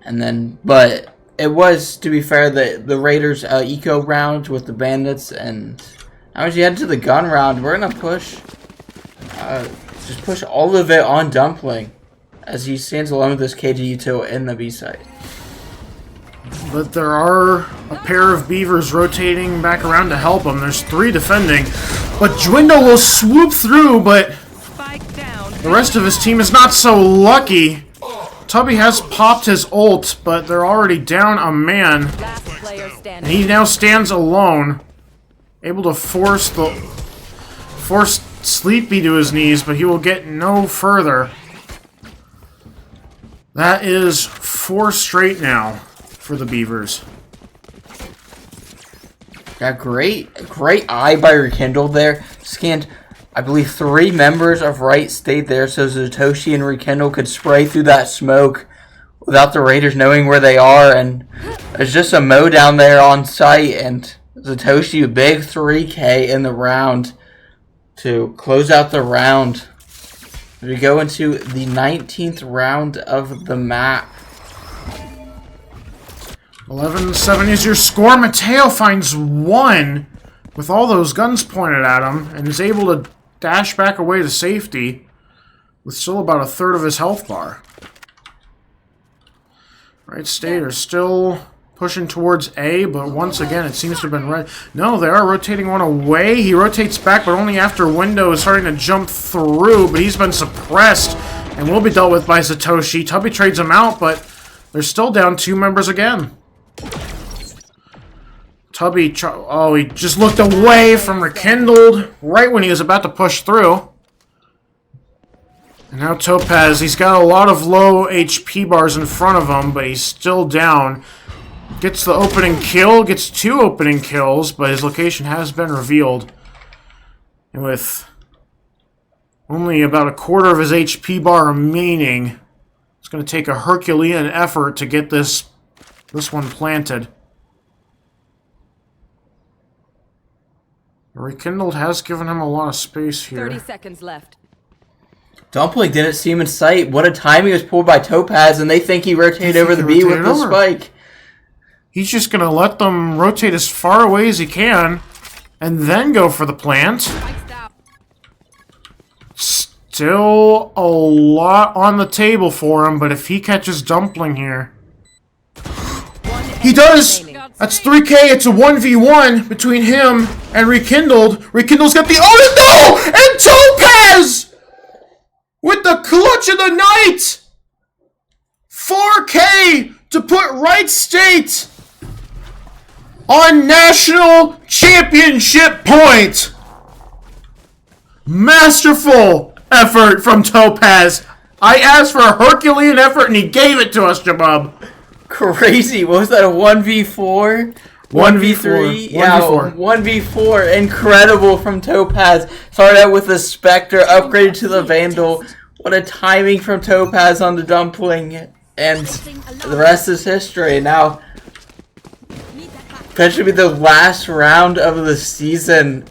and then but it was, to be fair, the Raiders eco round with the bandits, and now as you head to the gun round, we're gonna push, just push all of it on Dumpling, as he stands alone with this KG-2 in the B site. But there are a pair of Beavers rotating back around to help him. There's three defending. But Dwindle will swoop through, but the rest of his team is not so lucky. Tubby has popped his ult, but they're already down a man. And he now stands alone, able to force Sleepy to his knees, but he will get no further. That is 4 straight now for the Beavers. Yeah, great eye by Rekindled there. Scanned, I believe, 3 members of Wright State there, so Satoshi and Rekindle could spray through that smoke without the Raiders knowing where they are. And there's just a Mo down there on site, and Satoshi, big 3K in the round to close out the round. We go into the 19th round of the map. 11-7 is your score. Mateo finds 1 with all those guns pointed at him and is able to dash back away to safety with still about a third of his health bar. Wright State are still pushing towards A, but once again it seems to have been red. No, they are rotating one away. He rotates back, but only after Window is starting to jump through, but he's been suppressed and will be dealt with by Satoshi. Tubby trades him out, but they're still down 2 members again. Tubby, he just looked away from Rekindled right when he was about to push through. And now Topaz, he's got a lot of low HP bars in front of him, but he's still down. Gets the opening kill, gets 2 opening kills, but his location has been revealed. And with only about a quarter of his HP bar remaining, it's going to take a Herculean effort to get this This one planted. Rekindled has given him a lot of space here. 30 seconds left. Dumpling didn't see him in sight. What a timing was pulled by Topaz, and they think he rotated over the B with the spike. He's just going to let them rotate as far away as he can, and then go for the plant. Still a lot on the table for him, but if he catches Dumpling here... He does! That's 3K, it's a 1v1 between him and Rekindled. Rekindled's got the... Oh no! And Topaz! With the clutch of the night! 4K to put Wright State on national championship point! Masterful effort from Topaz. I asked for a Herculean effort and he gave it to us, Jabub. Crazy. What was that, a 1v4? 1v3? Yeah, 1v4. Incredible from Topaz. Started out with the Spectre, upgraded to the Vandal. What a timing from Topaz on the Dumpling. And the rest is history. Now, that should be the last round of the season.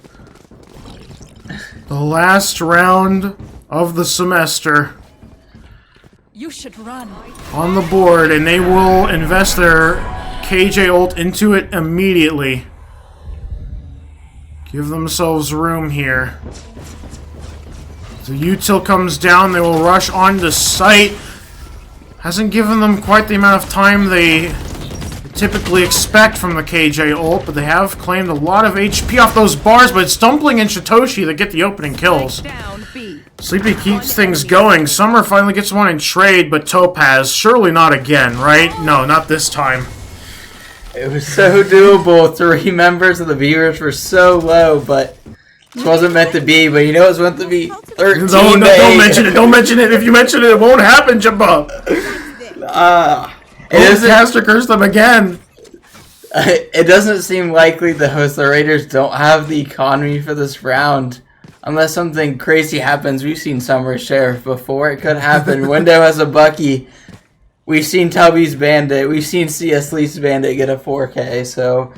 The last round of the semester. You should run. On the board, and they will invest their KJ ult into it immediately. Give themselves room here. The util comes down, they will rush onto site. Hasn't given them quite the amount of time they typically expect from the KJ ult, but they have claimed a lot of HP off those bars, but it's Dumpling and Shitoshi that get the opening kills. Sleepy keeps things going. Summer finally gets one in trade, but Topaz, surely not again, right? No, not this time. It was so doable. 3 members of the Beavers were so low, but this wasn't meant to be. But you know it was meant to be 13 don't mention it. Don't mention it. If you mention it, it won't happen, Jabba. It doesn't cast or curse them again. It doesn't seem likely the Raiders don't have the economy for this round. Unless something crazy happens. We've seen Summer Sheriff before. It could happen. Window has a Bucky. We've seen Tubby's Bandit. We've seen CS Leaf's Bandit get a 4K. So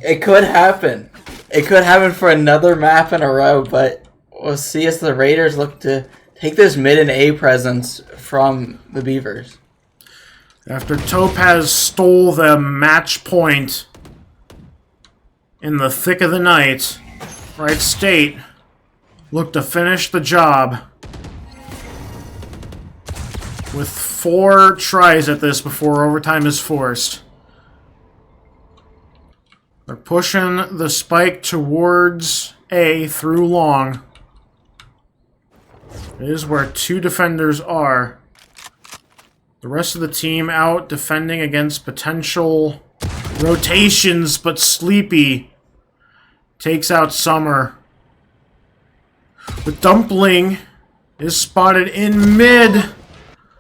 it could happen. It could happen for another map in a row. But we'll see as the Raiders look to take this mid and A presence from the Beavers. After Topaz stole the match point in the thick of the night, Wright State looked to finish the job with 4 tries at this before overtime is forced. They're pushing the spike towards A through long. It is where 2 defenders are. The rest of the team out defending against potential rotations, but Sleepy takes out Summer. But Dumpling is spotted in mid,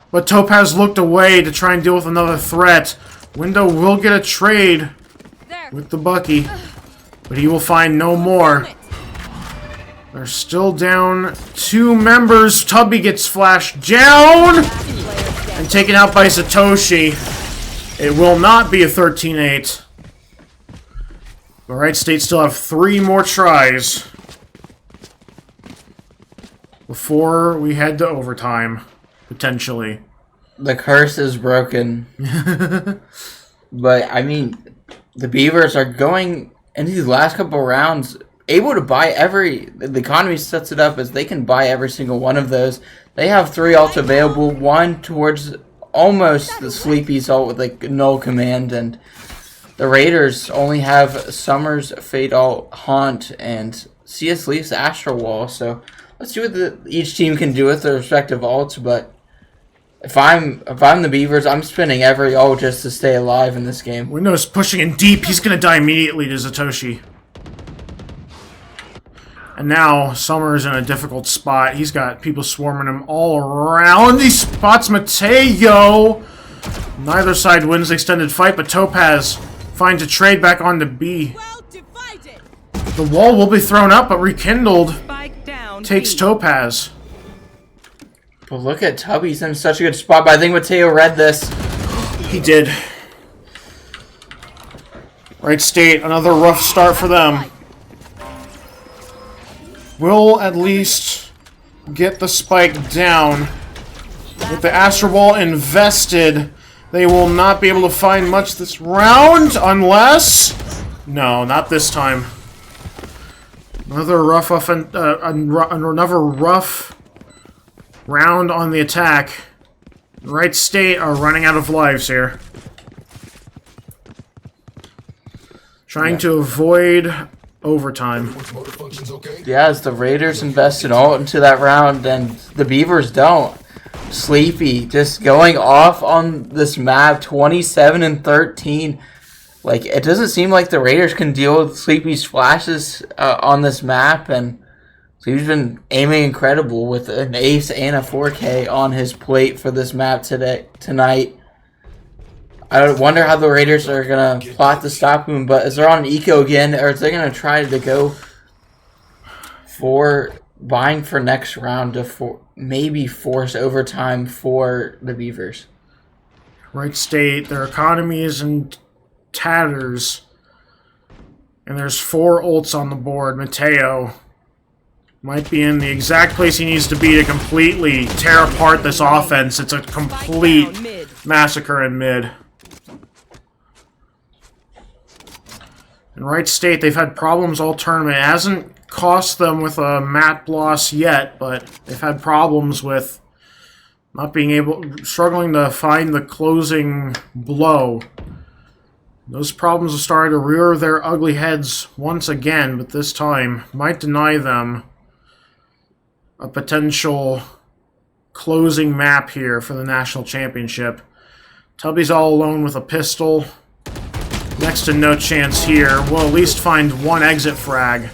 but Topaz looked away to try and deal with another threat. Window will get a trade with the Bucky, but he will find no more. They're still down 2 members. Tubby gets flashed down and taken out by Satoshi. It will not be a 13-8. But Wright State still have 3 more tries before we head to overtime, potentially. The curse is broken. But, I mean, the Beavers are going into these last couple rounds able to buy the economy sets it up as they can buy every single one of those. They have 3 ults available, 1 towards almost the Sleepy's ult with like null command, and the Raiders only have Summer's Fate ult, Haunt, and CS Leaf's Astral Wall. So let's see what each team can do with their respective ults. But if I'm the Beavers, I'm spinning every ult just to stay alive in this game. Window's pushing in deep. He's gonna die immediately to Satoshi. And now Summer's in a difficult spot. He's got people swarming him all around. He spots Mateo. Neither side wins the extended fight, but Topaz finds a trade back onto B. The wall will be thrown up, but Rekindled takes Topaz. But look at Tubby. He's in such a good spot, but I think Mateo read this. He did. Wright State, another rough start for them. Will at least get the spike down. With the Astro Ball invested, they will not be able to find much this round unless... No, not this time. Another rough another rough round on the attack. Wright State are running out of lives here. Trying to avoid overtime. Yeah, as the Raiders invested all into that round, and the Beavers don't. Sleepy just going off on this map, 27 and 13. Like, it doesn't seem like the Raiders can deal with Sleepy's flashes on this map, and so he's been aiming incredible with an ace and a 4K on his plate for this map tonight. I wonder how the Raiders are going to plot to stop him, but is there on eco again, or is they going to try to go for buying for next round to maybe force overtime for the Beavers? Wright State, their economy is in tatters, and there's 4 ults on the board. Mateo might be in the exact place he needs to be to completely tear apart this offense. It's a complete massacre in mid. In Wright State, they've had problems all tournament. It hasn't cost them with a map loss yet, but they've had problems with not being able, struggling to find the closing blow. Those problems are starting to rear their ugly heads once again, but this time might deny them a potential closing map here for the national championship. Tubby's all alone with a pistol. Next to no chance here. We'll at least find one exit frag.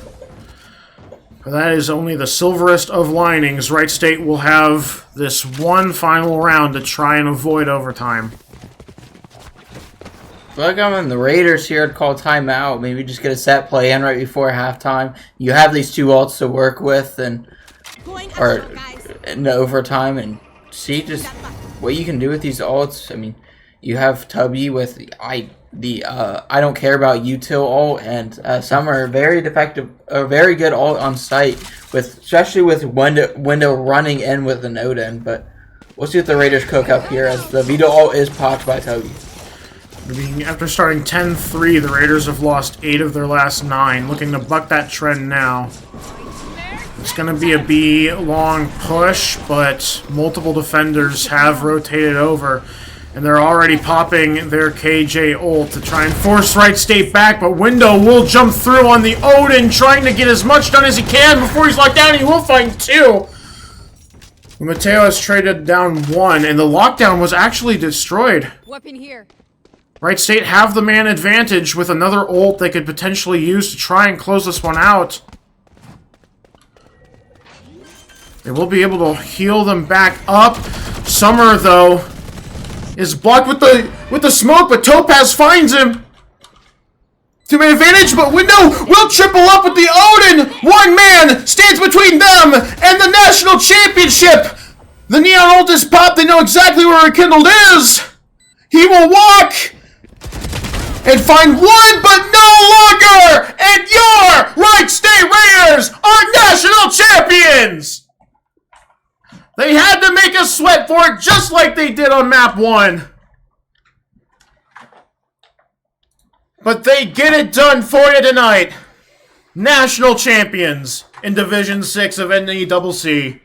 But that is only the silverest of linings. Wright State will have this one final round to try and avoid overtime. Look, I'm in the Raiders here to call timeout. Maybe just get a set play in right before halftime. You have these 2 ults to work with, and or in overtime, and see just what you can do with these ults. I mean, you have Tubby with I don't care about util ult, and some are very defective, or very good ult on site, with especially with window running in with an Odin. But we'll see what the Raiders cook up here, as the Vito ult is popped by Tubby. After starting 10-3, the Raiders have lost 8 of their last 9, looking to buck that trend now. It's going to be a B-long push, but multiple defenders have rotated over, and they're already popping their KJ ult to try and force Wright State back, but Window will jump through on the Odin, trying to get as much done as he can before he's locked down, and he will find 2. Mateo has traded down 1, and the lockdown was actually destroyed. Weapon here. Wright State have the man advantage with another ult they could potentially use to try and close this one out. They will be able to heal them back up. Summer, though, is blocked with the smoke, but Topaz finds him. 2-man advantage, but Window will triple up with the Odin. 1 man stands between them and the national championship. The neon ult is popped. They know exactly where Rekindled is. He will walk and find 1, but no longer. And your Wright State Raiders are national champions. They had to make us sweat for it, just like they did on map 1. But they get it done for you tonight. National champions in Division 6 of NECC.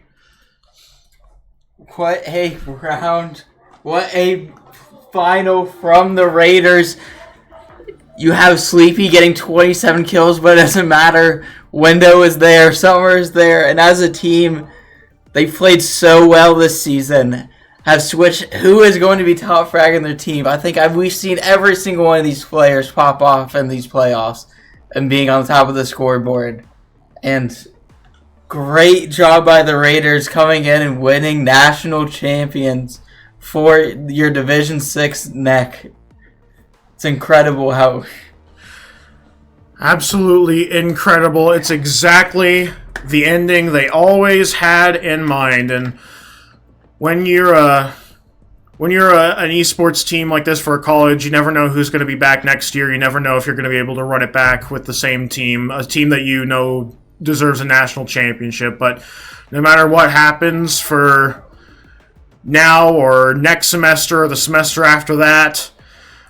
What a round. What a final from the Raiders. You have Sleepy getting 27 kills, but it doesn't matter. Window is there, Summer is there, and as a team, they played so well this season. Have switched who is going to be top frag in their team. I think we've seen every single one of these players pop off in these playoffs and being on top of the scoreboard. And great job by the Raiders coming in and winning national champions for your Division 6 NEC. It's incredible how... Absolutely incredible. It's exactly the ending they always had in mind. And when you're a when you're an esports team like this for a college, you never know who's going to be back next year. You never know if you're going to be able to run it back with the same team, a team that you know deserves a national championship. But no matter what happens for now or next semester or the semester after that,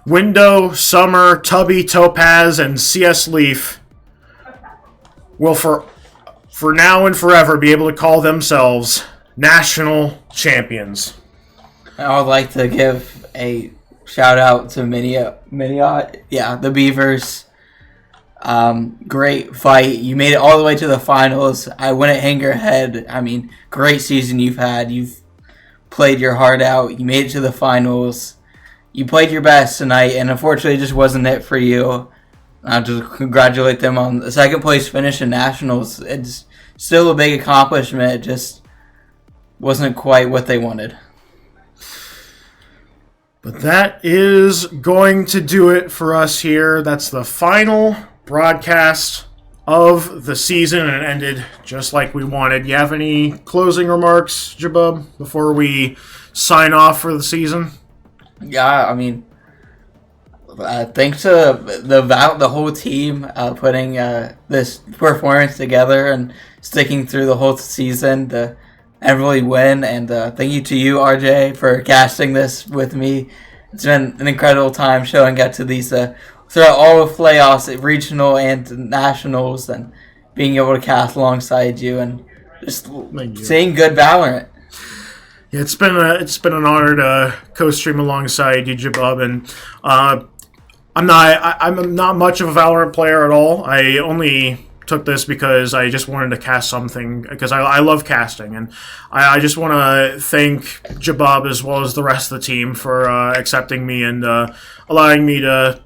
Window, Summer, Tubby, Topaz, and CS Leaf will for now and forever be able to call themselves national champions. I would like to give a shout out to Minot. Yeah, the Beavers. Great fight. You made it all the way to the finals. I wouldn't hang your head. I mean, great season you've had. You've played your heart out. You made it to the finals. You played your best tonight, and unfortunately, it just wasn't it for you. I just congratulate them on the second place finish in nationals. It's still a big accomplishment. It just wasn't quite what they wanted. But that is going to do it for us here. That's the final broadcast of the season, and it ended just like we wanted. You have any closing remarks, Jabub, before we sign off for the season? Yeah, I mean, thanks to the whole team putting this performance together and sticking through the whole season to really win. And thank you to you, RJ, for casting this with me. It's been an incredible time showing up to these throughout all the playoffs, regional and nationals, and being able to cast alongside you and just seeing good Valorant. Yeah, it's been an honor to co-stream alongside you, Jabub, and I'm not much of a Valorant player at all. I only took this because I just wanted to cast something, because I love casting, and I just want to thank Jabub as well as the rest of the team for accepting me and allowing me to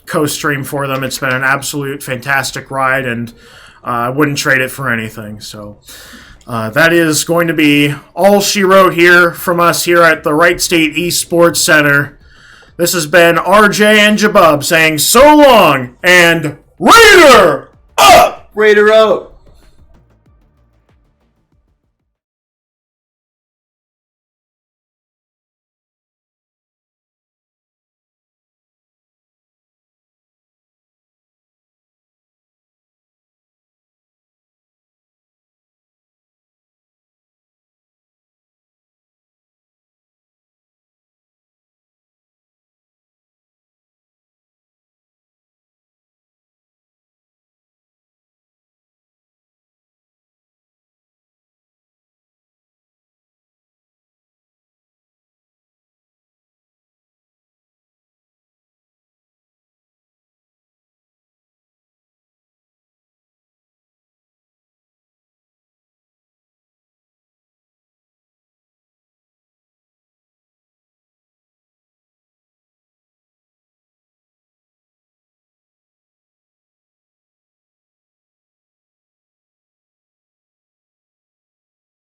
co-stream for them. It's been an absolute fantastic ride, and I wouldn't trade it for anything. So that is going to be all she wrote here from us here at the Wright State eSports Center. This has been RJ and Jabub saying so long and Raider up! Raider out!